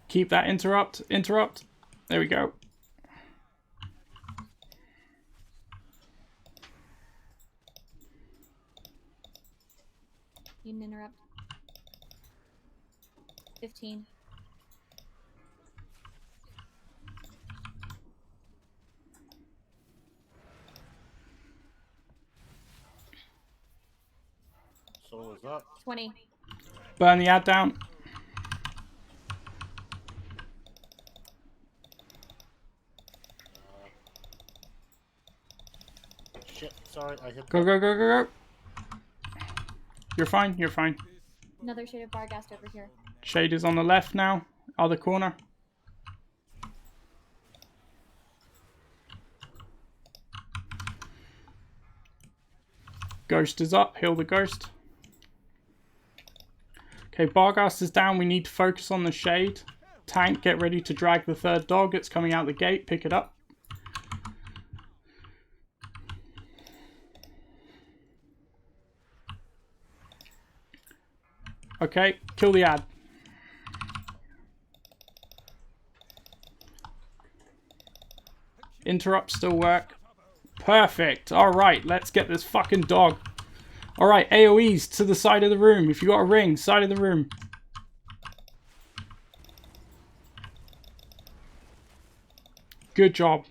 Keep that interrupt. Interrupt. There we go. You can interrupt. 15. Soul is up. 20. Burn the ad down. Shit. Sorry, I hit. Go, go, go, go, go. You're fine. You're fine. Another shade of Barghast over here. Shade is on the left now. Other corner. Ghost is up. Heal the ghost. Okay, Barghast is down. We need to focus on the shade. Tank, get ready to drag the third dog. It's coming out the gate. Pick it up. Okay, kill the ad. Interrupt still work. Perfect. Alright, let's get this fucking dog. Alright, AoEs to the side of the room. If you got a ring, side of the room. Good job.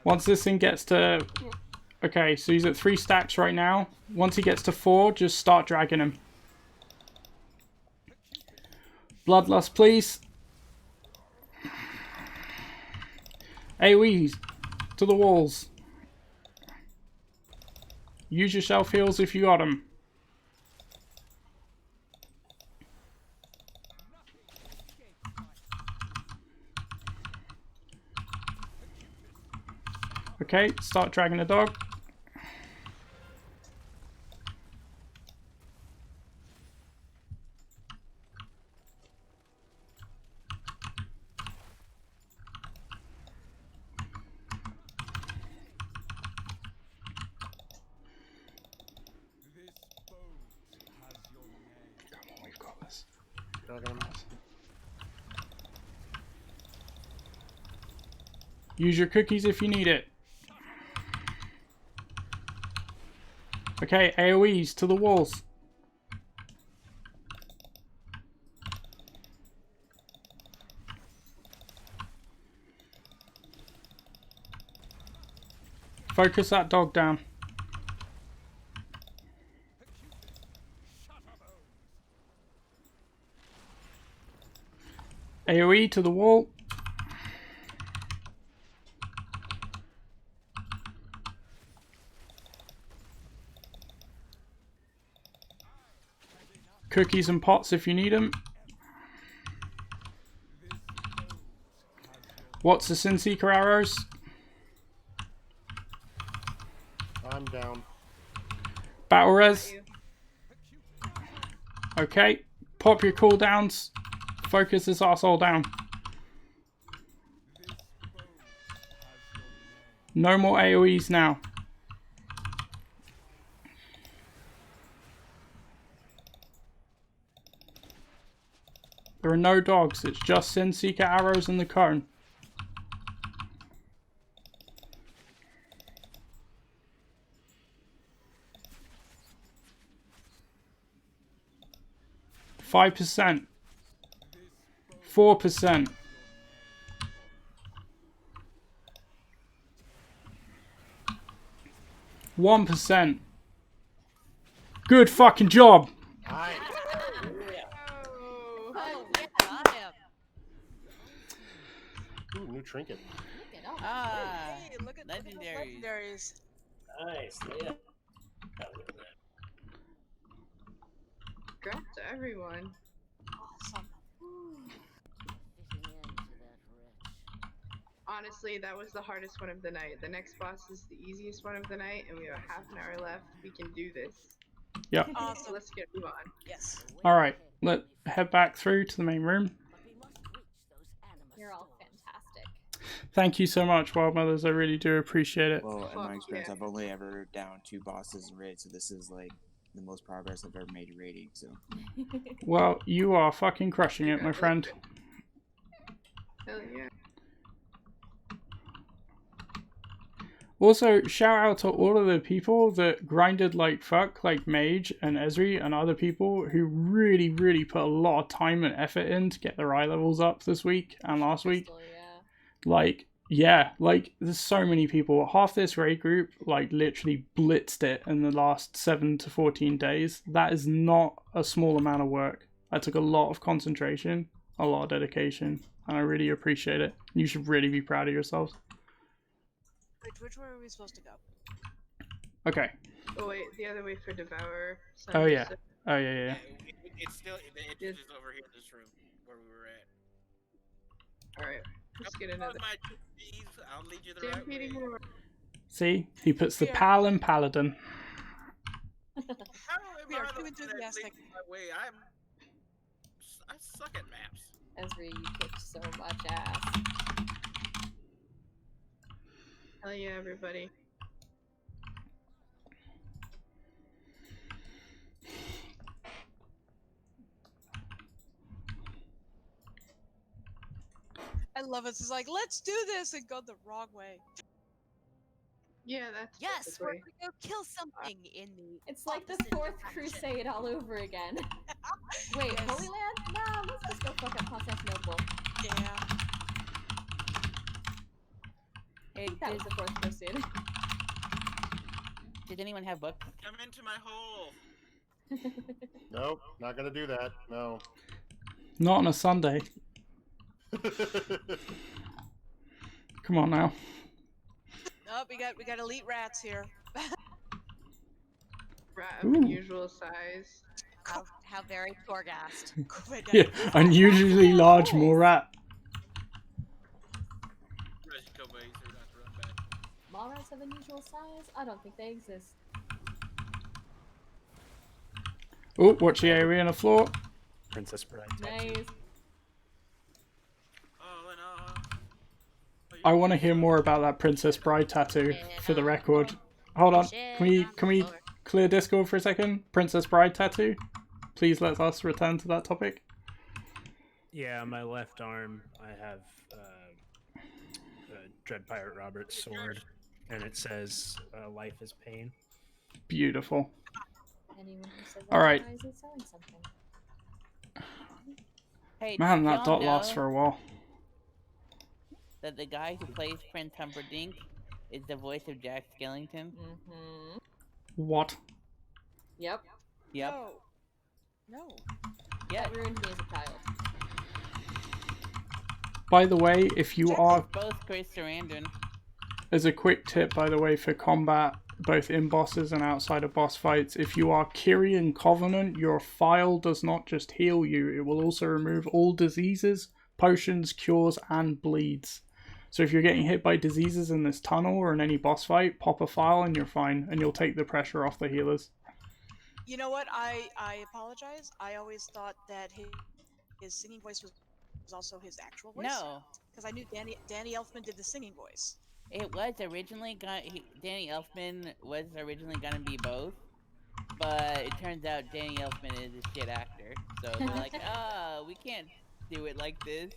Once this thing gets to... Okay, so he's at 3 stacks right now. Once he gets to 4, just start dragging him. Bloodlust, please. AoEs to the walls. Use your shelf heals if you got them. Okay, start dragging the dog. Come on, we've got this. Use your cookies if you need it. Okay, AoEs to the walls. Focus that dog down. AoE to the wall. Cookies and pots if you need them. What's the Sinseeker arrows? I'm down. Battle res. Okay, pop your cooldowns. Focus this arsehole down. No more AoEs now. There are no dogs, it's just Sinseeker arrows in the cone. %. 4%. 1%. Good fucking job. Nice. Oh, yeah, got him. Ooh, new trinket. Ah, Hey, look at those legendaries. legendaries. Nice. Yeah. Congrats to everyone. Awesome. Fitting end to that wretch. Honestly, that was the hardest one of the night. The next boss is the easiest one of the night, and we have half an hour left. We can do this. Yep. Awesome. Let's get move on. Yes. Alright, let's head back through to the main room. But we must reach those anima You're all stores. fantastic. Thank you so much, Wild Mothers. I really do appreciate it. Well, in my Fuck experience, yeah. I've only ever down 2 bosses in raid, so this is like the most progress I've ever made in raiding. So Well, you are fucking crushing it, my friend. Hell yeah. Also, shout out to all of the people that grinded like fuck, like Mage and Esri and other people who really, really put a lot of time and effort in to get their eye levels up this week and last week. Crystal, yeah. Like, yeah, like there's so many people. Half this raid group like literally blitzed it in the last 7 to 14 days. That is not a small amount of work. That took a lot of concentration, a lot of dedication, and I really appreciate it. You should really be proud of yourselves. Which way are we supposed to go? Okay. Oh wait, the other way for Devour. Oh yeah. Oh yeah, yeah. It's still the entrance is over here in this room where we were at. Alright, let's get another. I'll lead you the right way. Stampeding more. See, he puts the pal in paladin. How am We I are the too one that enthusiastic. leads the right way? I suck at maps. Ezra, you kicked so much ass. Hell yeah, everybody. I love it. It's like, let's do this, and go the wrong way. Yeah, that's Yes, we're typically- gonna go kill something in the. It's like the opposite Fourth direction. Crusade all over again. Wait, Yes. Holy Land? Nah, let's just go fuck up Constantinople. Yeah. Hey, That was the Fourth Crusade. did anyone have books? Come into my hole. Nope, not gonna do that. No. Not on a Sunday. Come on now. Oh, we got elite rats here. Rat of Ooh. unusual size. How very Torghast. Yeah, unusually large Morat. Mall rats of unusual size? I don't think they exist. Oh, watch the area on the floor. Princess Bride. Nice. I want to hear more about that Princess Bride tattoo for the record. Hold on, can we clear Discord for a second? Princess Bride tattoo? Please let us return to that topic. Yeah, on my left arm, I have Dread Pirate Robert's sword, and it says "Life is pain." Beautiful. Anyone who says All right. otherwise is selling something. Hey, Man, did that y'all dot lasts know for a while. that the guy who plays Prince Humperdinck is the voice of Jack Skellington? Mm-hmm. What? Yep. Yep. No. Yeah. That ruined me as a child. By the way, if you are, Both Chris Sarandon. as a quick tip, by the way, for combat, both in bosses and outside of boss fights, if you are Kyrian Covenant, your file does not just heal you, it will also remove all diseases, potions, cures, and bleeds. So if you're getting hit by diseases in this tunnel or in any boss fight, pop a file and you're fine, and you'll take the pressure off the healers. You know what? I apologize. I always thought that his singing voice was also his actual voice? No, Because I knew Danny Elfman did the singing voice. it was originally Danny Elfman was originally gonna be both, but it turns out Danny Elfman is a shit actor. So they're like, we can't do it like this.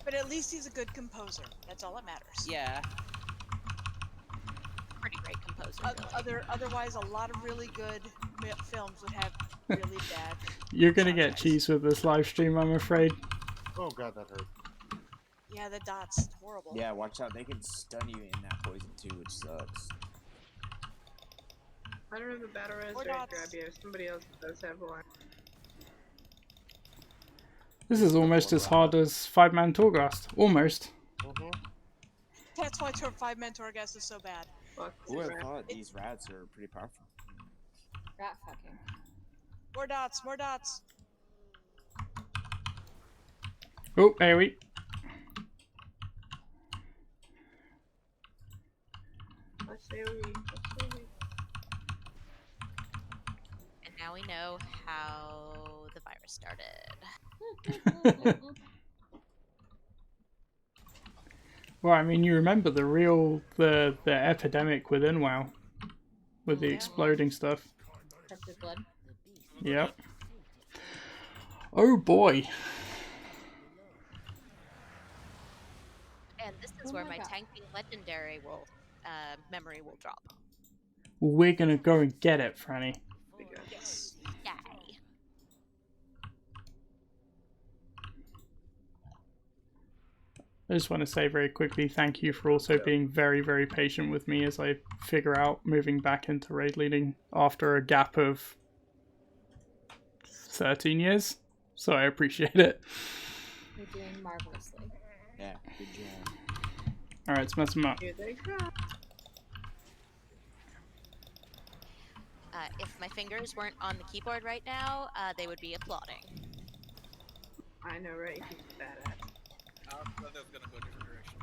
But at least he's a good composer. That's all that matters. Yeah. Pretty great composer. Really. Otherwise, a lot of really good films would have really bad. You're gonna get cheese with this live stream, I'm afraid. Oh god, that hurt. Yeah, the dots, horrible. Yeah, watch out. They can stun you in that poison too, which sucks. I don't have a battle res ready to grab you. Somebody else does have one. This is almost as hard as 5-man Torghast. Almost. That's why 5-man Torghast is so bad. Who would have thought these rats are pretty powerful? Rat fucking. More dots, more dots. Oh, AoE. Let's AoE. And now we know how the virus started. Well, I mean, you remember the epidemic within WoW, with the exploding stuff. Corrupted blood. Yep. Oh boy. And this is where my tanking legendary memory will drop. We're gonna go and get it, Franny. Yes. Yay. I just want to say very quickly, thank you for also being very, very patient with me as I figure out moving back into raid leading after a gap of 13 years. So I appreciate it. You're doing marvelously. Yeah, good job. Alright, let's mess them up. Here they go. If my fingers weren't on the keyboard right now, they would be applauding. I know, right? He's badass. I thought that was gonna go a different direction.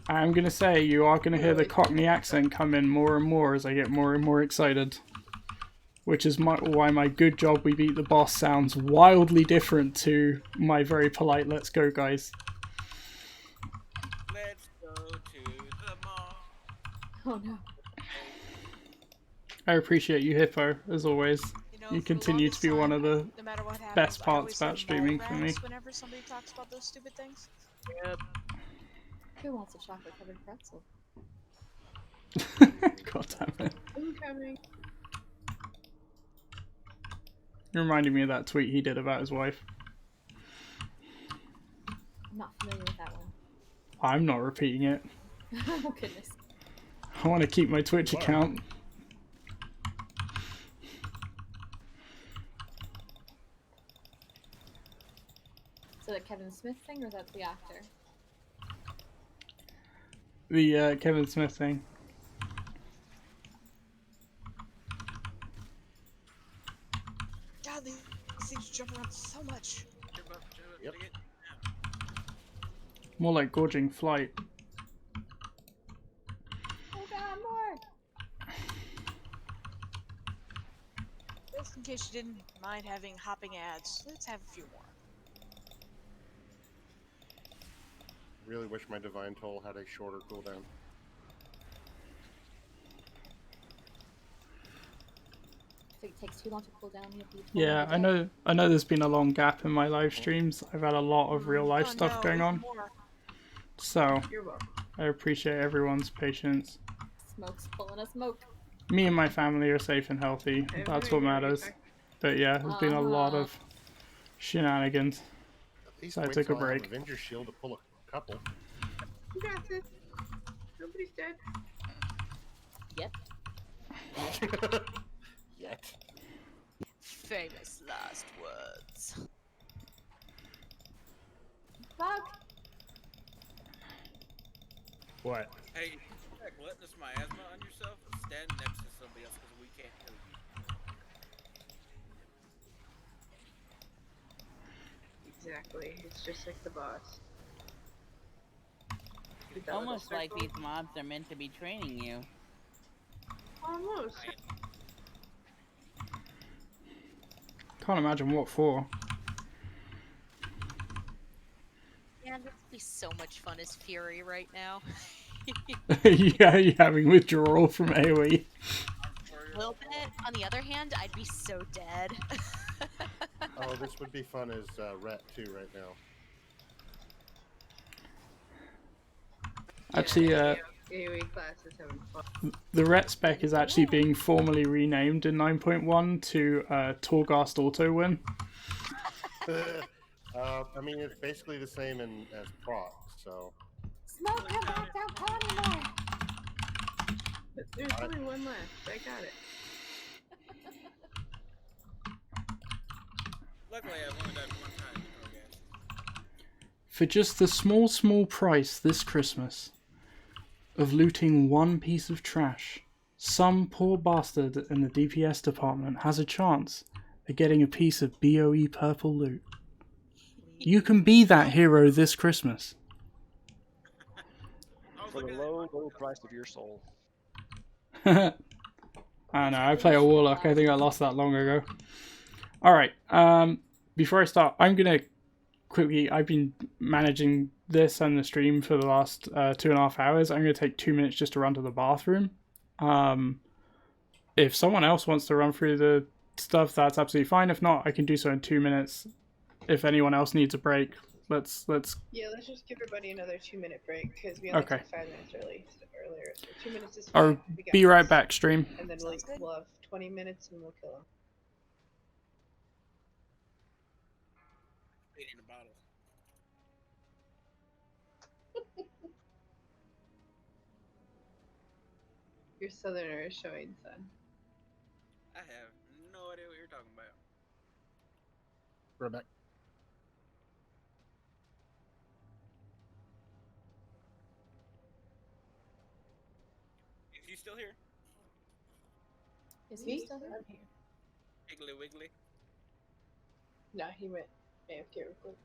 I'm gonna say you are gonna hear the Cockney accent come in more and more as I get more and more excited. Which is why my good job we beat the boss sounds wildly different to my very polite let's go guys. Let's go to the mall. Oh no. I appreciate you, Hippo, as always. You continue to be one of the No matter what happens, best I parts always about say streaming mole for me. rats whenever somebody talks about those stupid things. Yep. Who wants a chocolate covered pretzel? God damn it. Incoming. You reminded me of that tweet he did about his wife. I'm not familiar with that one. I'm not repeating it. Oh goodness. I want to keep my Twitch account. So that Kevin Smith thing, or that's the actor? The Kevin Smith thing. God, these things jump around so much. Yep. More like gorging flight. Oh god, more! Just in case you didn't mind having hopping ads, let's have a few more. Really wish my Divine Toll had a shorter cooldown. If it takes too long to cool down, you have to Yeah, I know there's been a long gap in my live streams. I've had a lot of real life stuff going on. So I appreciate everyone's patience. Smoke's pulling a smoke. Me and my family are safe and healthy. That's what matters. But yeah, there's been a lot of shenanigans. So I took a break. Avenger Shield to pull a couple. You got this. Nobody's dead. Yep. Yet. Famous last words. Fuck! What? Hey, like witness miasma on yourself and stand next to somebody else because we can't hear you. Exactly. It's just like the boss. Almost like these mobs are meant to be training you. Almost. Can't imagine what for. Yeah, this would be so much fun as Fury right now. Yeah, you're having withdrawal from AoE. A little bit. On the other hand, I'd be so dead. Oh, this would be fun as Ret too right now. Actually, AoE class is having fun. the Ret spec is actually being formally renamed in 9.1 to Torghast Auto Win. I mean, it's basically the same as proc, so. Smoke, come back, don't go anymore. There's only one left. I got it. Luckily, I've only died one time to Torghast. For just the small price this Christmas of looting one piece of trash, some poor bastard in the DPS department has a chance at getting a piece of BOE purple loot. You can be that hero this Christmas. For the low price of your soul. I know, I play a Warlock. I think I lost that long ago. Alright, before I start, I'm going to quickly... I've been managing this and the stream for the last 2.5 hours. I'm going to take 2 minutes just to run to the bathroom. If someone else wants to run through the stuff, that's absolutely fine. If not, I can do so in 2 minutes. If anyone else needs a break, let's... Yeah, let's just give everybody another 2-minute break, because we only Okay. took 5 minutes earlier. So 2 minutes is I'll fine. We got be right this. back, stream. And then we'll have 20 minutes and we'll kill him. In a bottle. Your southerner is showing, son. I have no idea what you're talking about. Right back. Is he still here? Is he still there? I'm here. Wiggly Wiggly. No, he went AFK real quick.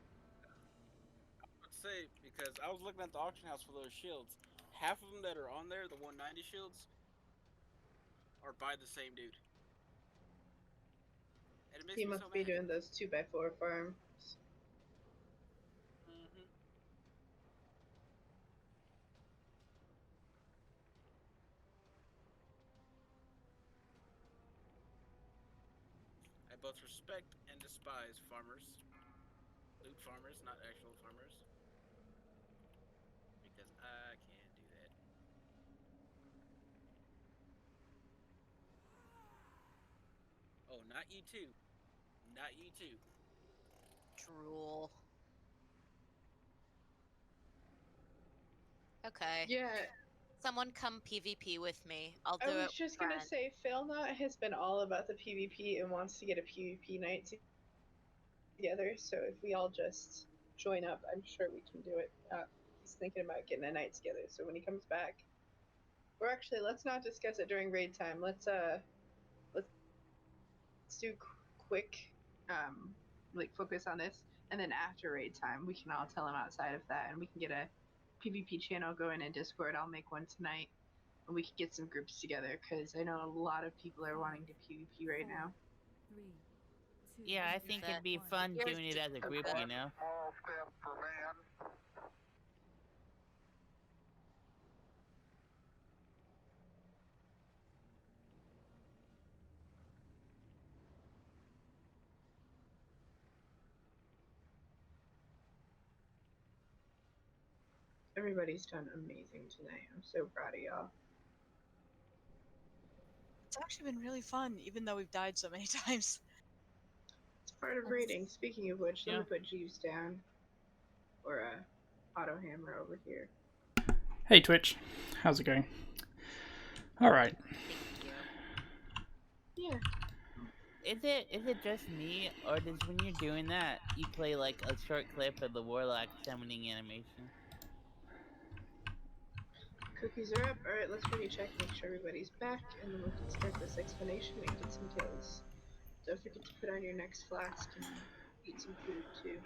Let's say, because I was looking at the auction house for those shields. Half of them that are on there, the 190 shields, are by the same dude. And it makes He me must so be mad. doing those 2x4 farms. I both respect and despise farmers. Loot farmers, not actual farmers. Because I can't do that. Oh, not you too. Not you too. Drool. Okay. Yeah. Someone come PvP with me. I'll do it. I was just gonna say, Philnot has been all about the PvP and wants to get a PvP night together, so if we all just join up, I'm sure we can do it. He's thinking about getting a night together, so when he comes back... Or actually, let's not discuss it during raid time. Let's do quick, like, focus on this, and then after raid time, we can all tell him outside of that, and we can get a PvP channel going in Discord. I'll make one tonight, and we can get some groups together, because I know a lot of people are wanting to PvP right now. Yeah, I think it'd be fun doing it as a group, you know? Everybody's done amazing tonight. I'm so proud of y'all. It's actually been really fun, even though we've died so many times. It's part of raiding. Speaking of which, let me put Jeeves down. Or Auto Hammer over here. Hey Twitch, how's it going? Alright. Yeah. Is it just me, or does when you're doing that, you play like a short clip of the Warlock summoning animation? Cookies are up. Alright, let's ready check, make sure everybody's back, and then we can start this explanation and get some kills. Don't forget to put on your next flask and eat some food too.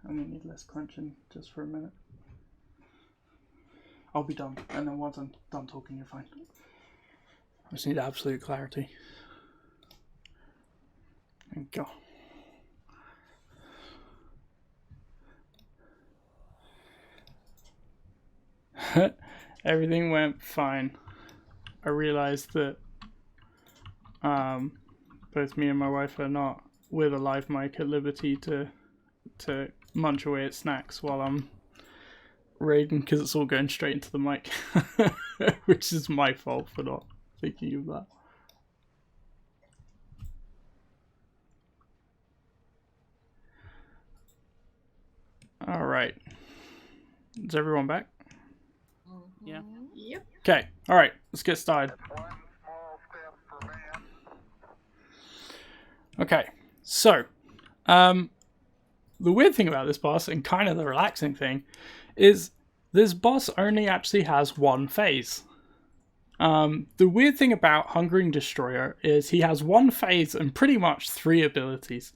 I'm gonna need less crunching just for a minute. I'll be done, and then once I'm done talking, you're fine. I just need absolute clarity. There we go. Everything went fine. I realized that both me and my wife are not with a live mic at liberty to munch away at snacks while I'm raiding, because it's all going straight into the mic, which is my fault for not thinking of that. All right, is everyone back? Yeah. Yep. Okay, all right, let's get started. Okay, so the weird thing about this boss, and kind of the relaxing thing, is this boss only actually has one phase. The weird thing about Hungering Destroyer is he has one phase and pretty much 3 abilities.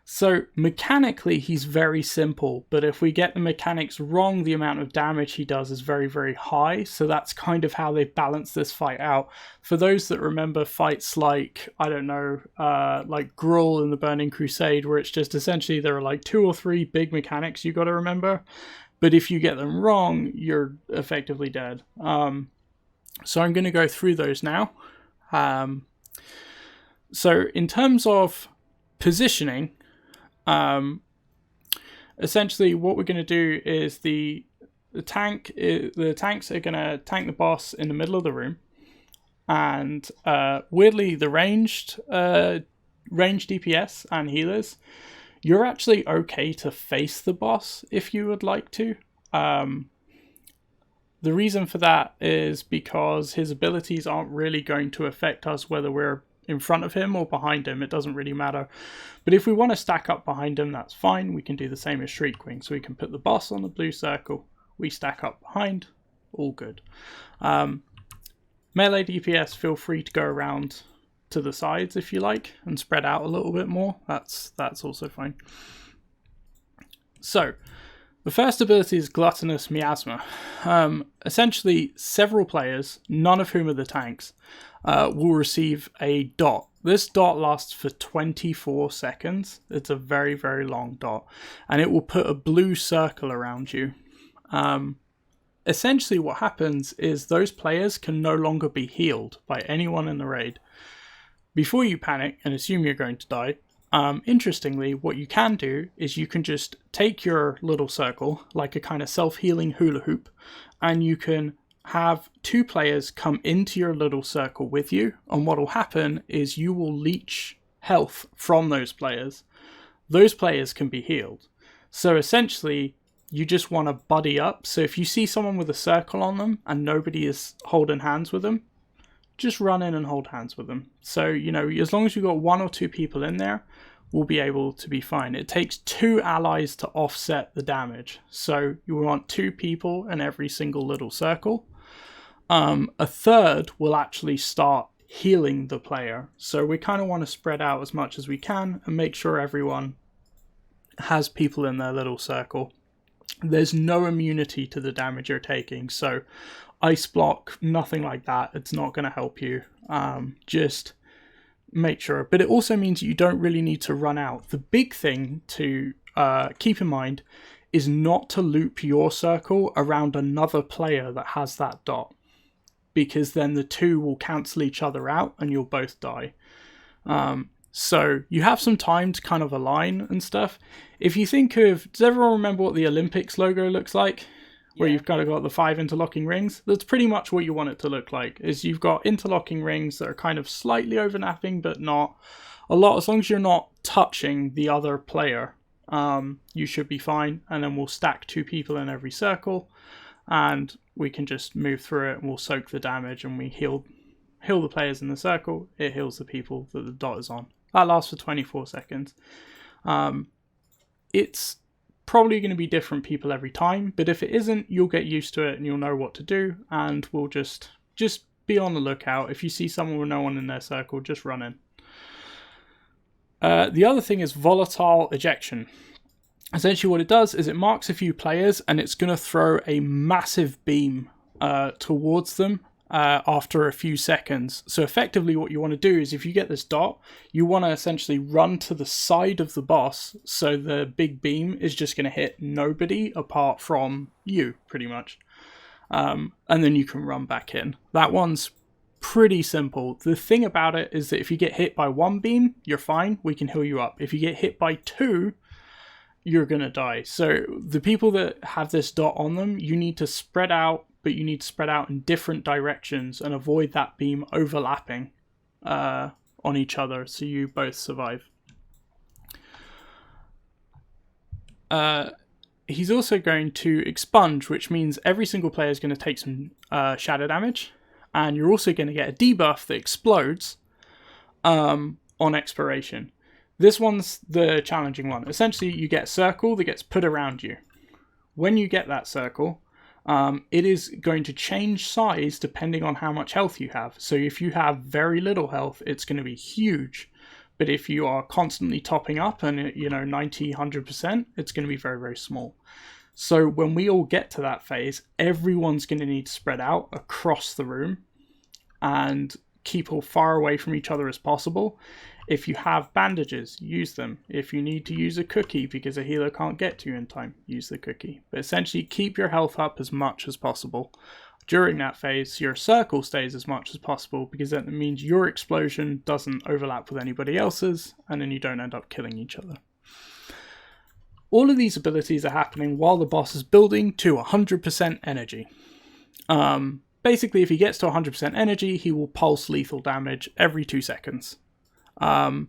So mechanically he's very simple, but if we get the mechanics wrong, the amount of damage he does is very, very high. So that's kind of how they balance this fight out. For those that remember fights like, I don't know, like Gruul in the Burning Crusade, where it's just essentially there are like 2 or 3 big mechanics you got to remember, but if you get them wrong, you're effectively dead. So I'm going to go through those now. So in terms of positioning, essentially what we're going to do is the tanks are going to tank the boss in the middle of the room, and weirdly the ranged DPS and healers, you're actually okay to face the boss if you would like to. The reason for that is because his abilities aren't really going to affect us whether we're in front of him or behind him. It doesn't really matter. But if we want to stack up behind him, that's fine. We can do the same as Shriekwing. So we can put the boss on the blue circle. We stack up behind. All good. Melee DPS, feel free to go around to the sides if you like and spread out a little bit more. That's also fine. So the first ability is Gluttonous Miasma. Essentially, several players, none of whom are the tanks, will receive a dot. This dot lasts for 24 seconds. It's a very, very long dot. And it will put a blue circle around you. Essentially what happens is those players can no longer be healed by anyone in the raid. Before you panic and assume you're going to die, interestingly, what you can do is you can just take your little circle, like a kind of self-healing hula hoop, and you can have 2 players come into your little circle with you, and what will happen is you will leech health from those players. Those players can be healed. So essentially, you just want to buddy up. So if you see someone with a circle on them and nobody is holding hands with them, just run in and hold hands with them. So, you know, as long as you've got 1 or 2 people in there, we'll be able to be fine. It takes 2 allies to offset the damage. So you want 2 people in every single little circle. A third will actually start healing the player. So we kind of want to spread out as much as we can and make sure everyone has people in their little circle. There's no immunity to the damage you're taking. So ice block, nothing like that. It's not going to help you. Just make sure. But it also means you don't really need to run out. The big thing to keep in mind is not to loop your circle around another player that has that dot, because then the 2 will cancel each other out and you'll both die. So you have some time to kind of align and stuff. If you think of, does everyone remember what the Olympics logo looks like? Where you've kind of got the 5 interlocking rings? That's pretty much what you want it to look like, is you've got interlocking rings that are kind of slightly overlapping, but not a lot. As long as you're not touching the other player, you should be fine. And then we'll stack 2 people in every circle, and we can just move through it, and we'll soak the damage, and we heal the players in the circle. It heals the people that the dot is on. That lasts for 24 seconds. It's probably going to be different people every time, but if it isn't, you'll get used to it and you'll know what to do, and we'll just be on the lookout. If you see someone with no one in their circle, just run in. The other thing is volatile ejection. essentially what it does is it marks a few players and it's going to throw a massive beam towards them after a few seconds. So effectively what you want to do is if you get this dot, you want to essentially run to the side of the boss so the big beam is just going to hit nobody apart from you, pretty much. And then you can run back in. That one's pretty simple. The thing about it is that if you get hit by one beam, you're fine. We can heal you up. If you get hit by two, you're going to die. So the people that have this dot on them, you need to spread out, but you need to spread out in different directions and avoid that beam overlapping on each other so you both survive. He's also going to expunge, which means every single player is going to take some shadow damage, and you're also going to get a debuff that explodes on expiration. This one's the challenging one. Essentially, you get a circle that gets put around you. When you get that circle, it is going to change size depending on how much health you have. So if you have very little health, it's going to be huge. But if you are constantly topping up and, 90, 100%, it's going to be very, very small. So when we all get to that phase, everyone's going to need to spread out across the room and keep as far away from each other as possible. If you have bandages, use them. If you need to use a cookie because a healer can't get to you in time, use the cookie. But essentially, keep your health up as much as possible. During that phase, your circle stays as much as possible because that means your explosion doesn't overlap with anybody else's, and then you don't end up killing each other. All of these abilities are happening while the boss is building to 100% energy. Basically, if he gets to 100% energy, he will pulse lethal damage every 2 seconds. The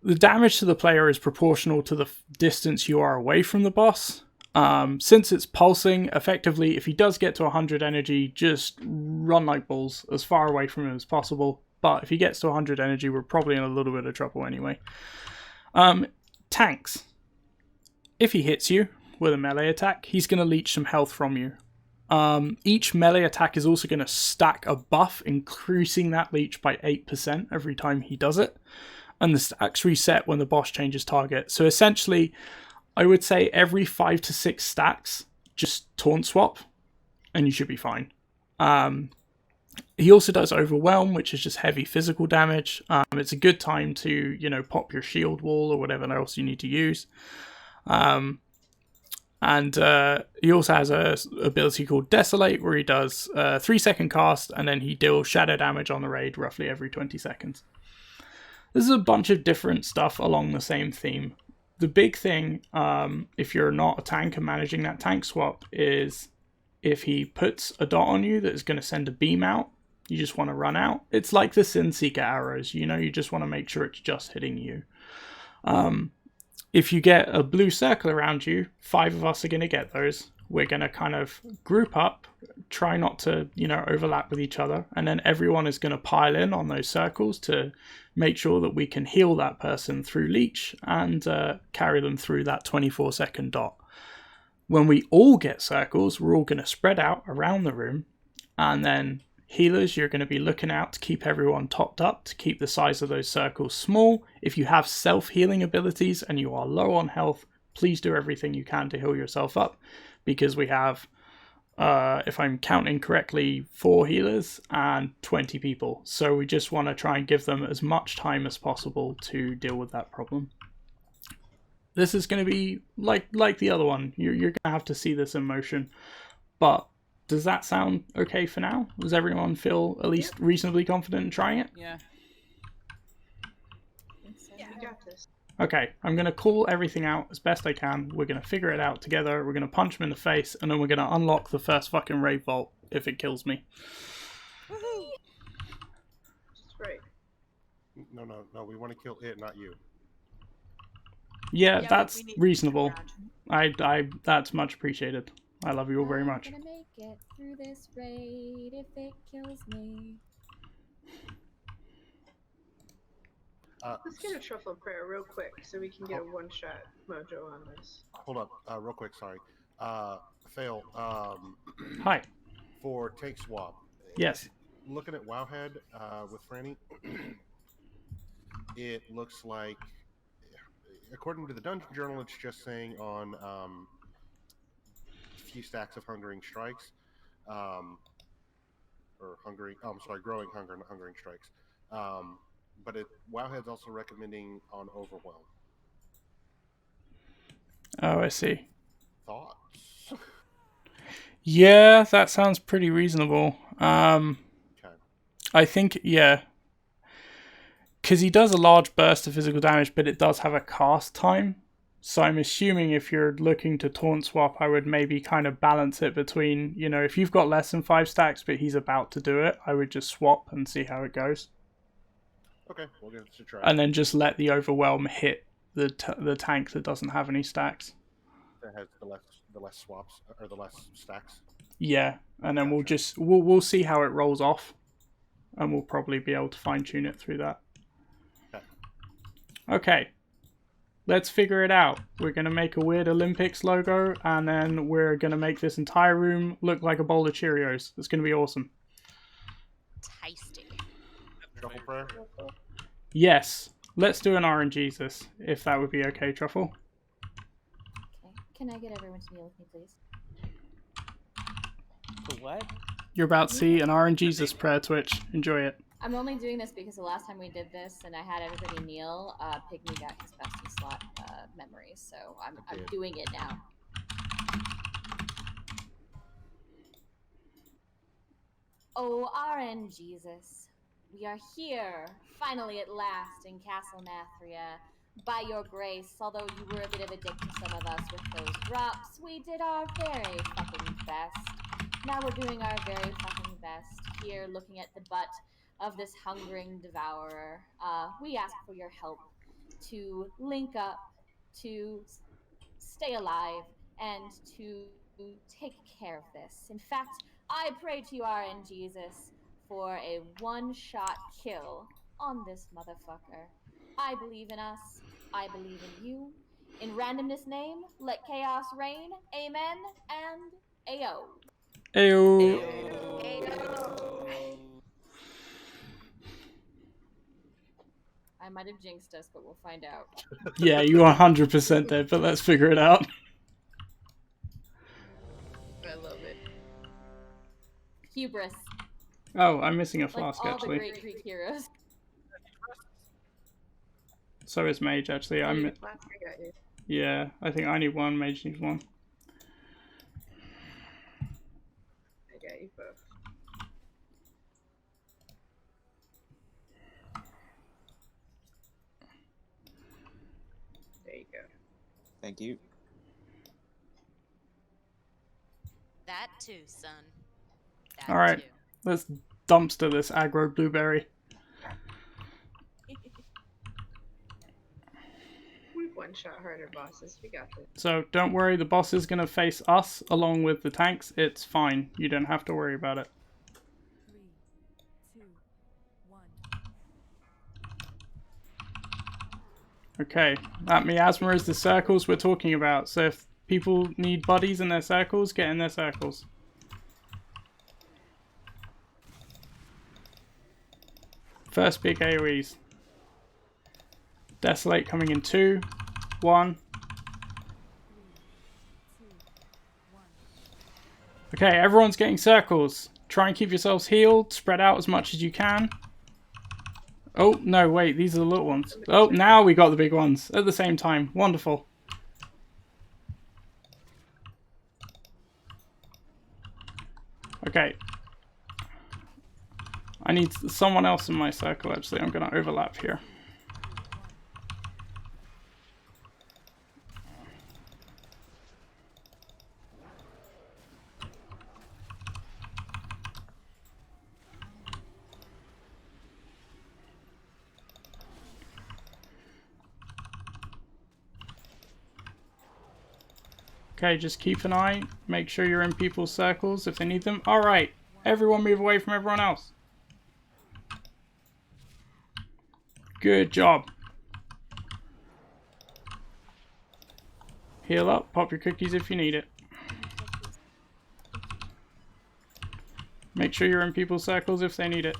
damage to the player is proportional to the distance you are away from the boss. Since it's pulsing, effectively, if he does get to 100 energy, just run like balls as far away from him as possible. But if he gets to 100 energy, we're probably in a little bit of trouble anyway. Tanks. If he hits you with a melee attack, he's going to leech some health from you. Each melee attack is also going to stack a buff, increasing that leech by 8% every time he does it. And the stacks reset when the boss changes target. So essentially, I would say every 5 to 6 stacks, just taunt swap, and you should be fine. He also does Overwhelm, which is just heavy physical damage. It's a good time to, pop your shield wall or whatever else you need to use. And he also has a ability called Desolate, where he does a 3-second cast, and then he deals shadow damage on the raid roughly every 20 seconds. This is a bunch of different stuff along the same theme. The big thing, if you're not a tank and managing that tank swap, is if he puts a dot on you that is going to send a beam out, you just want to run out. It's like the Sin Seeker arrows, you just want to make sure it's just hitting you. If you get a blue circle around you, 5 of us are going to get those. We're going to kind of group up, try not to, overlap with each other, and then everyone is going to pile in on those circles to make sure that we can heal that person through leech and carry them through that 24-second dot. When we all get circles, we're all going to spread out around the room, and then healers, you're going to be looking out to keep everyone topped up, to keep the size of those circles small. If you have self-healing abilities and you are low on health, please do everything you can to heal yourself up, because we have, if I'm counting correctly, 4 healers and 20 people. So we just want to try and give them as much time as possible to deal with that problem. This is going to be like the other one. You're going to have to see this in motion. But does that sound okay for now? Does everyone feel at least reasonably confident in trying it? Yeah. Yeah, you got this. Okay, I'm going to call everything out as best I can. We're going to figure it out together. We're going to punch him in the face, and then we're going to unlock the first fucking raid vault if it kills me. Woohoo! That's right. No, we want to kill it, not you. Yeah, Yeah, that's we need reasonable. round. I that's much appreciated. I love you all very much. I'm gonna make it through this raid if it kills me. Let's get a truffle prayer real quick so we can get a one-shot mojo on this. Hold up, real quick, sorry. Fail. Hi. For take swap. Yes. Looking at Wowhead with Franny, it looks like according to the dungeon journal, it's just saying on few stacks of hungering strikes, or hungering. Oh, I'm sorry, growing hunger, not hungering strikes. But Wowhead's also recommending on overwhelm. Oh, I see. Thoughts? Yeah, that sounds pretty reasonable. Okay. I think, yeah. Because he does a large burst of physical damage, but it does have a cast time. So I'm assuming if you're looking to taunt swap, I would maybe kind of balance it between, you know, if you've got less than 5 stacks, but he's about to do it, I would just swap and see how it goes. Okay, we'll give it a try. And then just let the overwhelm hit the tank that doesn't have any stacks. That has the less swaps or the less stacks. Yeah, and then we'll see how it rolls off, and we'll probably be able to fine tune it through that. Okay, let's figure it out. We're gonna make a weird Olympics logo, and then we're gonna make this entire room look like a bowl of Cheerios. It's gonna be awesome. Tasty. Truffle prayer. Yes, let's do an RNGesus, if that would be okay, Truffle. Okay. Can I get everyone to kneel with me, please? For what? You're about to see an RNGesus prayer, Twitch. Enjoy it. I'm only doing this because the last time we did this and I had everybody kneel, Pygmy got his bestie slot memories, so I'm doing it now. Oh, RNGesus, we are here, finally at last, in Castle Nathria. By your grace, although you were a bit of a dick to some of us with those drops, we did our very fucking best. Now we're doing our very fucking best here, looking at the butt of this hungering devourer. We ask for your help to link up, to stay alive, and to take care of this. In fact, I pray to you, RNGesus, for a one-shot kill on this motherfucker. I believe in us. I believe in you. In randomness name, let chaos reign. Amen and Ayo. Ayo. I might have jinxed us, but we'll find out. Yeah, you are 100% dead, but let's figure it out. I love it. Hubris. Oh, I'm missing a flask, like all actually. the great Greek heroes. So is Mage, actually. I got you. Yeah, I think I need one, Mage needs one. I got you both. There you go. Thank you. That too, son. That Alright, too. let's dumpster this aggro blueberry. We've one-shot harder bosses. We got this. So don't worry, the boss is going to face us along with the tanks. It's fine. You don't have to worry about it. 3, 2, 1. Okay, that miasma is the circles we're talking about. So if people need buddies in their circles, get in their circles. First big AoEs. Desolate coming in 2, 1. Okay, everyone's getting circles. Try and keep yourselves healed. Spread out as much as you can. Oh, no, wait. These are the little ones. Oh, now we got the big ones at the same time. Wonderful. Okay. I need someone else in my circle, actually. I'm going to overlap here. Okay, just keep an eye. Make sure you're in people's circles if they need them. Alright, everyone move away from everyone else. Good job. Heal up, pop your cookies if you need it. Make sure you're in people's circles if they need it.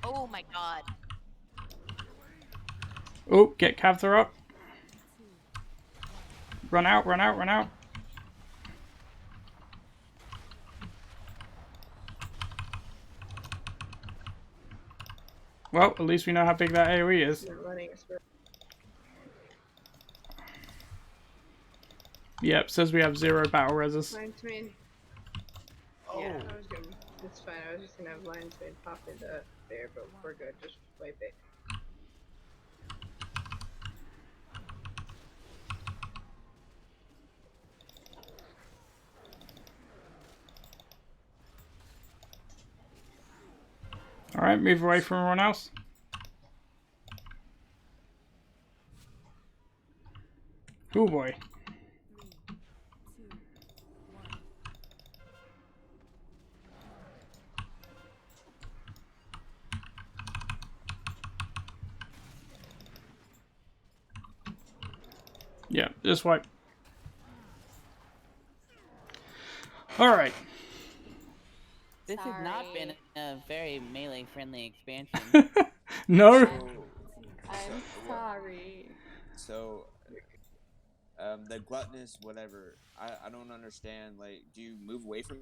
Oh my god. Oh, get Kavtha up. Run out, run out, run out. Well, at least we know how big that AoE is. Yep, says we have 0 battle reses. Lion's Mane. Yeah, I was gonna. It's fine. I was just gonna have Lion's Mane pop into there, but we're good. Just wipe it. Alright, move away from everyone else. Oh boy. 3, 2, 1. Yeah, just wipe. Alright. This has not been a very melee-friendly expansion. No. I'm sorry. So, the gluttonous whatever. I don't understand. Like, do you move away from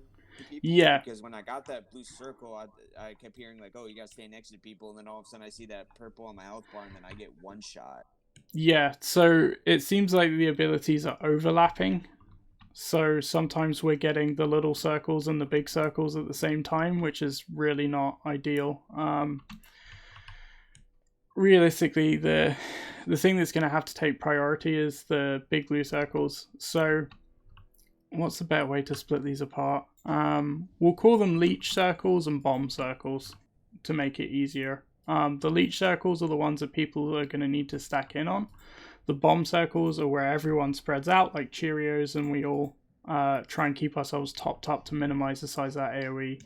people? Yeah. Because when I got that blue circle, I kept hearing like, oh, you gotta stay next to people, and then all of a sudden I see that purple on my health bar, and then I get one shot. Yeah, so it seems like the abilities are overlapping. So sometimes we're getting the little circles and the big circles at the same time, which is really not ideal. Realistically, the thing that's going to have to take priority is the big blue circles. So what's the better way to split these apart? We'll call them leech circles and bomb circles to make it easier. The leech circles are the ones that people are going to need to stack in on. The bomb circles are where everyone spreads out like Cheerios, and we all try and keep ourselves topped up to minimize the size of that AoE.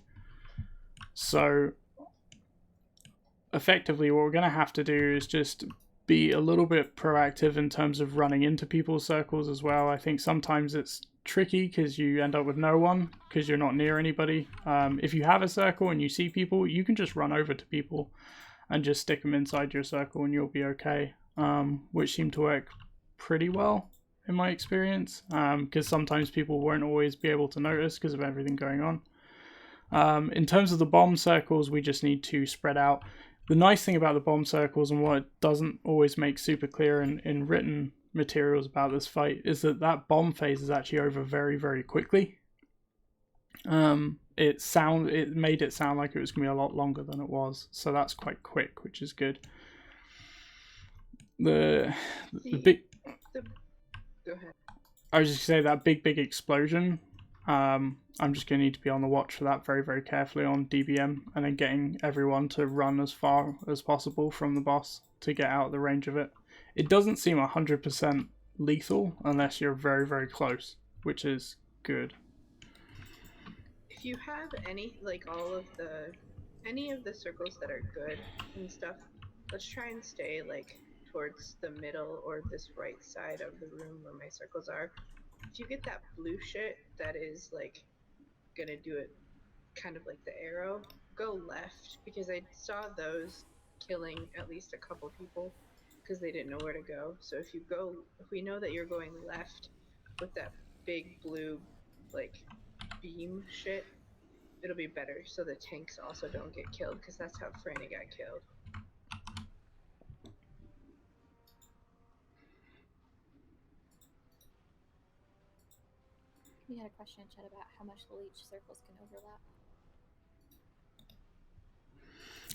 So effectively what we're going to have to do is just be a little bit proactive in terms of running into people's circles as well. I think sometimes it's tricky because you end up with no one because you're not near anybody. If you have a circle and you see people, you can just run over to people and just stick them inside your circle and you'll be okay, which seemed to work pretty well in my experience, because sometimes people won't always be able to notice because of everything going on. In terms of the bomb circles, we just need to spread out. The nice thing about the bomb circles, and what it doesn't always make super clear in written materials about this fight, is that bomb phase is actually over very, very quickly. It made it sound like it was going to be a lot longer than it was, so that's quite quick, which is good. The big... Go ahead. I was just going to say that big explosion, I'm just going to need to be on the watch for that very, very carefully on DBM, and then getting everyone to run as far as possible from the boss to get out of the range of it. It doesn't seem 100% lethal unless you're very, very close, which is good. If you have any of the circles that are good and stuff, let's try and stay like towards the middle or this right side of the room where my circles are. If you get that blue shit that is like gonna do it kind of like the arrow, go left, because I saw those killing at least a couple people because they didn't know where to go. So if we know that you're going left with that big blue like beam shit, it'll be better so the tanks also don't get killed, because that's how Franny got killed. We had a question in chat about how much the leech circles can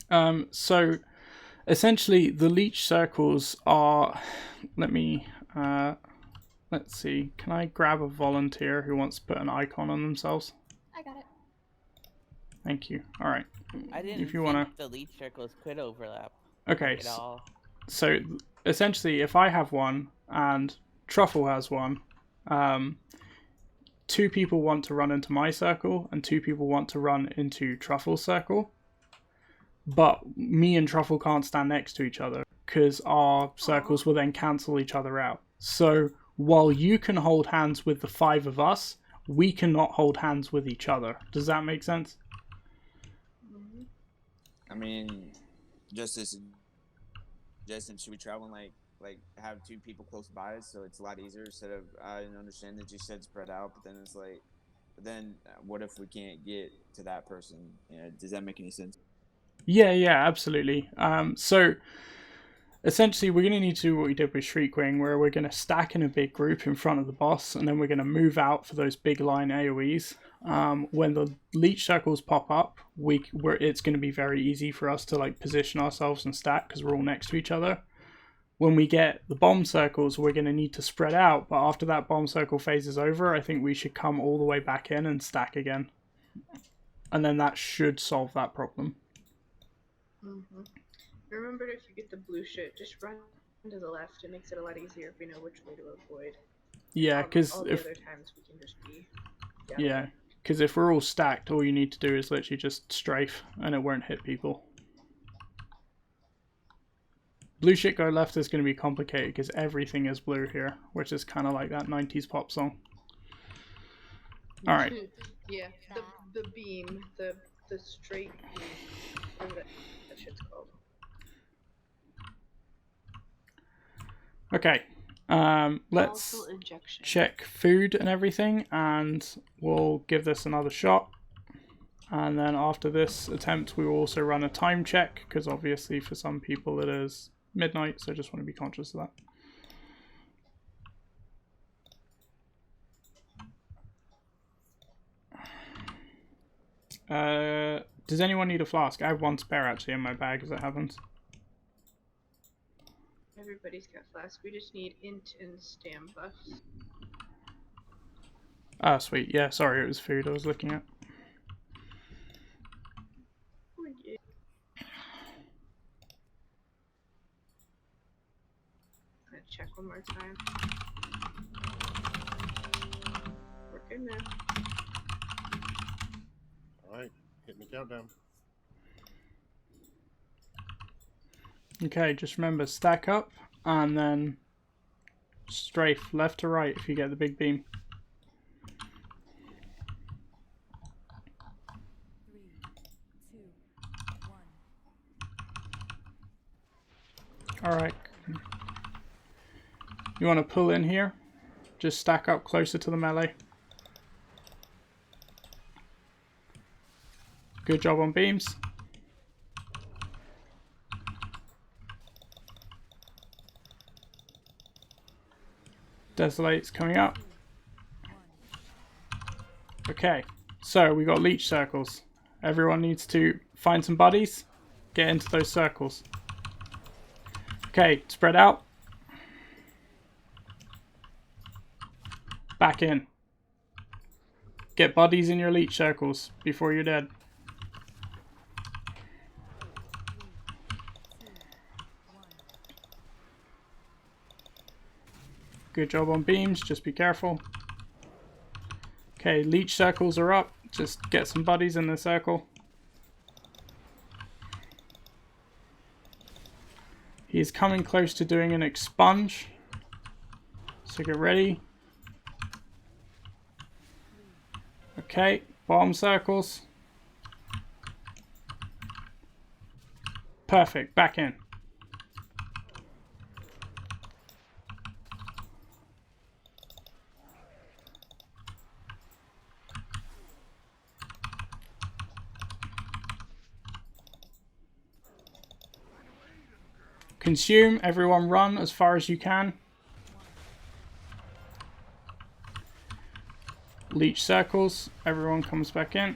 overlap. So essentially the leech circles are, let's see, can I grab a volunteer who wants to put an icon on themselves? I got it. Thank you. All right. I didn't if you think wanna... the leech circles could overlap. Okay. At all. So essentially, if I have one and Truffle has one, 2 people want to run into my circle and 2 people want to run into Truffle's circle, but me and Truffle can't stand next to each other because our circles will then cancel each other out. So while you can hold hands with the 5 of us, we cannot hold hands with each other. Does that make sense? I mean, just as suggestion, should we travel in like like have two people close by, so it's a lot easier instead of I understand that you said spread out, but then it's like, but then what if we can't get to that person? Does that make any sense? Yeah, absolutely. So essentially, we're going to need to do what we did with Shriekwing, where we're going to stack in a big group in front of the boss, and then we're going to move out for those big line AoEs. When the leech circles pop up, it's going to be very easy for us to like position ourselves and stack because we're all next to each other. When we get the bomb circles, we're going to need to spread out, but after that bomb circle phase is over, I think we should come all the way back in and stack again. And then that should solve that problem. Mm-hmm. Remember, if you get the blue shit, just run to the left. It makes it a lot easier if we know which way to avoid. Yeah, because all the other times we can just be. Yeah, because if we're all stacked, all you need to do is literally just strafe, and it won't hit people. Blue shit go left is going to be complicated because everything is blue here, which is kind of like that 90s pop song. All right. Yeah, the beam, the straight beam, whatever that shit's called. Okay. Let's check food and everything, and we'll give this another shot. And then after this attempt, we will also run a time check, because obviously for some people it is midnight, so I just want to be conscious of that. Does anyone need a flask? I have one spare actually in my bag as it happens. Everybody's got flasks. We just need int and stam buffs. Ah, sweet. Yeah, sorry, it was food I was looking at. Oh, yeah. Gonna check one more time. We're good now. Alright, hit me countdown. Okay, just remember, stack up and then strafe left to right if you get the big beam. 3, 2, 1. Alright. You want to pull in here? Just stack up closer to the melee. Good job on beams. Desolate's coming up. Okay, so we got leech circles. Everyone needs to find some buddies, get into those circles. Okay, spread out. Back in. Get buddies in your leech circles before you're dead. Good job on beams, just be careful. Okay, leech circles are up. Just get some buddies in the circle. He's coming close to doing an expunge. So get ready. Okay, bomb circles. Perfect, back in. Consume, everyone run as far as you can. Leech circles, everyone comes back in.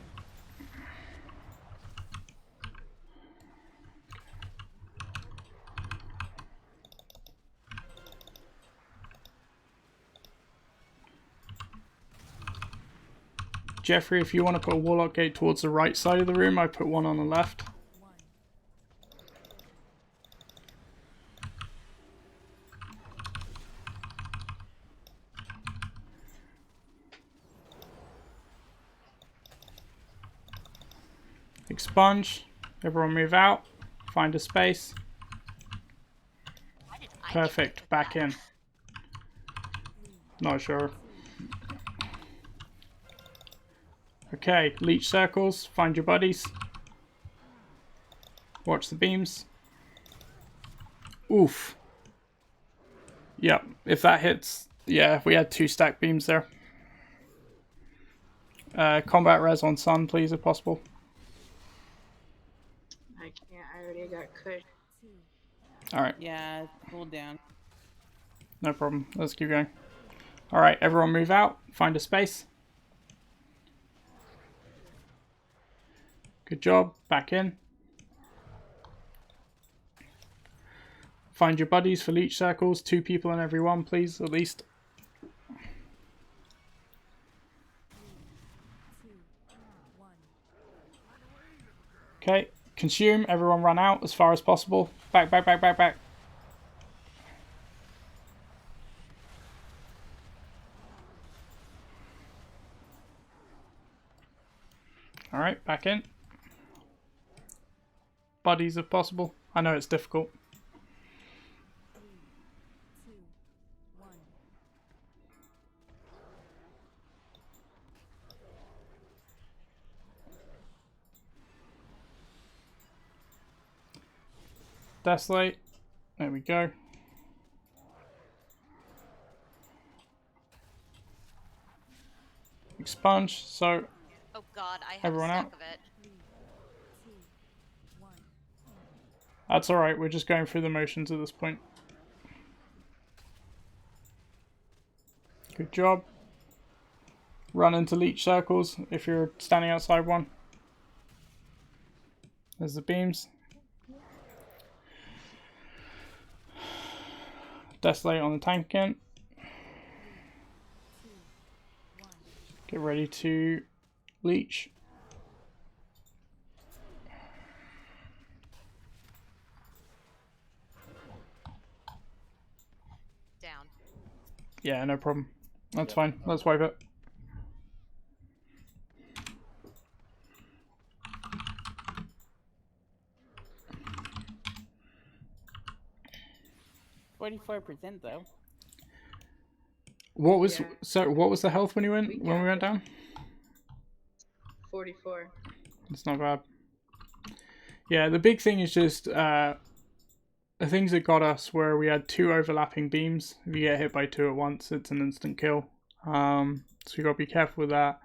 Jeffrey, if you want to put a warlock gate towards the right side of the room, I put one on the left. Expunge. Everyone move out. Find a space. Perfect. Back in. Not sure. Okay, leech circles. Find your buddies. Watch the beams. Oof. Yep, if that hits, yeah, if we had 2 stack beams there. Combat res on Sun, please, if possible. I can't. I already got cut. Alright. Yeah, cool down. No problem. Let's keep going. Alright, everyone move out. Find a space. Good job. Back in. Find your buddies for leech circles. 2 people in every one, please, at least. Okay. Consume. Everyone run out as far as possible. Back, back, back, back, back. Alright, back in. Buddies if possible. I know it's difficult. Desolate. There we go. Expunge. So. Oh God, I have everyone a stack out. of it. That's alright, we're just going through the motions at this point. Good job. Run into leech circles if you're standing outside one. There's the beams. Desolate on the tank again. Get ready to leech. Down. Yeah, no problem. That's fine. Let's wipe it. %, though. What was what was the health when we went down? 44. It's not bad. Yeah, the big thing is just the things that got us where we had 2 overlapping beams. If you get hit by 2 at once, it's an instant kill. So you got to be careful with that.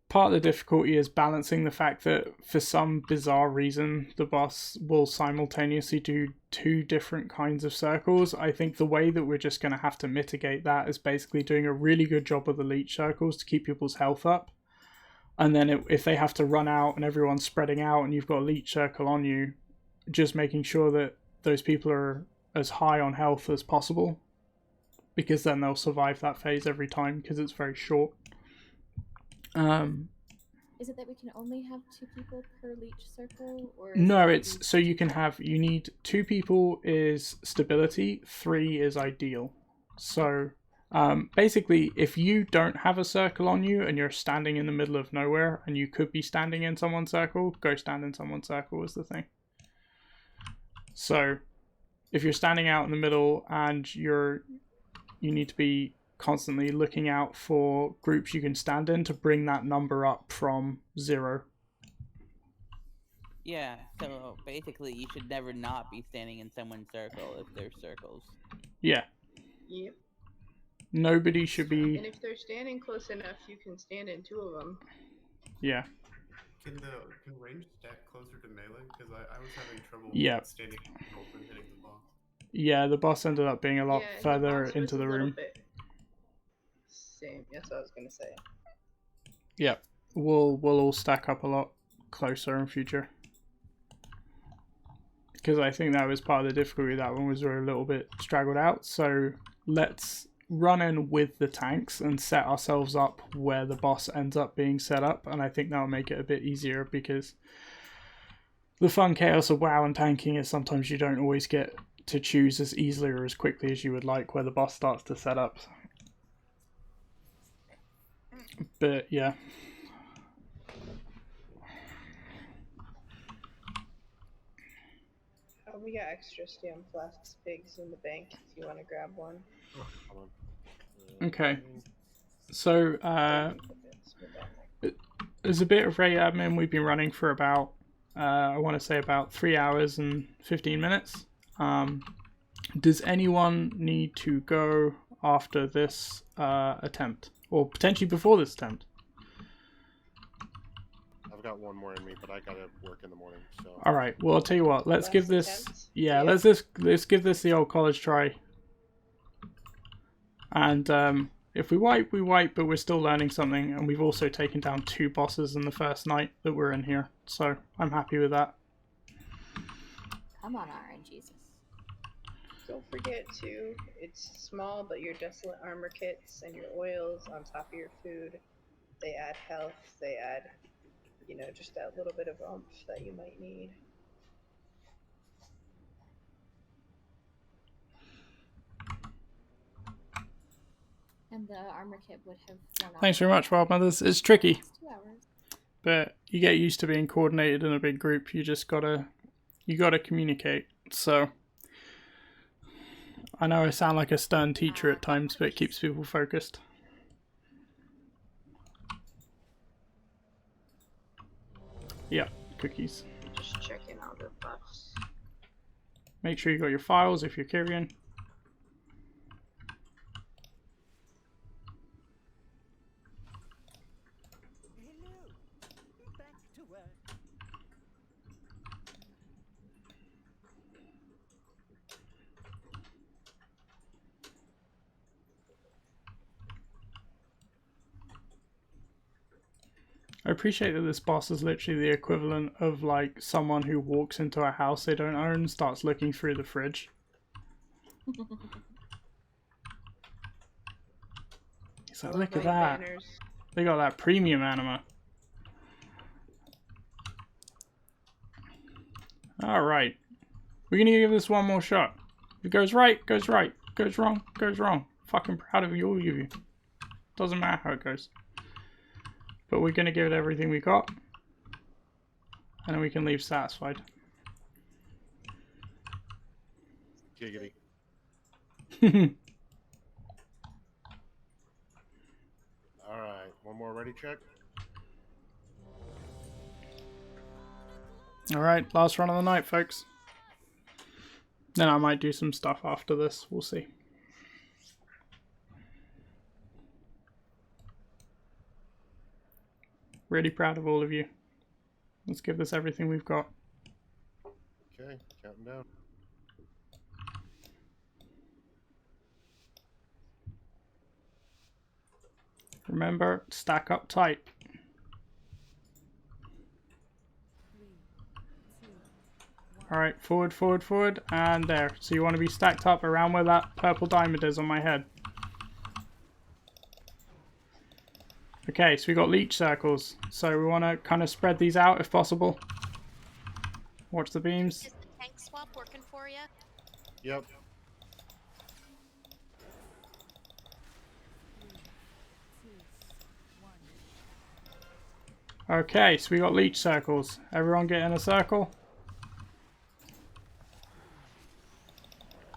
Part of the difficulty is balancing the fact that for some bizarre reason the boss will simultaneously do 2 different kinds of circles. I think the way that we're just going to have to mitigate that is basically doing a really good job of the leech circles to keep people's health up. And then if they have to run out and everyone's spreading out and you've got a leech circle on you, just making sure that those people are as high on health as possible, because then they'll survive that phase every time because it's very short. Is it that we can only have 2 people per leech circle, or no, it's so you need 2 people is stability, 3 is ideal. So basically, if you don't have a circle on you and you're standing in the middle of nowhere and you could be standing in someone's circle, go stand in someone's circle is the thing. So if you're standing out in the middle and you need to be constantly looking out for groups you can stand in to bring that number up from 0. Yeah, so basically you should never not be standing in someone's circle if there's circles. Yeah. Yep. Nobody should be... And if they're standing close enough, you can stand in 2 of them. Yeah. Can range stack closer to melee? Because I was having trouble standing open hitting the boss. Yeah, the boss ended up being a lot further into the room. Same. That's what I was gonna say. Yeah, we'll all stack up a lot closer in future. Because I think that was part of the difficulty of that one, was we're a little bit straggled out. So let's run in with the tanks and set ourselves up where the boss ends up being set up, and I think that'll make it a bit easier, because the fun chaos of WoW and tanking is sometimes you don't always get to choose as easily or as quickly as you would like where the boss starts to set up. But yeah. We got extra stam flasks pigs in the bank if you want to grab one. Okay. So there's a bit of raid admin we've been running for about I want to say about 3 hours and 15 minutes. Does anyone need to go after this attempt? Or potentially before this attempt? I've got one more in me, but I gotta work in the morning. So. All right. Well, I'll tell you what. Let's give this. Attempt? Yeah, let's give this the old college try. And if we wipe, we wipe, but we're still learning something, and we've also taken down 2 bosses in the first night that we're in here. So I'm happy with that. Come on, RNGesus. Don't forget to, it's small, but your desolate armor kits and your oils on top of your food, they add health, they add, you know, just that little bit of oomph that you might need. And the armor kit would have worn off. Thanks very much, Wild Mothers. It's tricky, 2 hours. but you get used to being coordinated in a big group. You just gotta communicate. So I know I sound like a stern teacher at times, but it keeps people focused. Yeah, cookies. Just checking all the buffs. Make sure you got your files if you're Kyrian. I appreciate that this boss is literally the equivalent of like someone who walks into a house they don't own and starts looking through the fridge. So look at that. Banners. They got that premium anima. Alright. We're gonna give this one more shot. If it goes right, goes right. Goes wrong, goes wrong. Fucking proud of you, all of you. Doesn't matter how it goes. But we're going to give it everything we got. And then we can leave satisfied. Giggity. Alright, one more ready check. Alright, last run of the night, folks. Then I might do some stuff after this. We'll see. Really proud of all of you. Let's give this everything we've got. Okay, counting down. Remember, stack up tight. 3, 2, 1. Alright, forward, forward, forward, and there. So you want to be stacked up around where that purple diamond is on my head. Okay, so we got leech circles. So we want to kind of spread these out if possible. Watch the beams. Is the tank swap working for you? Yep. 3, 2, 1. Okay, so we got leech circles. Everyone get in a circle.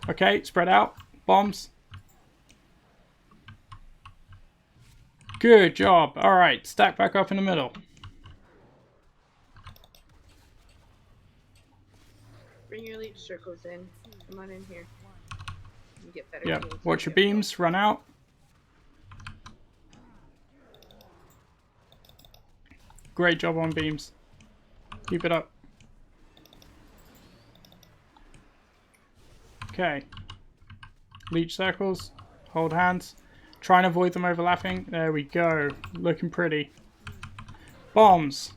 Okay, spread out. Bombs. Good job. Alright, stack back up in the middle. Bring your leech circles in. Come on in here. You get better. Yep, watch your beams. Run out. Great job on beams. Keep it up. Okay. Leech circles. Hold hands. Try and avoid them overlapping. There we go. Looking pretty. Bombs.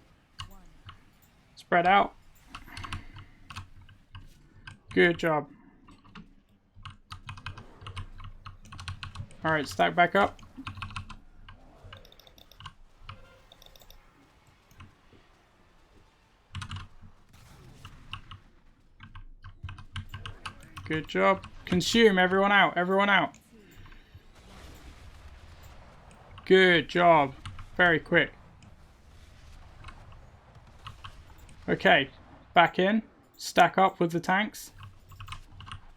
Spread out. Good job. Alright, stack back up. Good job. Consume. Everyone out. Everyone out. Good job. Very quick. Okay. Back in. Stack up with the tanks.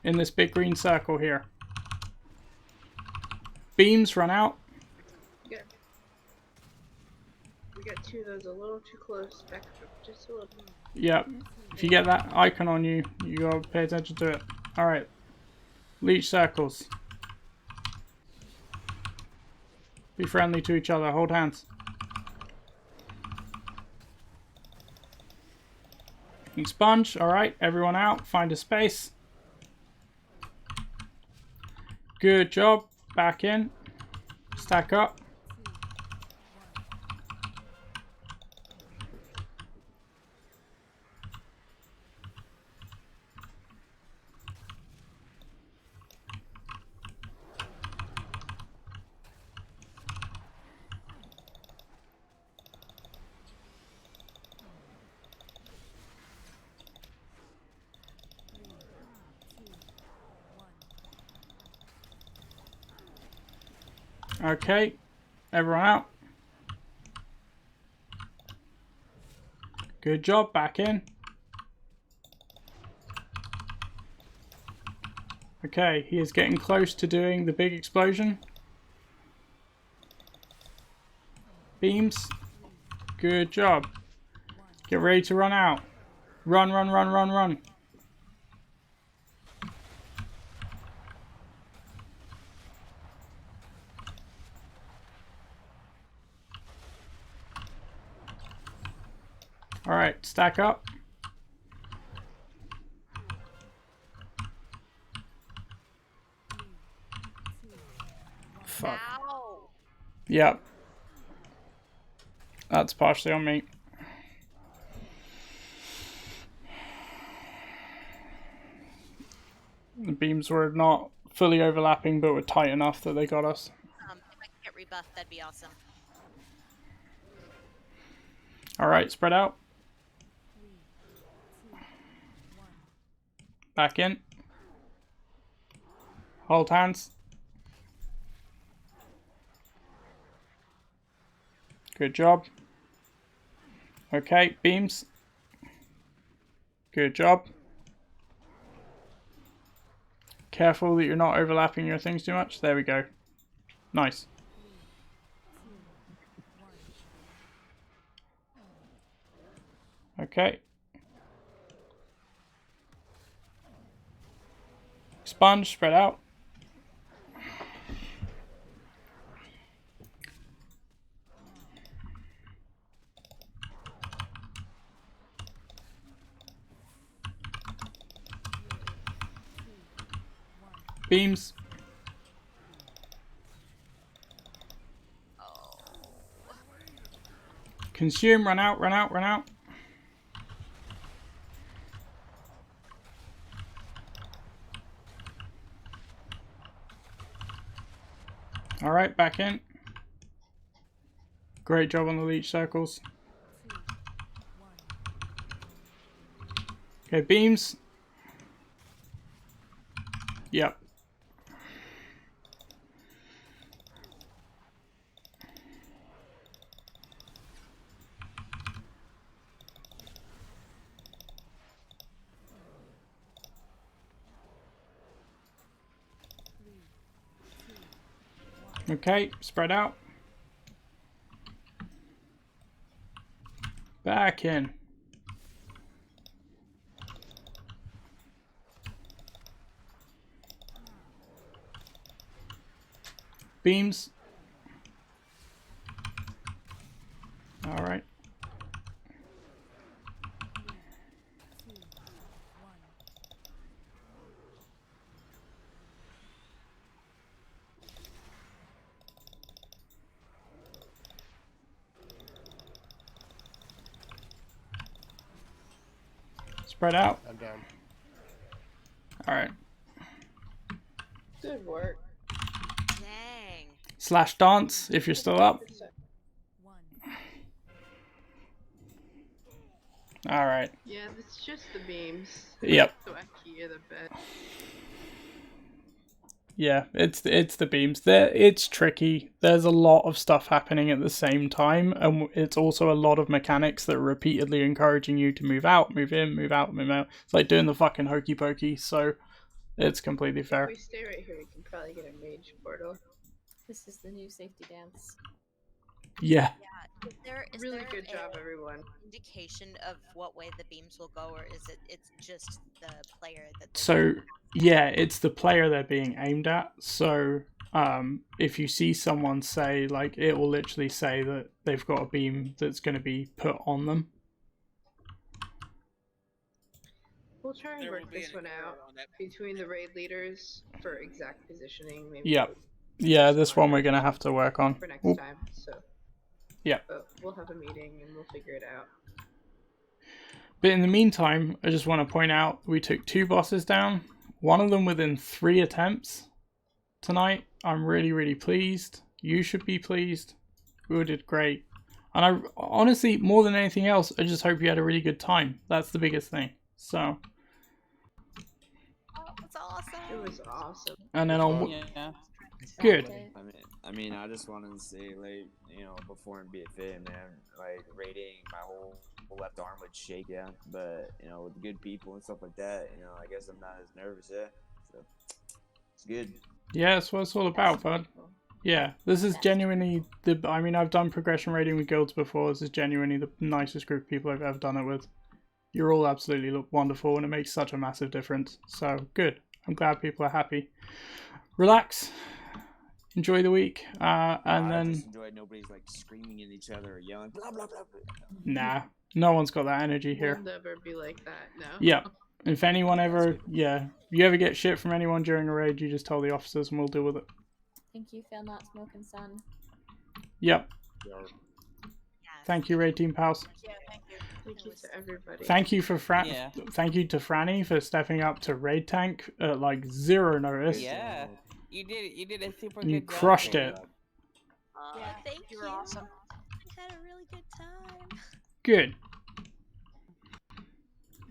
In this big green circle here. Beams, run out. Yeah. We got 2 of those a little too close. Back up just a little. Yep. If you get that icon on you, you gotta pay attention to it. Alright. Leech circles. Be friendly to each other. Hold hands. Sponge. Alright, everyone out. Find a space. Good job. Back in. Stack up. Okay, everyone out. Good job, back in. Okay, he is getting close to doing the big explosion. Beams. Good job. Get ready to run out. Run, run, run, run, run. Alright, stack up. Fuck. Ow. Yep. That's partially on me. The beams were not fully overlapping, but were tight enough that they got us. If I could get rebuffed, that'd be awesome. Alright, spread out. Back in. Hold hands. Good job. Okay, beams. Good job. Careful that you're not overlapping your things too much. There we go. Nice. Okay. Sponge, spread out. Beams. Consume, run out, run out, run out. Alright, back in. Great job on the leech circles. Okay, beams. Yep. Okay, spread out. Back in. Beams. All right. Spread out. I'm down. All right. Good work. Dang. Slash dance if you're still up. All right. Yeah, it's just the beams. Yep. So I hear the bed. Yeah, it's the beams. It's tricky. There's a lot of stuff happening at the same time, and it's also a lot of mechanics that are repeatedly encouraging you to move out, move in, move out, move out. It's like doing the fucking hokey pokey, so it's completely fair. If we stay right here, we can probably get a mage portal. This is the new safety dance. Yeah. Is Really there good job, everyone. Indication of what way the beams will go, or is it's just the player that? So Yeah, it's the player they're being aimed at. So if you see someone say, like, it will literally say that they've got a beam that's going to be put on them. We'll try and work this one out between the raid leaders for exact positioning. Maybe Yep. Yeah, this one we're going to have to work on. for next time. So. Yeah. But we'll have a meeting and we'll figure it out. But in the meantime, I just want to point out we took 2 bosses down. One of them within 3 attempts tonight. I'm really, really pleased. You should be pleased. We all did great. And I honestly, more than anything else, I just hope you had a really good time. That's the biggest thing. So. Oh, that's awesome. It was awesome. And then on. Yeah. Good. I mean, I just wanted to say, like, you know, before and be it fit, man, like, raiding my whole left arm would shake, yeah. But, you know, with good people and stuff like that, you know, I guess I'm not as nervous, yeah. So, it's good. Yeah, that's what it's all about, bud. Yeah, this is genuinely I mean, I've done progression raiding with guilds before. This is genuinely the nicest group of people I've ever done it with. You're all absolutely wonderful, and it makes such a massive difference. So, good. I'm glad people are happy. Relax. Enjoy the week, and then. I just enjoy nobody's like screaming at each other or yelling blah blah blah. Nah, no one's got that energy here. We'll never be like that. No. Yeah, if anyone ever, you ever get shit from anyone during a raid, you just tell the officers, and we'll deal with it. Thank you, Phil, not smoking sun. Yep. Thank you, raid team pals. Yeah, thank you. Thank you to everybody. Thank you for Thank you to Franny for stepping up to raid tank at like 0 notice. Yeah. You did a super You good job. crushed it. Yeah, thank you. You're awesome. I had a really good time. Good.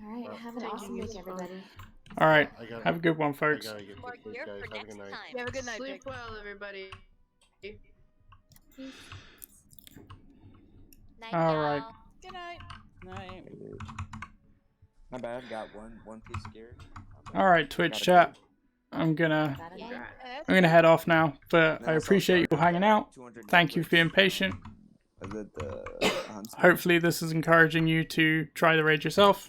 All right, have an awesome week, everybody. All right, have a good one, folks. I gotta get to sleep, guys. Have a good night. You have a good night, Sleep Jake. well, everybody. Night, All y'all. right. Good night. Night. My bad, I've got one piece of gear. All right, Twitch chat. I'm gonna head off now, but I appreciate you hanging out. Thank you for being patient. Hopefully this is encouraging you to try the raid yourself.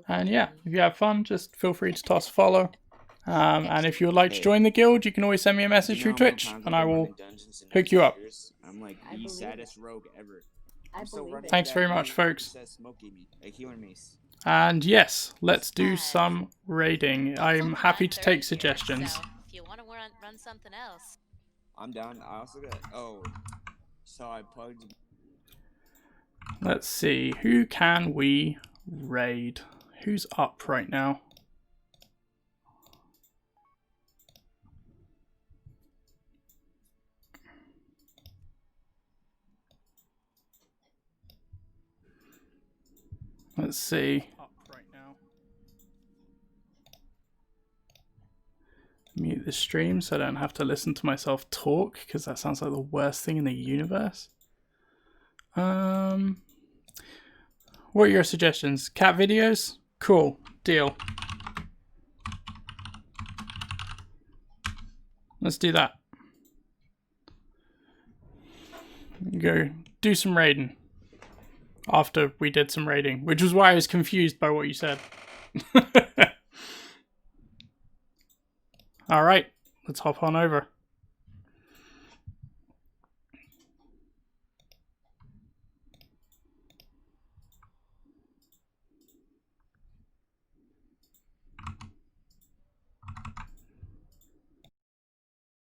And yeah, if you have fun, just feel free to toss a follow. And if you would like to join the guild, you can always send me a message through Twitch, and I will hook you up. I'm like the saddest rogue ever. Thanks very much, folks. And yes, let's do some raiding. I'm happy to take suggestions. So if you want to run something else. I'm down. I also got. Oh, so I plugged. Let's see, who can we raid? Who's up right now? Let's see. Mute the stream so I don't have to listen to myself talk, because that sounds like the worst thing in the universe. What are your suggestions? Cat videos? Cool. Deal. Let's do that. Go do some raiding. After we did some raiding, which was why I was confused by what you said. All right, let's hop on over.